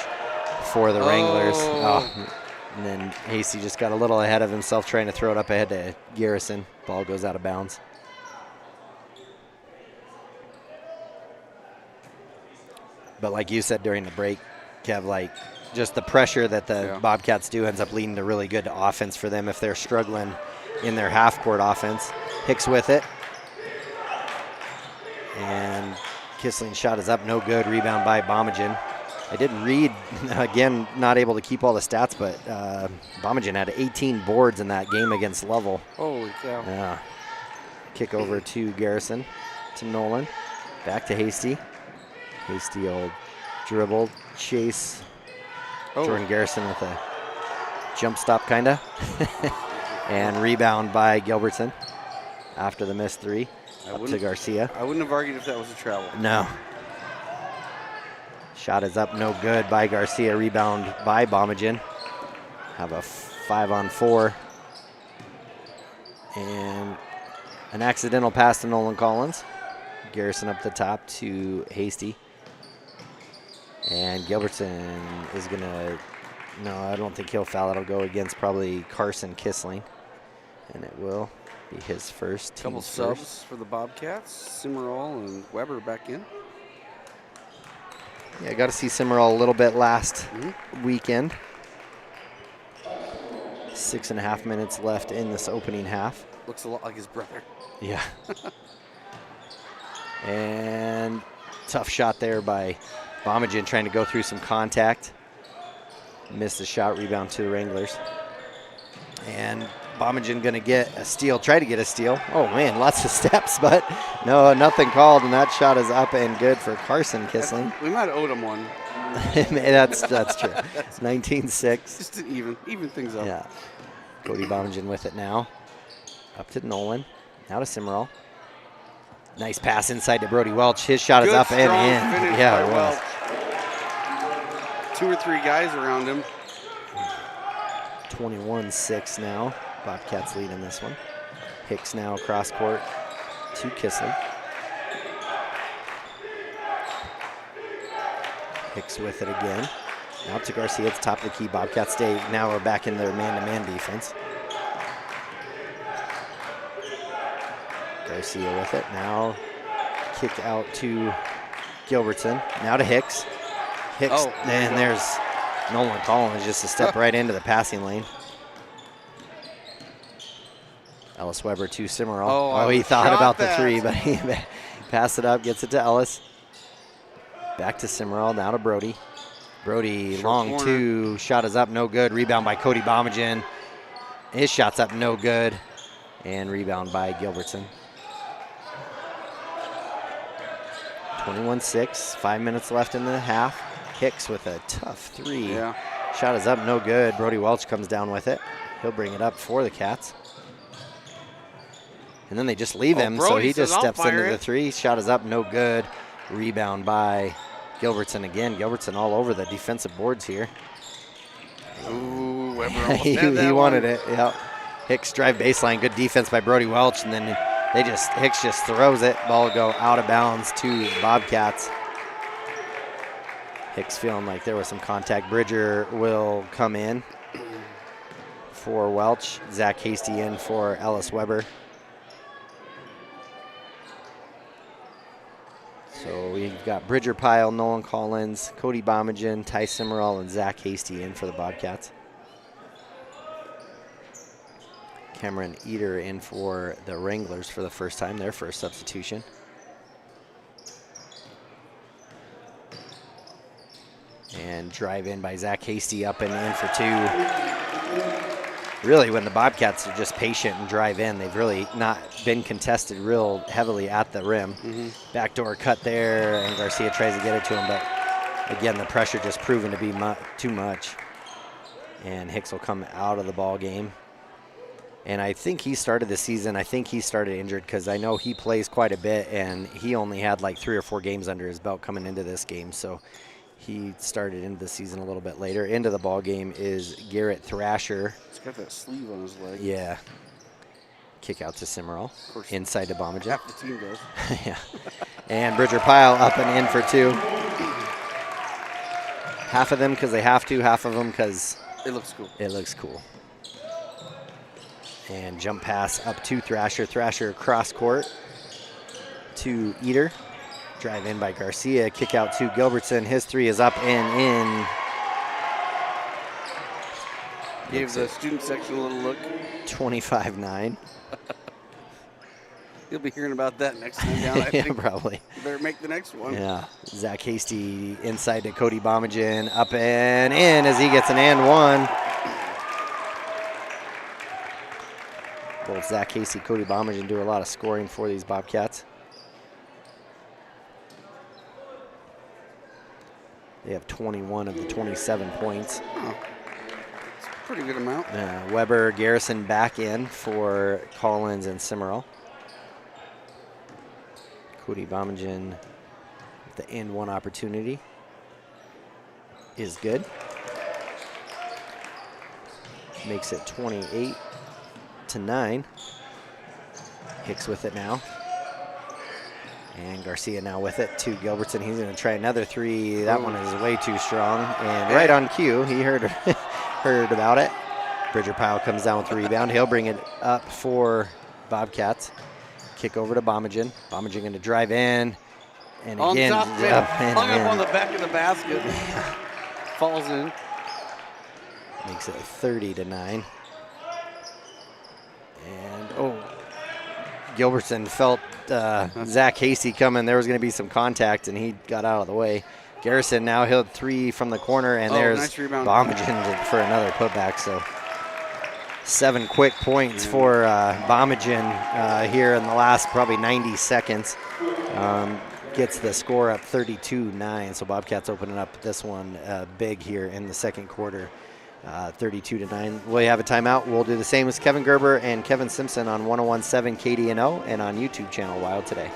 for the Wranglers. Oh. And then Hasty just got a little ahead of himself trying to throw it up ahead to Garrison. Ball goes out of bounds. But like you said during the break, Kev, like just the pressure that the Bobcats do ends up leading to really good offense for them if they're struggling in their half-court offense. Hicks with it. And Kissling's shot is up, no good. Rebound by Bomagen. I did read, again, not able to keep all the stats, but Bomagen had 18 boards in that game against Lovell. Holy cow. Yeah. Kick over to Garrison, to Nolan. Back to Hasty. Hasty old dribble, chase. Jordan Garrison with a jump stop, kind of. And rebound by Gilbertson after the missed three. Up to Garcia. I wouldn't have argued if that was a travel. No. Shot is up, no good by Garcia. Rebound by Bomagen. Have a 5-on-4. And an accidental pass to Nolan Collins. Garrison up the top to Hasty. And Gilbertson is going to, no, I don't think he'll foul. It'll go against probably Carson Kissling. And it will be his first. Couple subs for the Bobcats. Simmerall and Weber back in. Yeah, I got to see Simmerall a little bit last weekend. 6.5 minutes left in this opening half. Looks a lot like his brother. Yeah. And tough shot there by Bomagen trying to go through some contact. Missed the shot, rebound to the Wranglers. And Bomagen going to get a steal, try to get a steal. Oh man, lots of steps, but no, nothing called, and that shot is up and good for Carson Kissling. We might have owed him one. That's true. 19-6. Just to even things up. Yeah. Cody Bomagen with it now. Up to Nolan. Now to Simmerall. Nice pass inside to Brody Welch. His shot is up and in. Yeah, it was. 2 or 3 guys around him. 21-6 now. Bobcats lead in this one. Hicks now across court to Kissling. Hicks with it again. Now to Garcia at the top of the key. Bobcats stay now are back in their man-to-man defense. Garcia with it. Now kick out to Gilbertson. Now to Hicks. Hicks, and there's Nolan Collins just a step right into the passing lane. Ellis Weber to Simmerall. Oh, he thought about the three, but he passed it up, gets it to Ellis. Back to Simmerall, now to Brody. Brody, long two, shot is up, no good. Rebound by Cody Bomagen. His shot's up, no good. And rebound by Gilbertson. 21-6, 5 minutes left in the half. Hicks with a tough three. Yeah. Shot is up, no good. Brody Welch comes down with it. He'll bring it up for the Cats. And then they just leave him, so he just steps into the three. Shot is up, no good. Rebound by Gilbertson again. Gilbertson all over the defensive boards here. Ooh, Weber almost he had that wanted one. it, yeah. Hicks drive baseline, good defense by Brody Welch, and then Hicks just throws it. Ball will go out of bounds to the Bobcats. Hicks feeling like there was some contact. Bridger will come in for Welch. Zach Hasty in for Ellis Weber. So we've got Bridger Pyle, Nolan Collins, Cody Bomagen, Ty Simmerall, and Zach Hasty in for the Bobcats. Cameron Eder in for the Wranglers for the first time, their first substitution. And drive in by Zach Hasty up and in for two. Really, when the Bobcats are just patient and drive in, they've really not been contested real heavily at the rim. Backdoor cut there, and Garcia tries to get it to him, but again, the pressure just proven to be too much. And Hicks will come out of the ball game. And I think he started the season, injured because I know he plays quite a bit, and he only had like 3 or 4 games under his belt coming into this game. So he started into the season a little bit later. Into the ball game is Garrett Thrasher. He's got that sleeve on his leg. Yeah. Kick out to Cimarron. Inside to Bomagen. Half the team does. Yeah. And Bridger Pyle up and in for 2. Half of them because they have to, half of them because it looks cool. It looks cool. And jump pass up to Thrasher. Thrasher cross court to Eater. Drive in by Garcia. Kick out to Gilbertson. His 3 is up and in. Gave the student section a little look. 25-9. You'll be hearing about that next time down, I think. Probably. You better make the next one. Yeah. Zach Hasty inside to Cody Bomagen. Up and in as he gets an and 1. Both Zach Hasty, Cody Bomagen do a lot of scoring for these Bobcats. They have 21 of the 27 points. Oh. It's a pretty good amount. Weber, Garrison back in for Collins and Cimarron. Cody Bomagen with the and 1 opportunity is good. Makes it 28-9. Hicks with it now. And Garcia now with it to Gilbertson. He's going to try another 3. That one is way too strong. And right on cue, he heard about it. Bridger Pyle comes down with the rebound. He'll bring it up for Bobcats. Kick over to Bomagen. Bomagen going to drive in. And again, hung up on the back of the basket. Falls in. Makes it 30-9. And, Gilbertson felt Zach Hasty coming. There was going to be some contact, and he got out of the way. Garrison now hit 3 from the corner, and there's nice rebound. Bomagen for another putback. So 7 quick points for Bomagen here in the last probably 90 seconds. Gets the score up 32-9. So Bobcats opening up this one big here in the second quarter. 32-9. We have a timeout. We'll do the same as Kevin Gerber and Kevin Simpson on 101.7 KDNO and on YouTube channel Wild Today.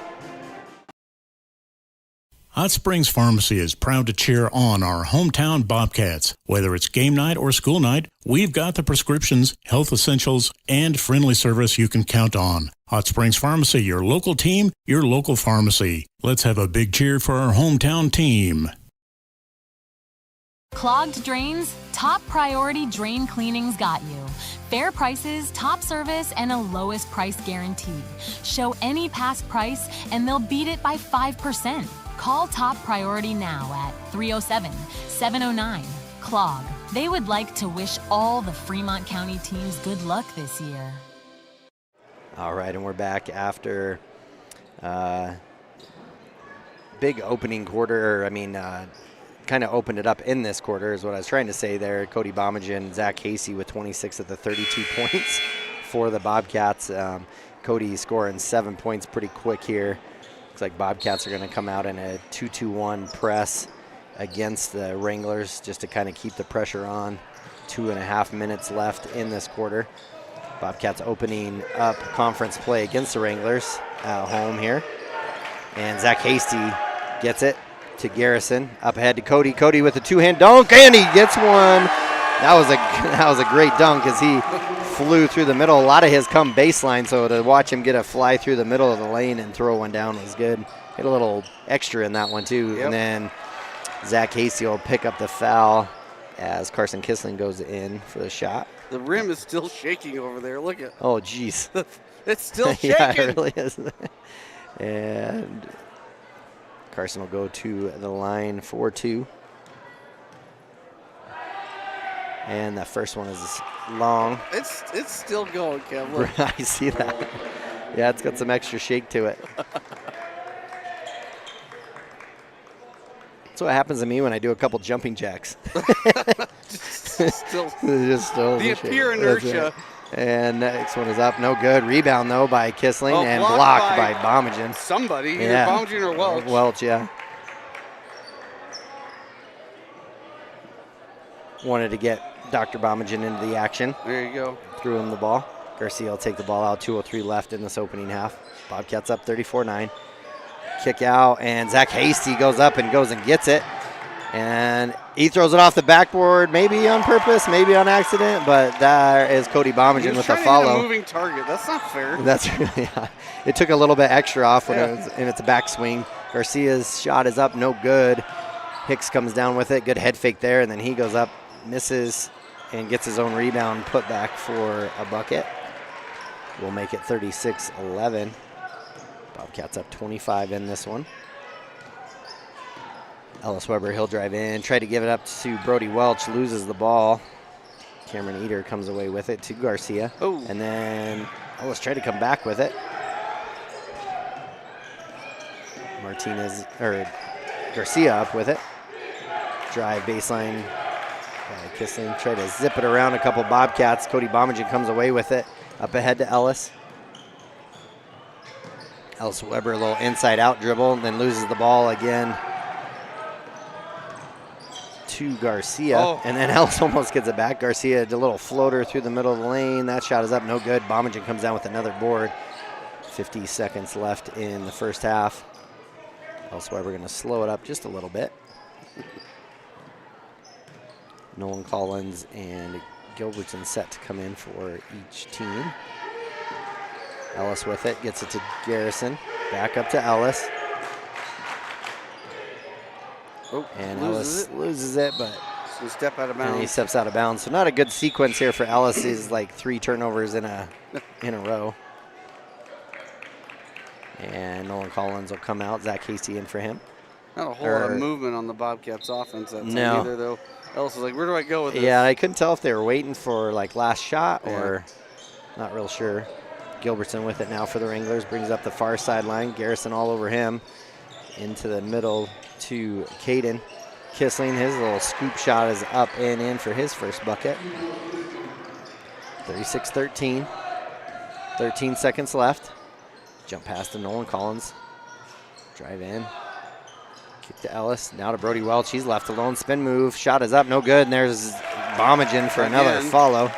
Hot Springs Pharmacy is proud to cheer on our hometown Bobcats. Whether it's game night or school night, we've got the prescriptions, health essentials, and friendly service you can count on. Hot Springs Pharmacy, your local team, your local pharmacy. Let's have a big cheer for our hometown team. Clogged drains? Top Priority Drain Cleaning's got you. Fair prices, top service, and a lowest price guarantee. Show any past price, and they'll beat it by 5%. Call Top Priority now at 307-709-CLOG. They would like to wish all the Fremont County teams good luck this year. All right, and we're back after big opening quarter. Kind of opened it up in this quarter is what I was trying to say there. Cody Bomagen, Zach Hasty with 26 of the 32 points for the Bobcats. Cody scoring 7 points pretty quick here. Looks like Bobcats are going to come out in a 2-2-1 press against the Wranglers just to kind of keep the pressure on. 2.5 minutes left in this quarter. Bobcats opening up conference play against the Wranglers at home here. And Zach Hasty gets it to Garrison. Up ahead to Cody. Cody with a 2-hand dunk, and he gets one. That was a great dunk as he flew through the middle. A lot of his come baseline, so to watch him get a fly through the middle of the lane and throw one down was good. Hit a little extra in that one too. Yep. And then Zach Hasty will pick up the foul as Carson Kissling goes in for the shot. The rim is still shaking over there. Look at. Oh, geez. It's still shaking. Yeah, it really is. And Carson will go to the line for 2. And the first one is long. It's still going, Kevin. I see that. Yeah, it's got some extra shake to it. That's what happens to me when I do a couple jumping jacks. Still the pure inertia. And next one is up. No good. Rebound, though, by Kissling and blocked by Bomagen. Somebody, either Bomagen or Welch. Welch, yeah. Wanted to get Dr. Bomagen into the action. There you go. Threw him the ball. Garcia will take the ball out. 2:03 left in this opening half. Bobcats up 34-9. Kick out, and Zach Hasty goes up and gets it. And he throws it off the backboard, maybe on purpose, maybe on accident, but there is Cody Bomagen with a follow. Hit a moving target. That's not fair. That's yeah. It took a little bit extra off when it was in its backswing. Garcia's shot is up, no good. Hicks comes down with it, good head fake there, and then he goes up, misses, and gets his own rebound put back for a bucket. We'll make it 36-11. Bobcats up 25 in this one. Ellis Weber, he'll drive in, try to give it up to Brody Welch, loses the ball. Cameron Eder comes away with it to Garcia. Oh. And then Ellis tried to come back with it. Garcia up with it. Drive baseline. Kissling, try to zip it around a couple Bobcats. Cody Bomagen comes away with it. Up ahead to Ellis. Ellis Weber, a little inside out dribble, and then loses the ball again to Garcia. And then Ellis almost gets it back. Garcia did a little floater through the middle of the lane. That shot is up, no good. Bomagen comes down with another board. 50 seconds left in the first half. Ellis Weber going to slow it up just a little bit. Nolan Collins and Gilbertson set to come in for each team. Ellis with it, gets it to Garrison. Back up to Ellis. And Ellis loses it, but step out of bounds. And he steps out of bounds. So not a good sequence here for Ellis. Is like 3 turnovers in a row. And Nolan Collins will come out. Zach Casey in for him. Not a whole lot of movement on the Bobcats offense that time either, though. Ellis was like, where do I go with this? Yeah, I couldn't tell if they were waiting for like last shot or not real sure. Gilbertson with it now for the Wranglers. Brings up the far sideline. Garrison all over him. Into the middle to Caden. Kissling, his little scoop shot is up and in for his first bucket. 36-13. 13 seconds left. Jump past to Nolan Collins. Drive in. Kick to Ellis. Now to Brody Welch. He's left alone. Spin move. Shot is up. No good. And there's Bomagen for another follow.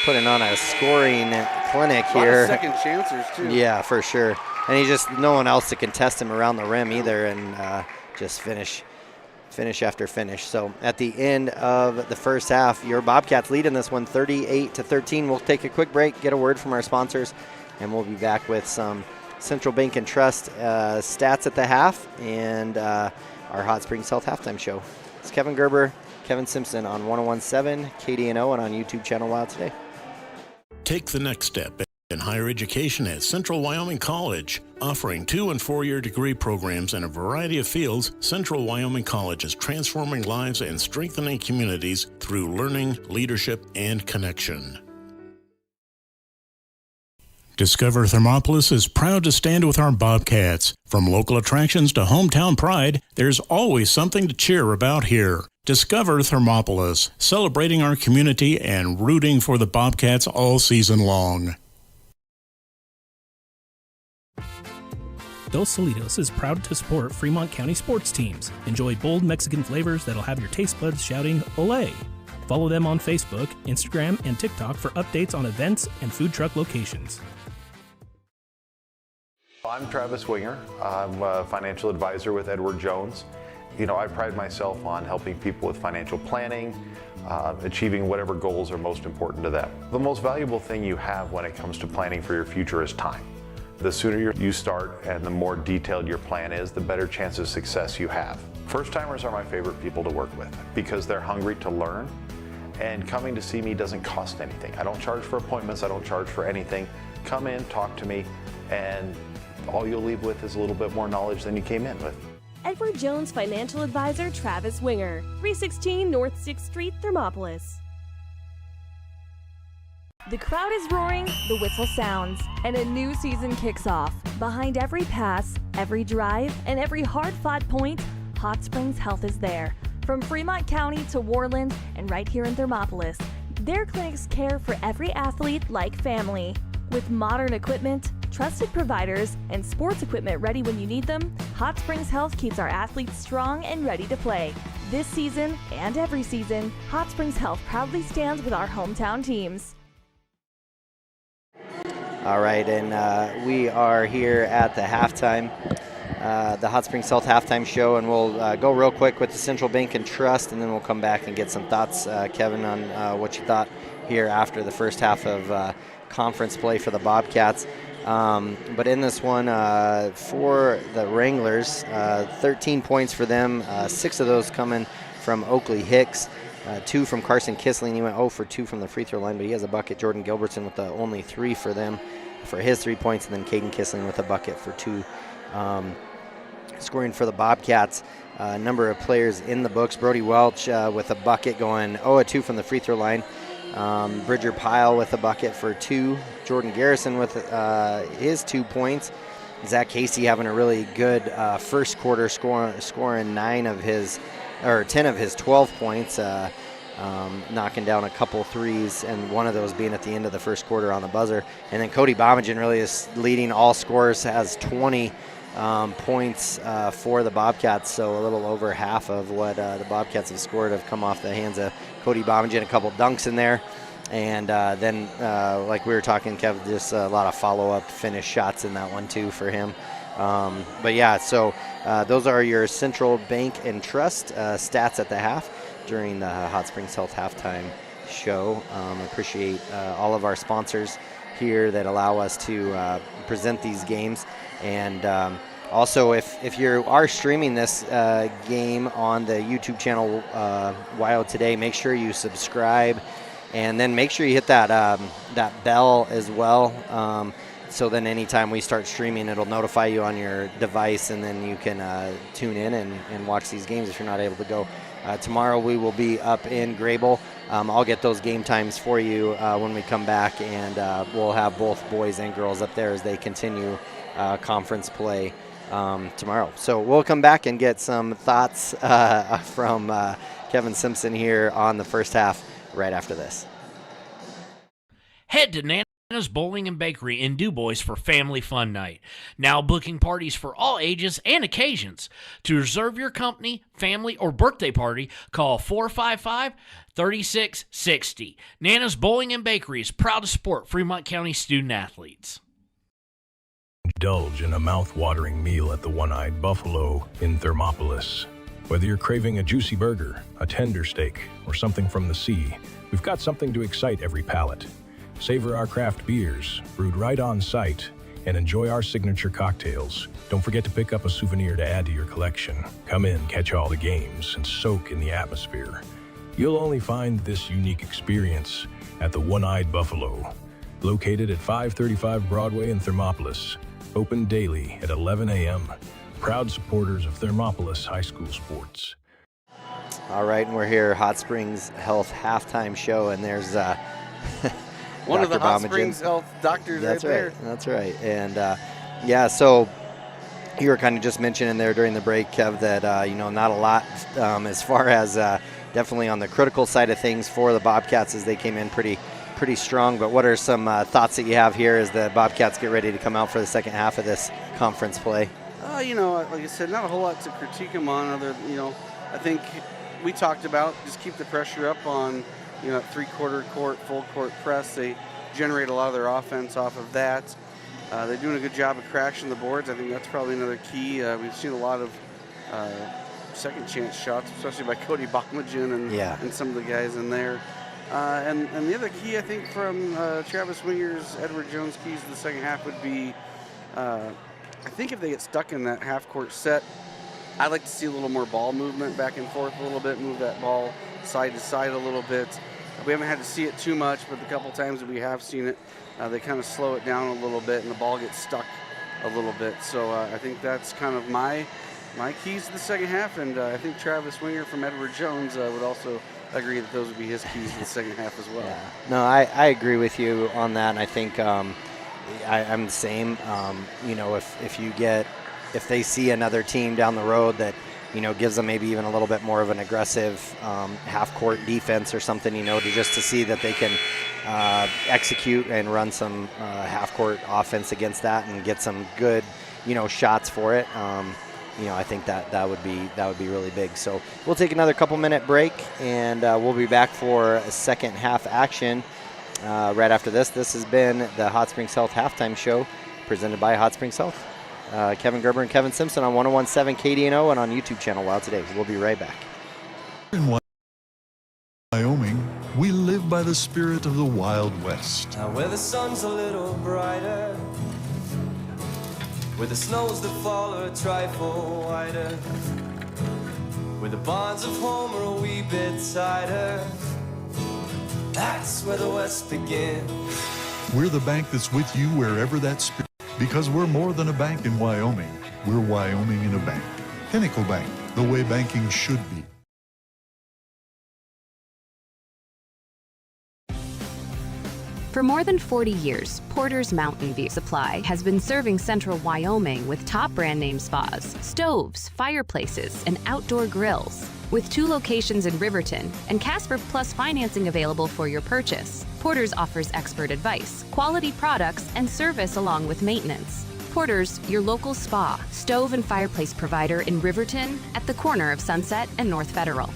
Putting on a scoring clinic here. A lot of second chancers, too. Yeah, for sure. And he just, no one else to contest him around the rim either, and just finish after finish. So at the end of the first half, your Bobcats lead in this one 38-13. We'll take a quick break, get a word from our sponsors, and we'll be back with some Central Bank and Trust stats at the half and our Hot Springs Health halftime show. It's Kevin Gerber, Kevin Simpson on 101.7 KDNO and on YouTube channel Wild Today. Take the next step in higher education at Central Wyoming College. Offering 2- and 4-year degree programs in a variety of fields, Central Wyoming College is transforming lives and strengthening communities through learning, leadership, and connection. Discover Thermopolis is proud to stand with our Bobcats. From local attractions to hometown pride, there's always something to cheer about here. Discover Thermopolis, celebrating our community and rooting for the Bobcats all season long. Dos Solitos is proud to support Fremont County sports teams. Enjoy bold Mexican flavors that'll have your taste buds shouting, "Olé!" Follow them on Facebook, Instagram, and TikTok for updates on events and food truck locations. I'm Travis Winger. I'm a financial advisor with Edward Jones. You know, I pride myself on helping people with financial planning, achieving whatever goals are most important to them. The most valuable thing you have when it comes to planning for your future is time. The sooner you start and the more detailed your plan is, the better chance of success you have. First-timers are my favorite people to work with because they're hungry to learn, and coming to see me doesn't cost anything. I don't charge for appointments, I don't charge for anything. Come in, talk to me, and all you'll leave with is a little bit more knowledge than you came in with. Edward Jones Financial Advisor Travis Winger, 316 North 6th Street, Thermopolis. The crowd is roaring, the whistle sounds, and a new season kicks off. Behind every pass, every drive, and every hard-fought point, Hot Springs Health is there. From Fremont County to Worland and right here in Thermopolis, their clinics care for every athlete like family. With modern equipment, trusted providers, and sports equipment ready when you need them, Hot Springs Health keeps our athletes strong and ready to play. This season and every season, Hot Springs Health proudly stands with our hometown teams. All right, and we are here at the halftime. the Hot Springs Health halftime show, and we'll go real quick with the Central Bank and Trust, and then we'll come back and get some thoughts, Kevin, on what you thought here after the first half of conference play for the Bobcats. But in this one, for the Wranglers, 13 points for them, 6 of those coming from Oakley Hicks, 2 from Carson Kissling. He went 0 for 2 from the free throw line, but he has a bucket. Jordan Gilbertson with the only 3 for them for his 3 points, and then Caden Kissling with a bucket for 2. Scoring for the Bobcats, a number of players in the books. Brody Welch with a bucket, going 0-2 from the free throw line. Bridger Pyle with a bucket for 2. Jordan Garrison with his 2 points. Zach Casey having a really good first quarter, scoring 10 of his 12 points, knocking down a couple threes, and one of those being at the end of the first quarter on the buzzer. And then Cody Bomagen really is leading all scorers, has 20 points for the Bobcats, so a little over half of what the Bobcats have scored have come off the hands of Cody Bomagen. A couple dunks in there, and then like we were talking, Kev, just a lot of follow-up finish shots in that one too for him. But yeah, so those are your Central Bank and Trust stats at the half during the Hot Springs Health halftime show. Appreciate all of our sponsors here that allow us to present these games. And also, if you are streaming this game on the YouTube channel WYO Today, make sure you subscribe, and then make sure you hit that bell as well. So then anytime we start streaming, it'll notify you on your device, and then you can tune in and watch these games if you're not able to go. Tomorrow we will be up in Grable. I'll get those game times for you when we come back, and we'll have both boys and girls up there as they continue conference play tomorrow. So we'll come back and get some thoughts from Kevin Simpson here on the first half right after this. Head to Nana's Bowling and Bakery in DuBois for family fun night. Now booking parties for all ages and occasions. To reserve your company, family, or birthday party, call 455-3660. Nana's Bowling and Bakery is proud to support Fremont County student athletes. Indulge in a mouth-watering meal at the One-Eyed Buffalo in Thermopolis. Whether you're craving a juicy burger, a tender steak, or something from the sea, we've got something to excite every palate. Savor our craft beers, brewed right on site, and enjoy our signature cocktails. Don't forget to pick up a souvenir to add to your collection. Come in, catch all the games, and soak in the atmosphere. You'll only find this unique experience at the One-Eyed Buffalo, located at 535 Broadway in Thermopolis. Open daily at 11 a.m. Proud supporters of Thermopolis High School sports. All right, and we're here, Hot Springs Health halftime show, and there's one of the Hot Springs Health doctors right there. That's right. And yeah, so you were kind of just mentioning there during the break, Kev, that not a lot as far as definitely on the critical side of things for the Bobcats as they came in pretty strong. But what are some thoughts that you have here as the Bobcats get ready to come out for the second half of this conference play? Like I said, not a whole lot to critique them on. I think we talked about just keep the pressure up on, three-quarter court, full court press. They generate a lot of their offense off of that. They're doing a good job of crashing the boards. I think that's probably another key. We've seen a lot of second chance shots, especially by Cody Bomagen and some of the guys in there. And the other key, I think, from Travis Winger's Edward Jones keys to the second half would be, I think if they get stuck in that half-court set, I'd like to see a little more ball movement back and forth a little bit, move that ball side to side a little bit. We haven't had to see it too much, but the couple times that we have seen it, they kind of slow it down a little bit, and the ball gets stuck a little bit. So I think that's kind of my keys to the second half, and I think Travis Winger from Edward Jones would also agree that those would be his keys to the second half as well. Yeah. No, I agree with you on that, and I think I'm the same. If they see another team down the road that gives them maybe even a little bit more of an aggressive half-court defense or something, to see that they can execute and run some half-court offense against that and get some good, shots for it. I think that would be really big. So we'll take another couple-minute break, and we'll be back for a second half action right after this. This has been the Hot Springs Health halftime show presented by Hot Springs Health. Kevin Gerber and Kevin Simpson on 101.7 KDNO and on YouTube channel Wild Today. We'll be right back. In Wyoming, we live by the spirit of the Wild West. Now where the sun's a little brighter, where the snows that fall are a trifle wider, where the bonds of home are a wee bit tighter, that's where the West begins. We're the bank that's with you wherever that spirit, because we're more than a bank in Wyoming. We're Wyoming in a bank. Pinnacle Bank, the way banking should be. For more than 40 years, Porter's Mountain View Supply has been serving central Wyoming with top brand name spas, stoves, fireplaces, and outdoor grills. With 2 locations in Riverton and Casper Plus financing available for your purchase, Porter's offers expert advice, quality products, and service along with maintenance. Porter's, your local spa, stove, and fireplace provider in Riverton at the corner of Sunset and North Federal.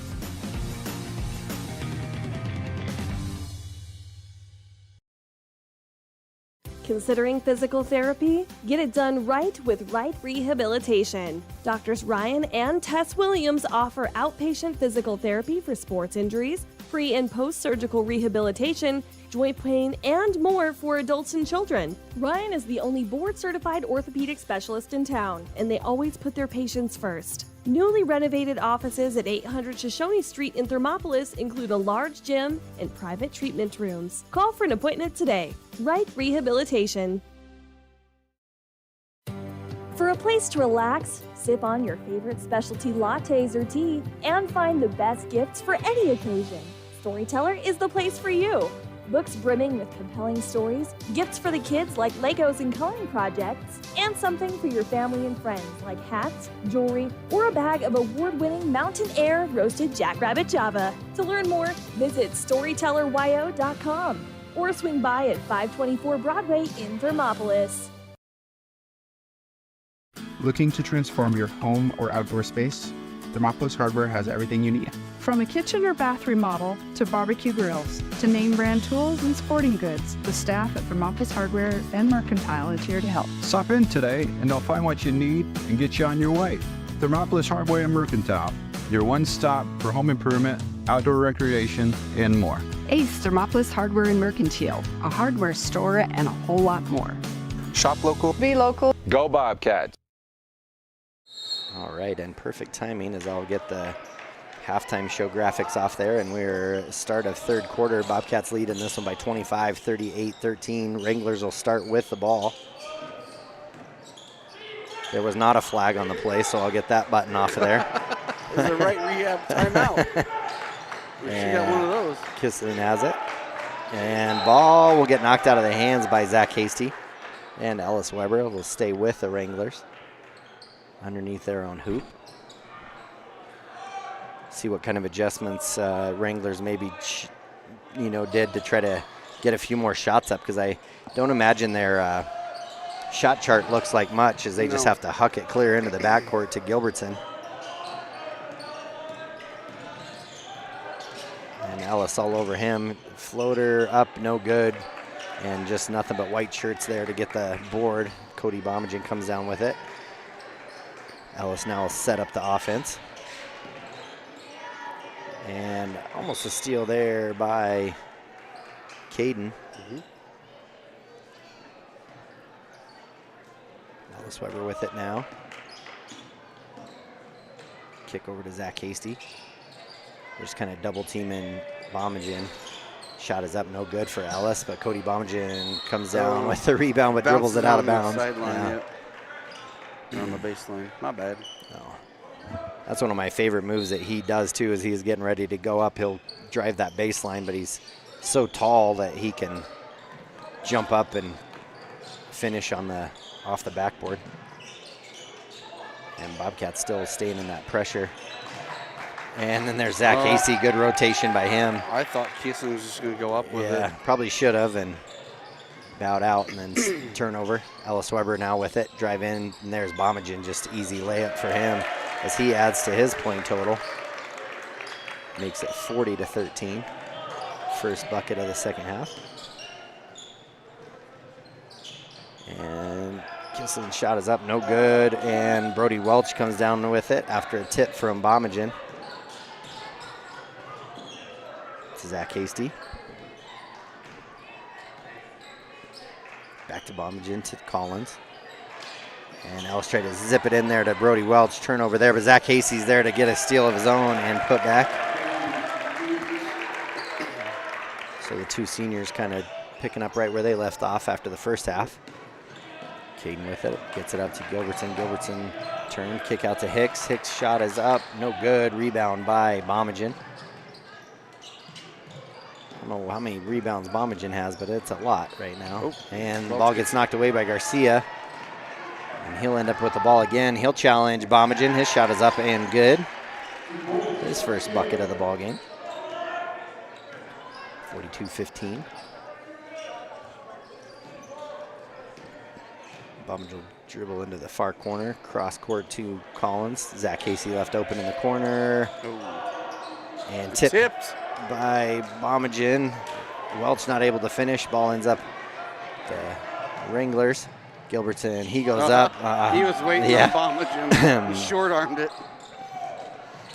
Considering physical therapy? Get it done right with Right Rehabilitation. Doctors Ryan and Tess Williams offer outpatient physical therapy for sports injuries, pre- and post-surgical rehabilitation, joint pain, and more for adults and children. Ryan is the only board-certified orthopedic specialist in town, and they always put their patients first. Newly renovated offices at 800 Shoshoni Street in Thermopolis include a large gym and private treatment rooms. Call for an appointment today. Right Rehabilitation. For a place to relax, sip on your favorite specialty lattes or tea, and find the best gifts for any occasion, Storyteller is the place for you. Books brimming with compelling stories, gifts for the kids like Legos and coloring projects, and something for your family and friends like hats, jewelry, or a bag of award-winning Mountain Air roasted Jackrabbit Java. To learn more, visit StorytellerYO.com or swing by at 524 Broadway in Thermopolis. Looking to transform your home or outdoor space? Thermopolis Hardware has everything you need. From a kitchen or bath remodel to barbecue grills to name brand tools and sporting goods, the staff at Thermopolis Hardware and Mercantile is here to help. Stop in today and they'll find what you need and get you on your way. Thermopolis Hardware and Mercantile, your one-stop for home improvement, outdoor recreation, and more. Ace Thermopolis Hardware and Mercantile, a hardware store and a whole lot more. Shop local. Be local. Go Bobcats. All right, and perfect timing as I'll get the halftime show graphics off there, and we're start of third quarter. Bobcats lead in this one by 25, 38-13. Wranglers will start with the ball. There was not a flag on the play, so I'll get that button off of there. It was a right rehab timeout. She got one of those. Kissling has it. And ball will get knocked out of the hands by Zach Hasty. And Ellis Weber will stay with the Wranglers underneath their own hoop. See what kind of adjustments Wranglers maybe did to try to get a few more shots up, because I don't imagine their shot chart looks like much, as they just have to huck it clear into the backcourt to Gilbertson. And Ellis all over him. Floater up, no good. And just nothing but white shirts there to get the board. Cody Bomagen comes down with it. Ellis now will set up the offense. And almost a steal there by Caden. Ellis Weber with it now. Kick over to Zach Hasty. They're just kind of double teaming Bomagen. Shot is up, no good for Ellis, but Cody Bomagen comes down with the rebound, but dribbles it out of bounds. On the baseline, not bad. No. That's one of my favorite moves that he does too, is he's getting ready to go up. He'll drive that baseline, but he's so tall that he can jump up and finish on the off the backboard. And Bobcats still staying in that pressure. And then there's Zach Hasty, good rotation by him. I thought Kissling was just going to go up with it. Yeah, probably should have, and bowed out, and then turnover. Ellis Weber now with it, drive in, and there's Bomagen, just easy layup for him as he adds to his point total. Makes it 40-13. First bucket of the second half. And Kislin's shot is up, no good, and Brody Welch comes down with it after a tip from Bomagen. To Zach Hasty. Back to Bomagen to Collins. And Ellis tried to zip it in there to Brody Welch. Turnover there, but Zach Hasty's there to get a steal of his own and put back. So the two seniors kind of picking up right where they left off after the first half. Caden with it, gets it up to Gilbertson. Gilbertson turn, kick out to Hicks. Hicks' shot is up, no good. Rebound by Bomagen. I don't know how many rebounds Bomagen has, but it's a lot right now. Oh, and the ball gets knocked away by Garcia. And he'll end up with the ball again. He'll challenge Bomagen. His shot is up and good. His first bucket of the ball game. 42-15. Bomagen will dribble into the far corner. Cross court to Collins. Zach Casey left open in the corner. And tipped by Bomagen. Welch not able to finish. Ball ends up the Wranglers. Gilbertson, he goes up. He was waiting on Bomagen. He short-armed it.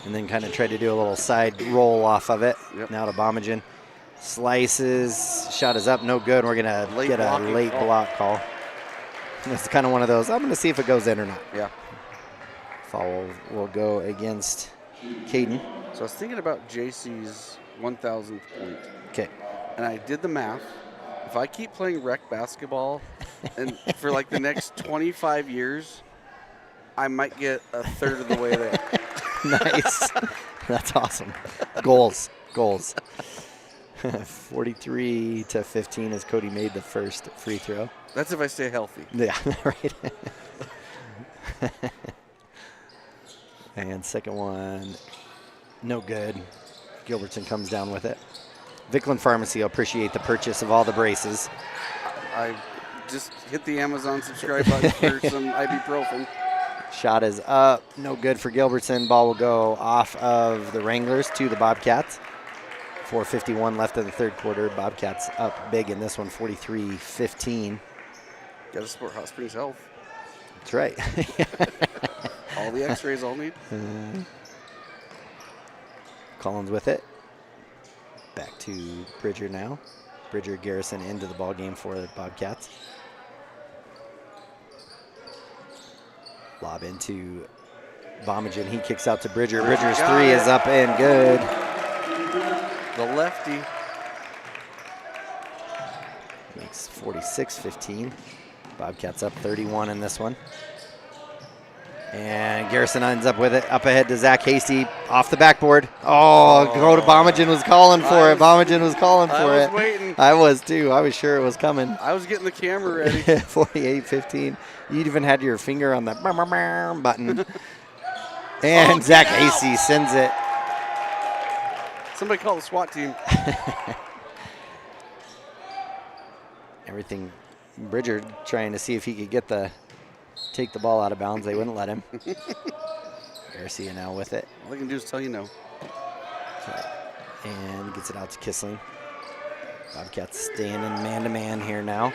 And then kind of tried to do a little side roll off of it. Now to Bomagen. Slices. Shot is up, no good. We're going to get a late block call. It's kind of one of those, I'm going to see if it goes in or not. Yeah. Foul will go against Caden. So I was thinking about JC's 1,000th point. Okay. And I did the math. If I keep playing rec basketball and for like the next 25 years, I might get a third of the way there. Nice. That's awesome. Goals. 43-15 as Cody made the first free throw. That's if I stay healthy. Yeah, right. And second one, no good. Gilbertson comes down with it. Vickland Pharmacy will appreciate the purchase of all the braces. I just hit the Amazon subscribe button for some ibuprofen. Shot is up, no good for Gilbertson. Ball will go off of the Wranglers to the Bobcats. 4:51 left in the third quarter. Bobcats up big in this one, 43-15. Got to support Hot Springs Health. That's right. All the x-rays I'll need. Collins with it. Back to Bridger now. Bridger Garrison into the ball game for the Bobcats. Lob into Bomagen. He kicks out to Bridger. Bridger's three is up and good. The lefty. Makes 46-15. Bobcats up 31 in this one. And Garrison ends up with it. Up ahead to Zach Hasty. Off the backboard. Oh, go to Bomagen was calling for it. Bomagen was calling for it. I was waiting. I was too. I was sure it was coming. I was getting the camera ready. 48-15. You even had your finger on the button. And Zach Hasty sends it. Somebody call the SWAT team. Everything. Bridger trying to see if he could take the ball out of bounds. They wouldn't let him. Garcia now with it. All they can do is tell you no. And gets it out to Kissling. Bobcats standing man-to-man here now.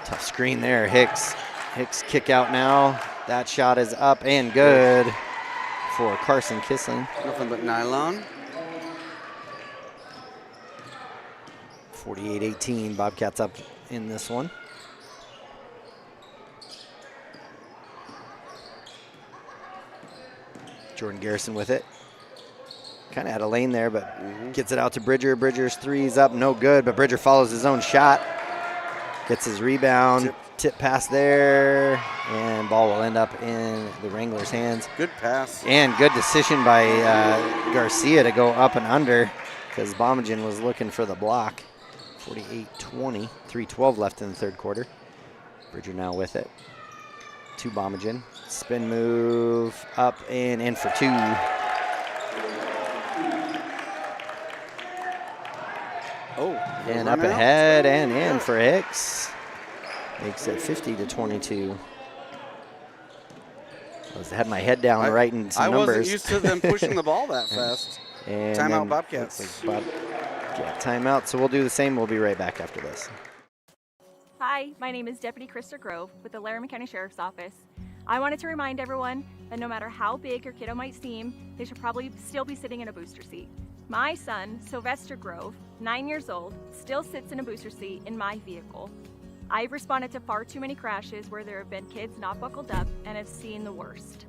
Tough screen there. Hicks kick out now. That shot is up and good for Carson Kissling. Nothing but nylon. 48-18. Bobcats up in this one. Jordan Garrison with it. Kind of had a lane there, but gets it out to Bridger. Bridger's three's up, no good, but Bridger follows his own shot. Gets his rebound. Tip pass there, and ball will end up in the Wranglers' hands. Good pass. And good decision by Garcia to go up and under because Bomagen was looking for the block. 48-20, 3:12 left in the third quarter. Bridger now with it. To Bomagen. Spin move, up and in for two. Oh, and up ahead and in for Hicks. Makes it 50-22. I had my head down writing some numbers. I wasn't used to them pushing the ball that fast. And timeout, Bobcats. Timeout, so we'll do the same. We'll be right back after this. Hi, my name is Deputy Krista Grove with the Laramie County Sheriff's Office. I wanted to remind everyone that no matter how big your kiddo might seem, they should probably still be sitting in a booster seat. My son, Sylvester Grove, 9 years old, still sits in a booster seat in my vehicle. I've responded to far too many crashes where there have been kids not buckled up and have seen the worst.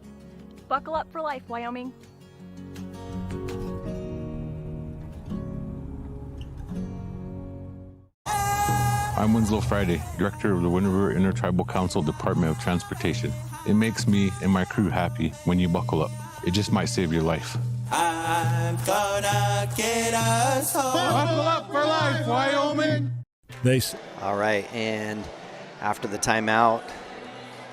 Buckle up for life, Wyoming. I'm Winslow Friday, Director of the Wind River Intertribal Council Department of Transportation. It makes me and my crew happy when you buckle up. It just might save your life. I'm gonna get us home. Buckle up for life, Wyoming! All right, and after the timeout,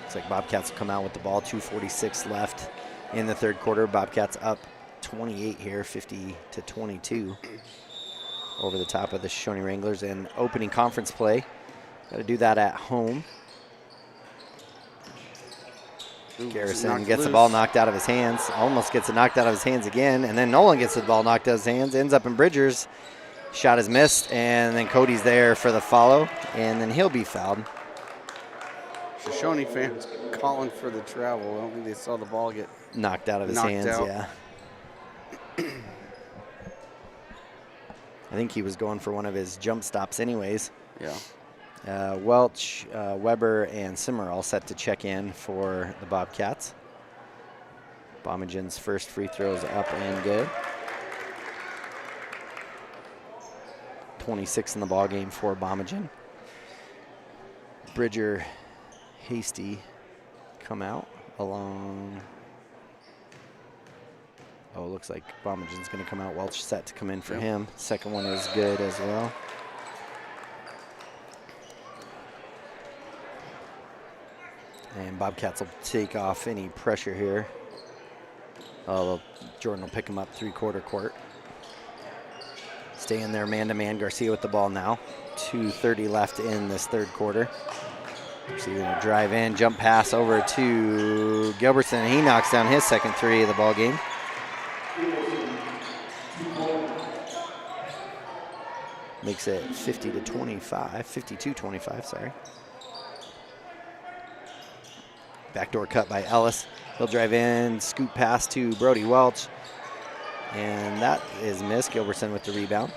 looks like Bobcats will come out with the ball. 2:46 left in the third quarter. Bobcats up 28 here, 50-22. Over the top of the Shoshoni Wranglers in opening conference play. Got to do that at home. Garrison gets the ball knocked out of his hands, almost gets it knocked out of his hands again, and then Nolan gets the ball knocked out of his hands, ends up in Bridgers. Shot is missed, and then Cody's there for the follow, and then he'll be fouled. Shoshoni fans calling for the travel. I don't think they saw the ball get knocked out of his hands, yeah. I think he was going for one of his jump stops anyways. Yeah. Welch, Weber, and Simmer all set to check in for the Bobcats. Bomagin's first free throw is up and good. 26 in the ball game for Bomagin. Bridger, Hasty come out along. Oh, it looks like Bomagin's going to come out. Welch set to come in for him. Second one is good as well. And Bobcats will take off any pressure here. Oh, Jordan will pick him up three-quarter court. Stay in there man-to-man. Garcia with the ball now. 2:30 left in this third quarter. So you're going to drive in, jump pass over to Gilbertson. He knocks down his second three of the ball game. Makes it 52-25, sorry. Backdoor cut by Ellis. He'll drive in, scoop pass to Brody Welch. And that is missed. Gilbertson with the rebound.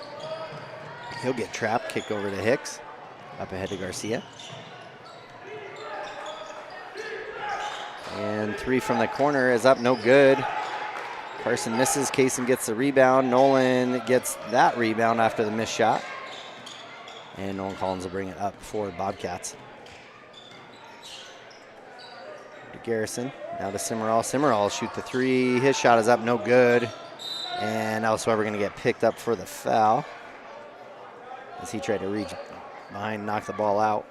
He'll get trapped, kick over to Hicks. Up ahead to Garcia. And three from the corner is up, no good. Carson misses, Kaysen gets the rebound. Nolan gets that rebound after the missed shot. And Nolan Collins will bring it up for Bobcats. To Garrison, now to Simmerall. Simmerall will shoot the three. His shot is up, no good. And Ellis Weber going to get picked up for the foul as he tried to reach behind, knock the ball out.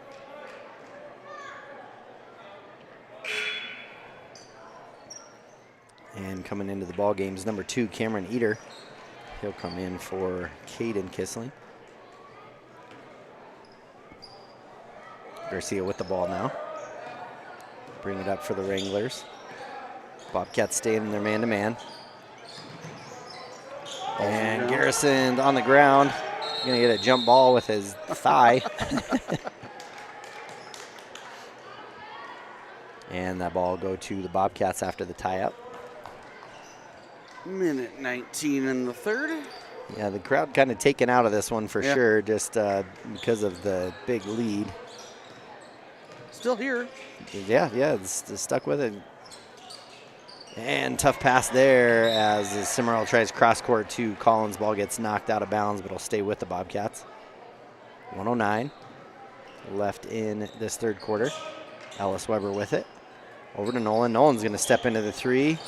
And coming into the ball game is number 2, Cameron Eater. He'll come in for Caden Kissling. Garcia with the ball now. Bring it up for the Wranglers. Bobcats staying in their man-to-man. And Garrison on the ground. Gonna get a jump ball with his thigh. And that ball will go to the Bobcats after the tie-up. Minute 19 in the third. Yeah, the crowd kind of taken out of this one for sure, just because of the big lead. Still here. Yeah, it's stuck with it. And tough pass there as Simmerall tries cross court to Collins. Ball gets knocked out of bounds, but it'll stay with the Bobcats. 1:09 left in this third quarter. Ellis Weber with it. Over to Nolan. Nolan's going to step into the three.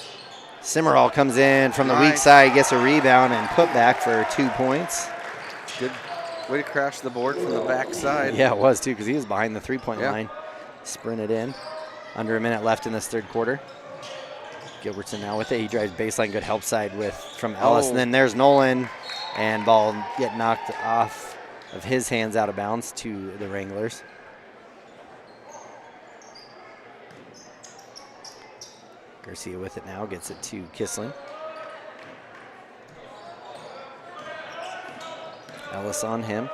Simmerall comes in from the weak side, gets a rebound and put back for 2 points. Good way to crash the board from the backside. Yeah, it was too, because he was behind the three-point line. Sprinted in. Under a minute left in this third quarter. Gilbertson now with it. He drives baseline, good help side from Ellis. And then there's Nolan, and ball get knocked off of his hands out of bounds to the Wranglers. Garcia with it now, gets it to Kissling. Ellis on him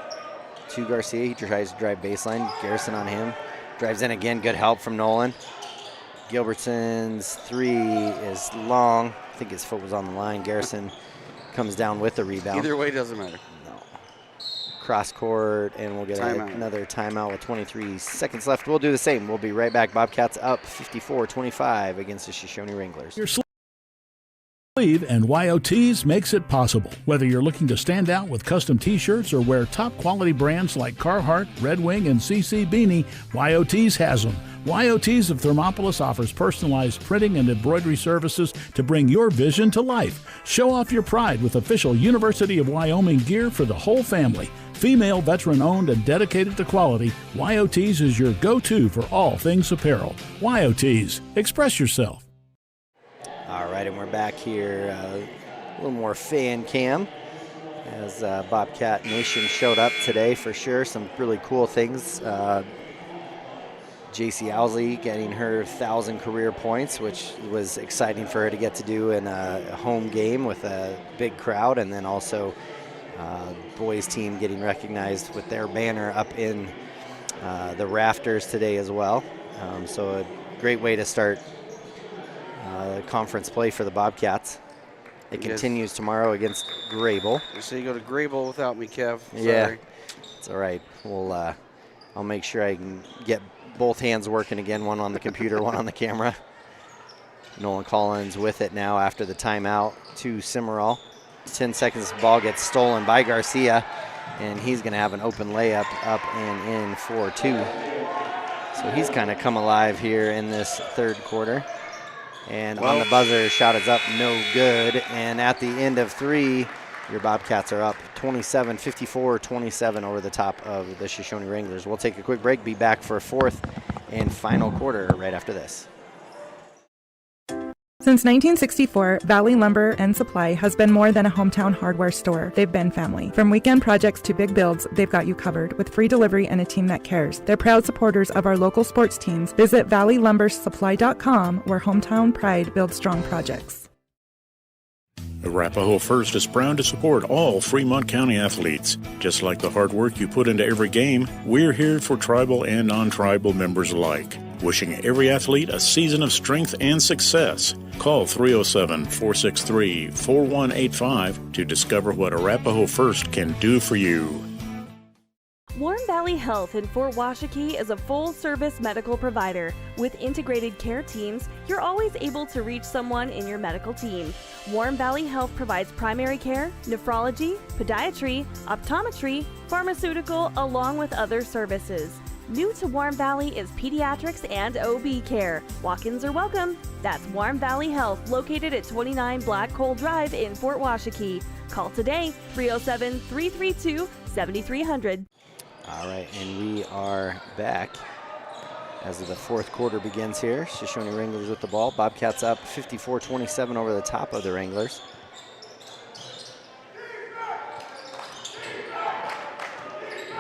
to Garcia. He tries to drive baseline. Garrison on him. Drives in again. Good help from Nolan. Gilbertson's three is long. I think his foot was on the line. Garrison comes down with the rebound. Either way, doesn't matter. No. Cross court, and we'll get another timeout with 23 seconds left. We'll do the same. We'll be right back. Bobcats up 54-25 against the Shoshoni Wranglers. Your sleeve and YOTs makes it possible. Whether you're looking to stand out with custom t-shirts or wear top quality brands like Carhartt, Red Wing, and CC Beanie, YOTs has them. YOTs of Thermopolis offers personalized printing and embroidery services to bring your vision to life. Show off your pride with official University of Wyoming gear for the whole family. Female, veteran-owned, and dedicated to quality, YOTs is your go-to for all things apparel. YOTs, express yourself. All right, and we're back here, a little more fan cam as Bobcat Nation showed up today for sure. Some really cool things. JC Owsley getting her 1,000 career points, which was exciting for her to get to do in a home game with a big crowd, and then also boys team getting recognized with their banner up in the rafters today as well. So a great way to start conference play for the Bobcats. It continues tomorrow against Grable. So you go to Grable without me, Kev. Sorry. Yeah, it's all right. We'll I'll make sure I can get both hands working again, one on the computer, one on the camera. Nolan Collins with it now after the timeout to Cimarron. 10 seconds, the ball gets stolen by Garcia, and he's going to have an open layup up and in for two. So he's kind of come alive here in this third quarter. And on the buzzer, shot is up, no good. And at the end of three, your Bobcats are up 57-54-27 over the top of the Shoshoni Wranglers. We'll take a quick break, be back for a fourth and final quarter right after this. Since 1964, Valley Lumber and Supply has been more than a hometown hardware store. They've been family. From weekend projects to big builds, they've got you covered with free delivery and a team that cares. They're proud supporters of our local sports teams. Visit valleylumbersupply.com, where hometown pride builds strong projects. Arapahoe First is proud to support all Fremont County athletes. Just like the hard work you put into every game, we're here for tribal and non-tribal members alike. Wishing every athlete a season of strength and success. Call 307-463-4185 to discover what Arapahoe First can do for you. Warm Valley Health in Fort Washakie is a full-service medical provider. With integrated care teams, you're always able to reach someone in your medical team. Warm Valley Health provides primary care, nephrology, podiatry, optometry, pharmaceutical, along with other services. New to Warm Valley is pediatrics and OB care. Walk-ins are welcome. That's Warm Valley Health, located at 29 Black Coal Drive in Fort Washakie. Call today, 307-332-7300. All right, and we are back as the fourth quarter begins here. Shoshoni Wranglers with the ball. Bobcats up 54-27 over the top of the Wranglers.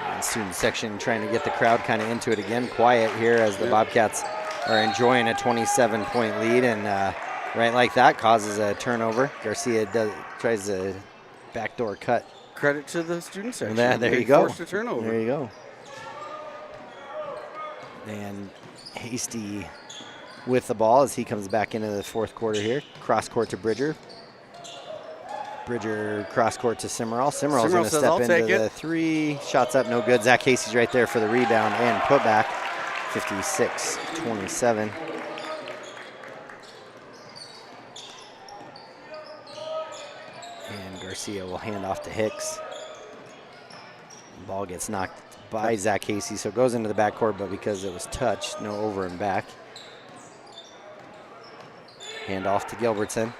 And student section trying to get the crowd kind of into it again. Quiet here as the Bobcats are enjoying a 27-point lead, and right like that causes a turnover. Garcia tries a backdoor cut. Credit to the student section. There you go. Forced a turnover. There you go. And Hasty with the ball as he comes back into the fourth quarter here. Cross court to Bridger. Bridger cross court to Cimarron. Cimarron's going to step into the three. Shots up, no good. Zach Casey's right there for the rebound and putback. 56-27. And Garcia will hand off to Hicks. The ball gets knocked by Zach Casey, so it goes into the backcourt, but because it was touched, no over and back. Hand off to Gilbertson.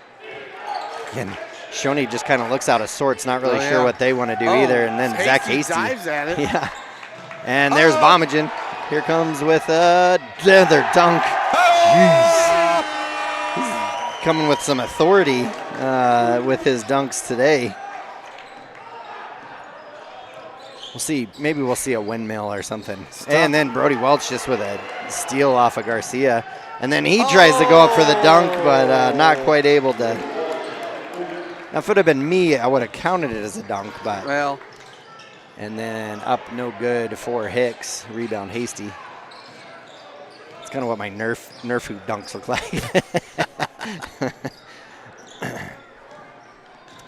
Again, Shoshoni just kind of looks out of sorts, not really sure what they want to do either, and then Zach Casey dives at it. Yeah. And there's Bomagen. Here comes with another dunk. Jeez. He's coming with some authority with his dunks today. We'll see. Maybe we'll see a windmill or something. And then Brody Welch just with a steal off of Garcia. And then he tries to go up for the dunk, but not quite able to. Now, if it would have been me, I would have counted it as a dunk. But well, And then up, no good for Hicks. Rebound, Hasty. It's kind of what my Nerf hoop dunks look like.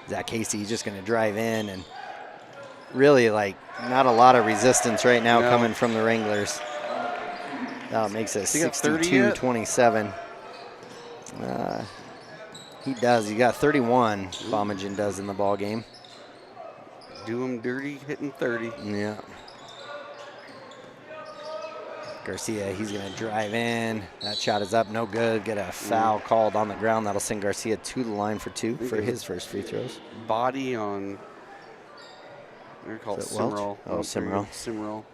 Zach Hasty just going to drive in, and really, like, not a lot of resistance right now coming from the Wranglers. That makes it 62-27. He does. He got 31, Bomagen does in the ball game. Do him dirty, hitting 30. Yeah. Garcia, he's going to drive in. That shot is up, no good. Get a foul called on the ground. That'll send Garcia to the line for 2 for his first free throws. Body on, they're called Simmerall. Oh, Simmerall. Simmerall.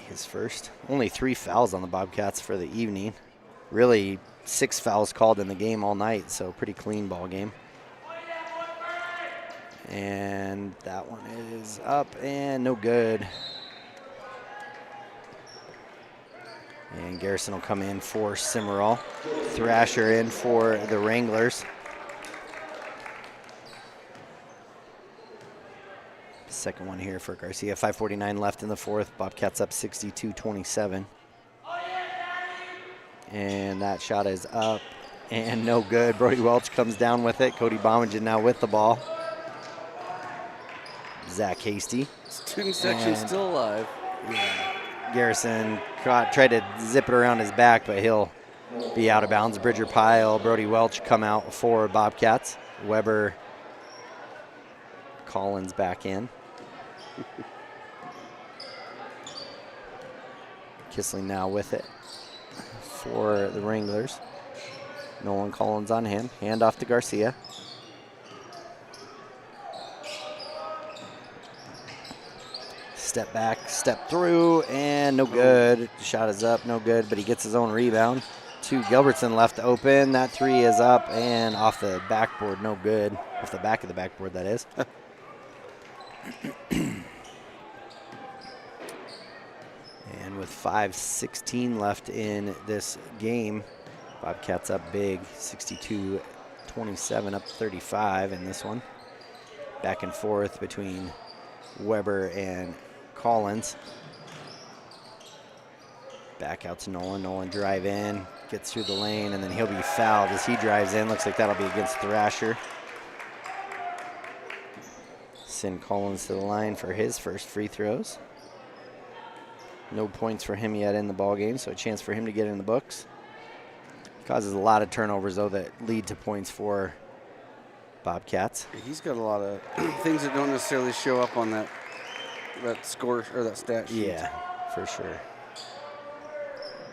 His first. Only 3 fouls on the Bobcats for the evening. Really 6 fouls called in the game all night, so pretty clean ball game. And that one is up and no good. And Garrison will come in for Simmerall. Thrasher in for the Wranglers. Second one here for Garcia. 5:49 left in the fourth. Bobcats up 62-27. And that shot is up and no good. Brody Welch comes down with it. Cody Bomagen now with the ball. Zach Hasty. Student section still alive. Yeah. Garrison tried to zip it around his back, but he'll be out of bounds. Bridger Pyle, Brody Welch come out for Bobcats. Weber, Collins back in. Kissling now with it for the Wranglers. Nolan Collins on him. Hand off to Garcia. Step back, step through, and no good. Shot is up, no good, but he gets his own rebound. Gilbertson left open. That 3 is up and off the backboard, no good. Off the back of the backboard, that is. And with 5:16 left in this game, Bobcats up big, 62-27, up 35 in this one. Back and forth between Weber and Collins. Back out to Nolan. Nolan drive in, gets through the lane, and then he'll be fouled as he drives in. Looks like that'll be against Thrasher. Send Collins to the line for his first free throws. No points for him yet in the ball game, so a chance for him to get in the books. Causes a lot of turnovers, though, that lead to points for Bobcats. He's got a lot of things that don't necessarily show up on that score or that stat sheet. Yeah, for sure.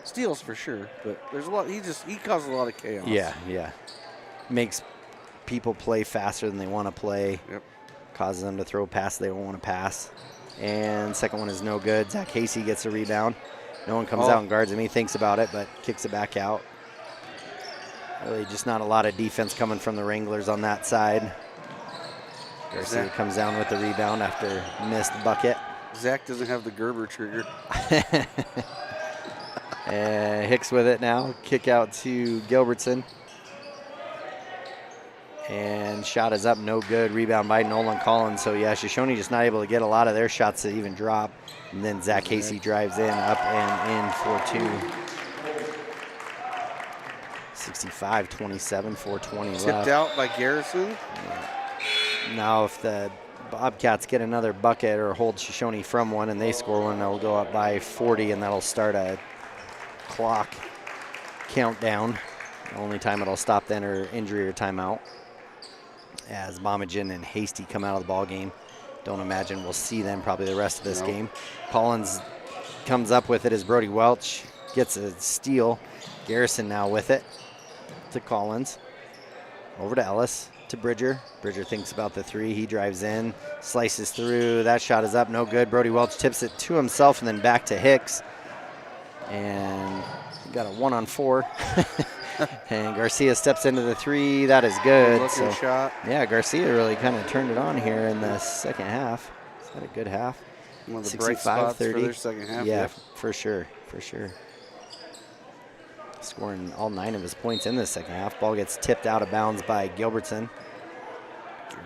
Steals for sure, but there's a lot. He causes a lot of chaos. Yeah. Makes people play faster than they want to play. Yep. Causes them to throw passes they don't want to pass. And second one is no good. Zach Hasty gets a rebound. No one comes out and guards him. He thinks about it, but kicks it back out. Really just not a lot of defense coming from the Wranglers on that side. Garcia comes down with the rebound after missed bucket. Zach doesn't have the Gerber trigger. And Hicks with it now. Kick out to Gilbertson. And shot is up, no good. Rebound by Nolan Collins. So, yeah, Shoshoni just not able to get a lot of their shots to even drop. And then Zach Hasty drives in, up and in for 2. 65-27, 4:20 left. Tipped out by Garrison. Now, if the Bobcats get another bucket or hold Shoshoni from one and they score one, they'll go up by 40, and that'll start a clock countdown. The only time it'll stop then are injury or timeout. As Bomagen and Hasty come out of the ball game. Don't imagine we'll see them probably the rest of this game. Collins comes up with it as Brody Welch gets a steal. Garrison now with it to Collins. Over to Ellis, to Bridger. Bridger thinks about the 3. He drives in, slices through. That shot is up, no good. Brody Welch tips it to himself and then back to Hicks. And got a 1-on-4. And Garcia steps into the 3. That is good. So, shot. Yeah, Garcia really kind of turned it on here in the second half. He's had a good half. One of the bright spots for their second half. Yeah, for sure. Scoring all 9 of his points in the second half. Ball gets tipped out of bounds by Gilbertson.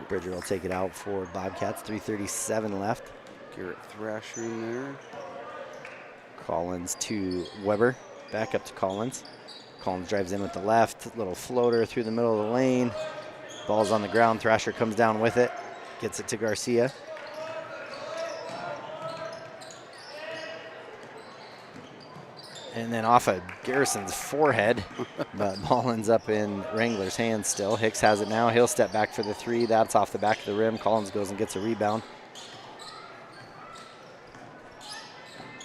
Bridger will take it out for Bobcats. 3:37 left. Garrett Thrasher in there. Collins to Weber. Back up to Collins. Collins drives in with the left. Little floater through the middle of the lane. Ball's on the ground. Thrasher comes down with it. Gets it to Garcia. And then off of Garrison's forehead, but ball ends up in Wranglers' hands still. Hicks has it now. He'll step back for the three. That's off the back of the rim. Collins goes and gets a rebound.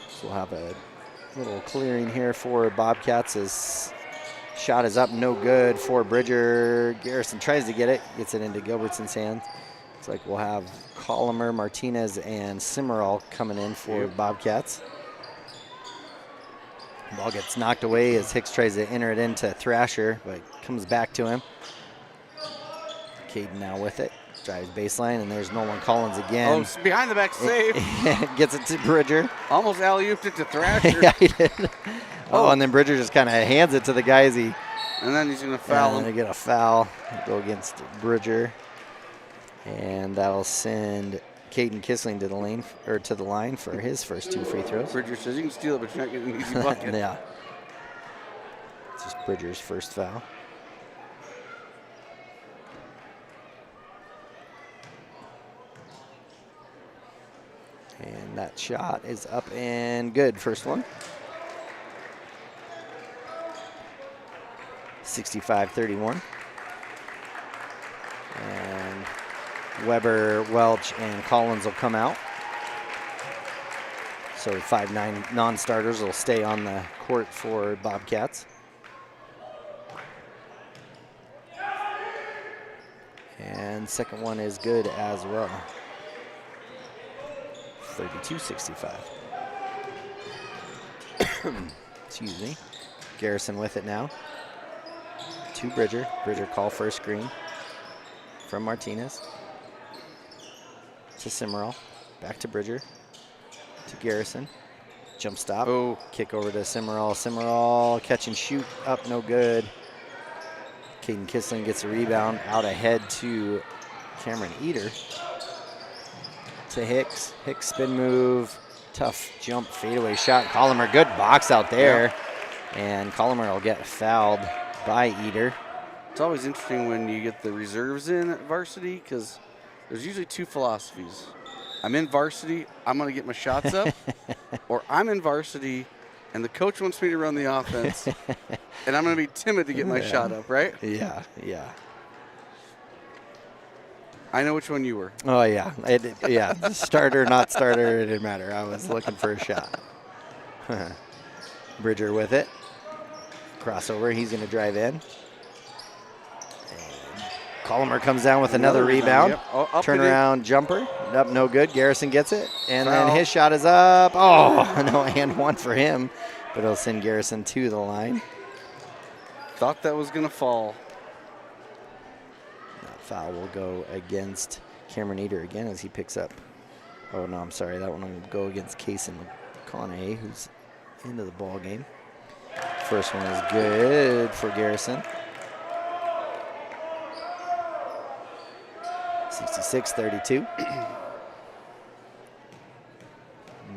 So we'll have a little clearing here for Bobcats. His shot is up, no good for Bridger. Garrison tries to get it, gets it into Gilbertson's hands. It's like we'll have Colomer, Martinez, and Cimarral coming in for Bobcats. Ball gets knocked away as Hicks tries to enter it into Thrasher, but comes back to him. Caden now with it. Drives baseline, and there's Nolan Collins again. Oh, it's behind the back save. Gets it to Bridger. Almost alley-ooped it to Thrasher. Yeah, he did. Oh, and then Bridger just kind of hands it to the guys. And then he's going to foul him. They get a foul. Go against Bridger. And that'll send Caden Kissling to the lane, or to the line for his first 2 free throws. Bridger says you can steal it, but you're not getting an easy bucket. Yeah. It's just Bridger's first foul. And that shot is up and good. First one. 65-31. And Weber, Welch, and Collins will come out. So 5-9 non-starters will stay on the court for Bobcats. And second one is good as well. 32-65. Excuse me. Garrison with it now. To Bridger. Bridger call for a screen from Martinez. To Cimarral. Back to Bridger. To Garrison. Jump stop. Oh. Kick over to Cimarral. Cimarral catch and shoot up, no good. Caden Kissling gets a rebound out ahead to Cameron Eater. To Hicks. Hicks spin move. Tough jump fadeaway shot. Colomer, good box out there. Yeah. And Colomer will get fouled by Eater. It's always interesting when you get the reserves in at varsity because there's usually two philosophies. I'm in varsity, I'm going to get my shots up, or I'm in varsity and the coach wants me to run the offense and I'm going to be timid to get my shot up, right? Yeah, yeah. I know which one you were. Oh, yeah. Yeah, starter, not starter, it didn't matter. I was looking for a shot. Bridger with it. Crossover, he's going to drive in. Colomer comes down with another rebound. Yep. Oh, turnaround jumper. Up, no good. Garrison gets it. And then his shot is up. Oh, no, and one for him. But it'll send Garrison to the line. Thought that was going to fall. That foul will go against Cameron Eater again as he picks up. Oh, no, I'm sorry. That one will go against Kason McConaughey, who's into the ball game. First one is good for Garrison. 66-32.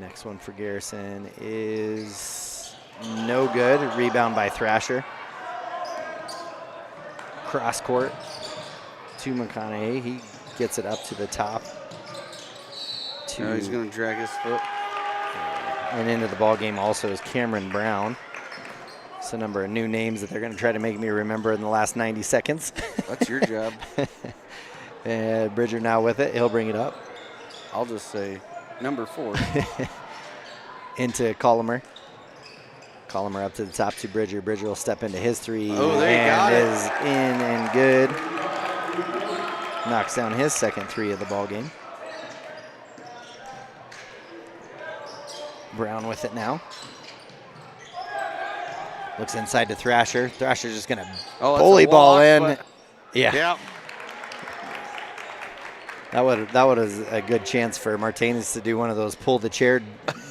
Next one for Garrison is no good. Rebound by Thrasher. Cross court to McConaughey. He gets it up to the top. Now he's going to drag his foot. And into the ball game also is Cameron Brown. It's a number of new names that they're going to try to make me remember in the last 90 seconds. That's your job. And Bridger now with it. He'll bring it up. I'll just say number 4. Into Colomer. Colomer up to the top to Bridger. Bridger will step into his three. Oh, there you got it. Is in and good. Knocks down his second three of the ball game. Brown with it now. Looks inside to Thrasher. Thrasher's just going to bully ball in. Yeah. That would is a good chance for Martinez to do one of those pull the chair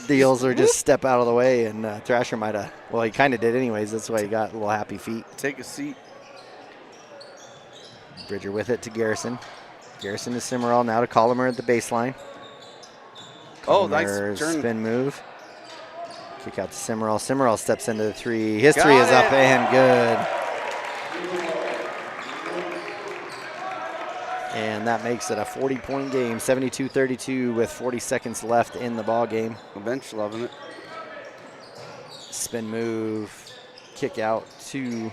deals or just step out of the way, and Thrasher might have. Well, he kind of did anyways. That's why he got little happy feet. Take a seat. Bridger with it to Garrison. Garrison to Cimarral, now to Colomer at the baseline. Nice Comer, turn. spin move. Kick out to Simmerall. Simmerall steps into the three. His Got three is up it. and good. And that makes it a 40-point game, 72-32 with 40 seconds left in the ball game. The bench loving it. Spin move, kick out to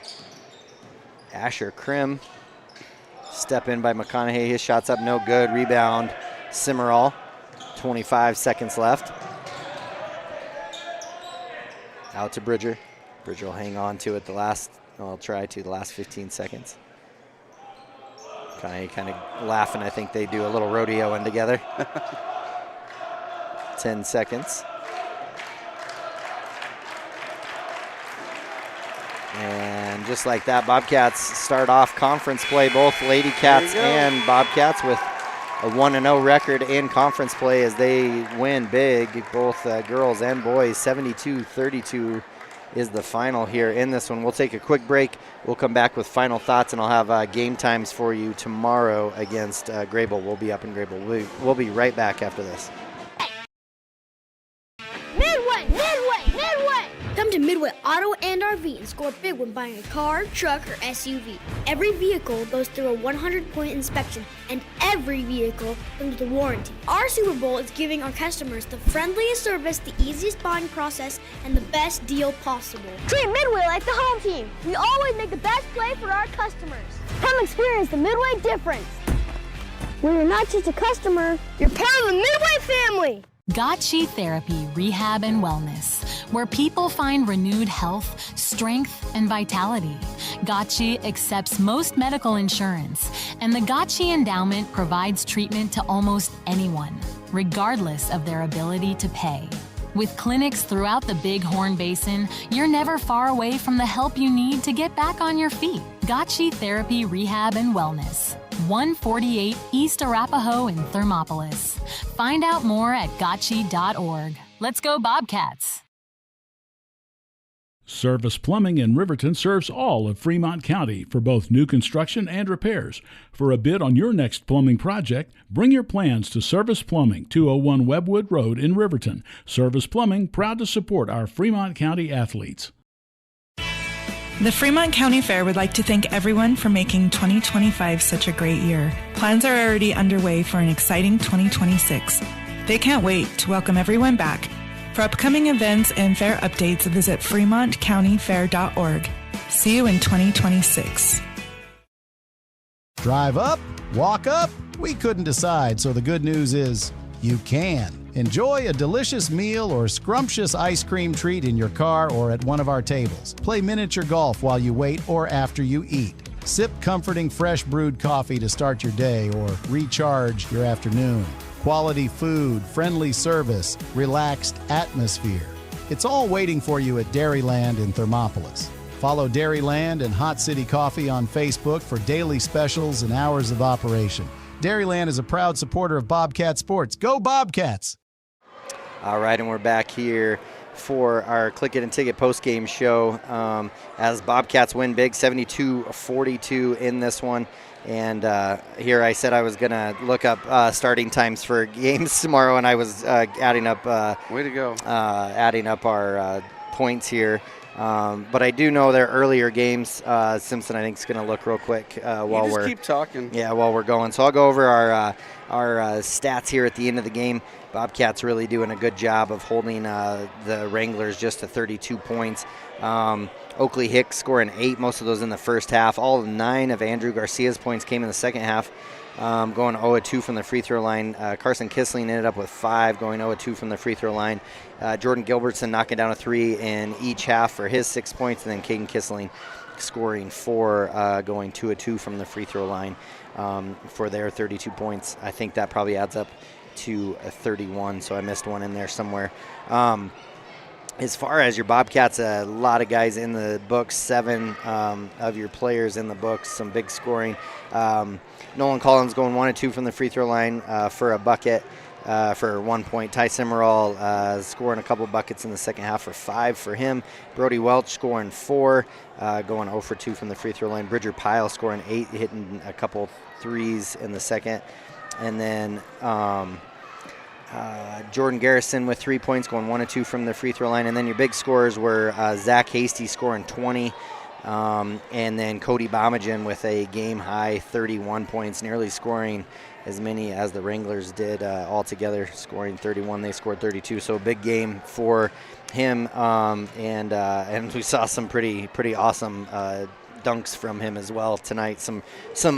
Asher Krim. Step in by McConaughey. His shot's up, no good. Rebound, Simmerall. 25 seconds left. Out to Bridger. Bridger will hang on to it the last 15 seconds. Kind of laughing. I think they do a little rodeoing together. 10 seconds. And just like that, Bobcats start off conference play, both Lady Cats and Bobcats, with a 1-0 record in conference play as they win big, both girls and boys. 72-32 is the final here in this one. We'll take a quick break. We'll come back with final thoughts, and I'll have game times for you tomorrow against Grable. We'll be up in Grable. We'll be right back after this. Come to Midway Auto and RV and score big when buying a car, truck, or SUV. Every vehicle goes through a 100-point inspection, and every vehicle comes with a warranty. Our Super Bowl is giving our customers the friendliest service, the easiest buying process, and the best deal possible. Treat Midway like the home team. We always make the best play for our customers. Come experience the Midway difference, where you're not just a customer, you're part of the Midway family. Gotchi Therapy, Rehab, and Wellness, where people find renewed health, strength, and vitality. Gotchi accepts most medical insurance, and the Gotchi Endowment provides treatment to almost anyone, regardless of their ability to pay. With clinics throughout the Bighorn Basin, you're never far away from the help you need to get back on your feet. Gotchi Therapy, Rehab, and Wellness. 148 East Arapahoe in Thermopolis. Find out more at gotchi.org. Let's go Bobcats! Service Plumbing in Riverton serves all of Fremont County for both new construction and repairs. For a bid on your next plumbing project, bring your plans to Service Plumbing, 201 Webwood Road in Riverton. Service Plumbing, proud to support our Fremont County athletes. The Fremont County Fair would like to thank everyone for making 2025 such a great year. Plans are already underway for an exciting 2026. They can't wait to welcome everyone back. For upcoming events and fair updates, visit fremontcountyfair.org. See you in 2026. Drive up, walk up, we couldn't decide, so the good news is you can. Enjoy a delicious meal or scrumptious ice cream treat in your car or at one of our tables. Play miniature golf while you wait or after you eat. Sip comforting fresh brewed coffee to start your day or recharge your afternoon. Quality food, friendly service, relaxed atmosphere. It's all waiting for you at Dairyland in Thermopolis. Follow Dairyland and Hot City Coffee on Facebook for daily specials and hours of operation. Dairyland is a proud supporter of Bobcat Sports. Go Bobcats! All right, and we're back here for our Click It and Ticket postgame show as Bobcats win big, 72-42 in this one. And here I said I was going to look up starting times for games tomorrow, and I was adding up. Way to go. Adding up our points here. But I do know their earlier games. Simpson, I think, is going to look real quick while we're keep talking. Yeah, while we're going. So I'll go over our stats here at the end of the game. Bobcats really doing a good job of holding the Wranglers just to 32 points. Oakley Hicks scoring 8, most of those in the first half. All 9 of Andrew Garcia's points came in the second half. Going 0-2 from the free throw line. Carson Kissling ended up with 5, going 0-2 from the free throw line. Jordan Gilbertson knocking down a 3 in each half for his 6 points, and then Caden Kissling scoring 4, going 2-2 from the free throw line for their 32 points. I think that probably adds up to a 31, so I missed one in there somewhere. As far as your Bobcats, a lot of guys in the books, 7 of your players in the books, some big scoring. Nolan Collins going 1-2 from the free throw line for a bucket for 1 point. Ty Simmerall scoring a couple buckets in the second half for 5 for him. Brody Welch scoring 4, going 0-2 from the free throw line. Bridger Pyle scoring 8, hitting a couple threes in the second. And then Jordan Garrison with 3 points, going 1 of 2 from the free throw line. And then your big scorers were Zach Hasty scoring 20, and then Cody Bomagen with a game-high 31 points, nearly scoring as many as the Wranglers did altogether, scoring 31. They scored 32, so a big game for him. And we saw some pretty awesome dunks from him as well tonight. Some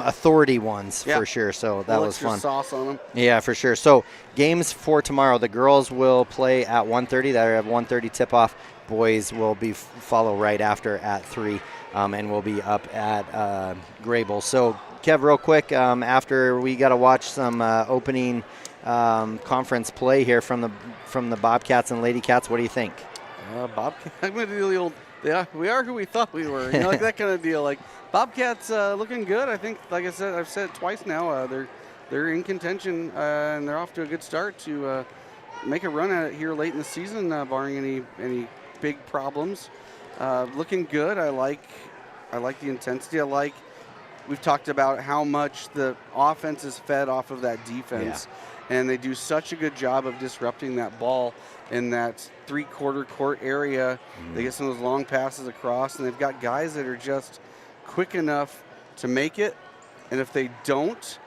authority ones for sure. So that was fun. Sauce on them. Yeah, for sure. So games for tomorrow. The girls will play at 1:30. They have 1:30 tip-off. Boys will follow right after at 3, and we'll be up at Grable. So Kev, real quick, after we got to watch some opening conference play here from the Bobcats and Lady Cats, what do you think? I'm going to do the old. Yeah, we are who we thought we were. You know, like that kind of deal. Like Bobcats looking good. I think, like I said, I've said it twice now. They're in contention and they're off to a good start to make a run at it here late in the season, barring any big problems. Looking good. I like the intensity. We've talked about how much the offense is fed off of that defense, and they do such a good job of disrupting that ball in that three-quarter court area. They get some of those long passes across, and they've got guys that are just quick enough to make it, and if they don't,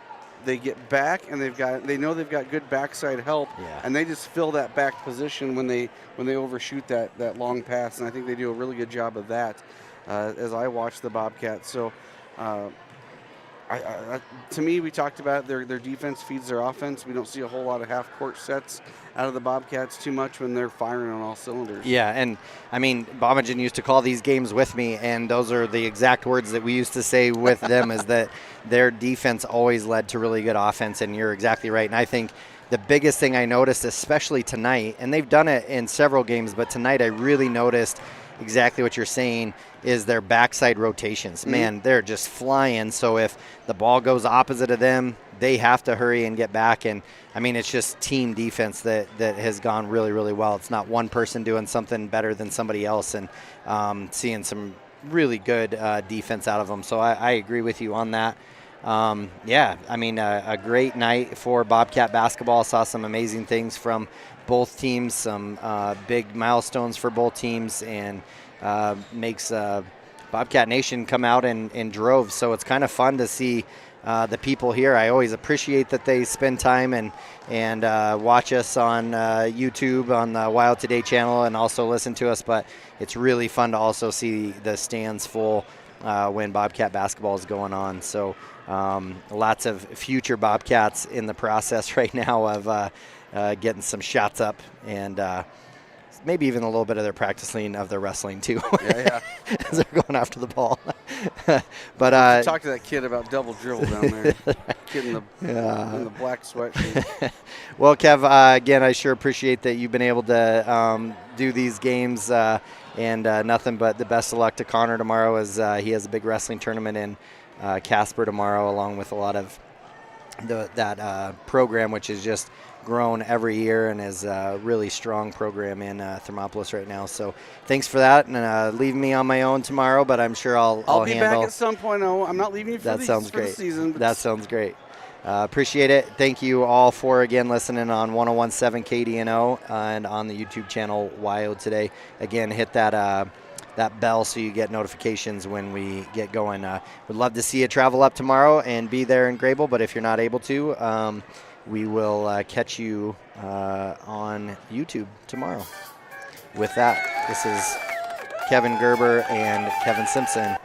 they get back, and they know they've got good backside help, and they just fill that back position when they overshoot that long pass, and I think they do a really good job of that as I watch the Bobcats. So to me, we talked about their defense feeds their offense. We don't see a whole lot of half-court sets out of the Bobcats too much when they're firing on all cylinders. Yeah, and I mean, Bomagen used to call these games with me, and those are the exact words that we used to say with them, is that their defense always led to really good offense, and you're exactly right. And I think the biggest thing I noticed, especially tonight, and they've done it in several games, but tonight I really noticed exactly what you're saying, is their backside rotations. Man, they're just flying. So if the ball goes opposite of them, they have to hurry and get back. And I mean, it's just team defense that has gone really, really well. It's not one person doing something better than somebody else, and seeing some really good defense out of them. So I agree with you on that. Yeah, I mean, a great night for Bobcat basketball. Saw some amazing things from both teams, some big milestones for both teams, and makes Bobcat Nation come out in droves. So it's kind of fun to see the people here. I always appreciate that they spend time and watch us on YouTube on the Wild Today channel, and also listen to us. But it's really fun to also see the stands full when Bobcat basketball is going on. So lots of future Bobcats in the process right now of getting some shots up, and maybe even a little bit of their practicing of their wrestling too. As they're going after the ball. But talk to that kid about double dribble down there. Kid in the black sweatshirt. Well, Kev, again, I sure appreciate that you've been able to do these games, and nothing but the best of luck to Connor tomorrow, as he has a big wrestling tournament in Casper tomorrow, along with a lot of that program, which is just grown every year and is a really strong program in Thermopolis right now. So thanks for that, and leave me on my own tomorrow, but I'm sure I'll be handle. back at some point. I'm not leaving you for the season. That sounds great. Appreciate it. Thank you all for, again, listening on 101.7 KDNO and on the YouTube channel YO Today. Again, hit that bell so you get notifications when we get going. Would love to see you travel up tomorrow and be there in Grable, but if you're not able to, we will catch you on YouTube tomorrow. With that, this is Kevin Gerber and Kevin Simpson,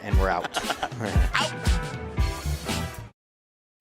and we're out.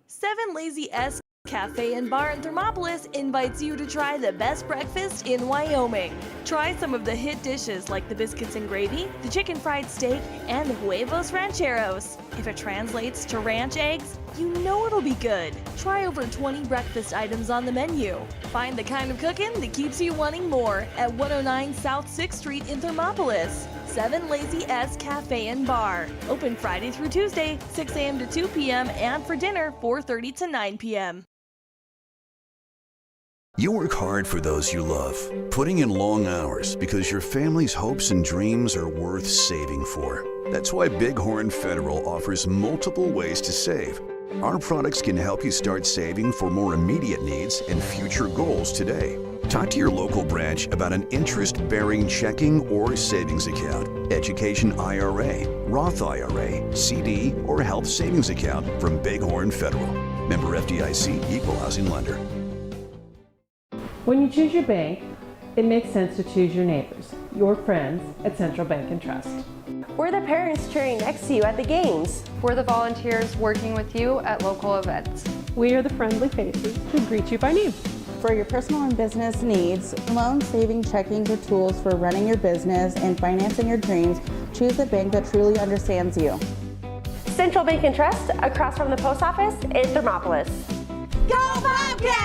7 Lazy S Cafe and Bar in Thermopolis invites you to try the best breakfast in Wyoming. Try some of the hit dishes like the biscuits and gravy, the chicken fried steak, and the huevos rancheros. If it translates to ranch eggs, you know it'll be good. Try over 20 breakfast items on the menu. Find the kind of cooking that keeps you wanting more at 109 South 6th Street in Thermopolis. 7 Lazy S Cafe and Bar. Open Friday through Tuesday, 6 a.m. to 2 p.m. and for dinner, 4:30 to 9 p.m. You work hard for those you love, putting in long hours because your family's hopes and dreams are worth saving for. That's why Bighorn Federal offers multiple ways to save. Our products can help you start saving for more immediate needs and future goals today. Talk to your local branch about an interest-bearing checking or savings account, education IRA, Roth IRA, CD, or health savings account from Bighorn Federal. Member FDIC, Equal Housing Lender. When you choose your bank, it makes sense to choose your neighbors, your friends at Central Bank and Trust. We're the parents cheering next to you at the games. We're the volunteers working with you at local events. We are the friendly faces who greet you by name. For your personal and business needs, loan, saving, checking, or tools for running your business and financing your dreams, choose a bank that truly understands you. Central Bank and Trust, across from the post office in Thermopolis. Go Bobcats!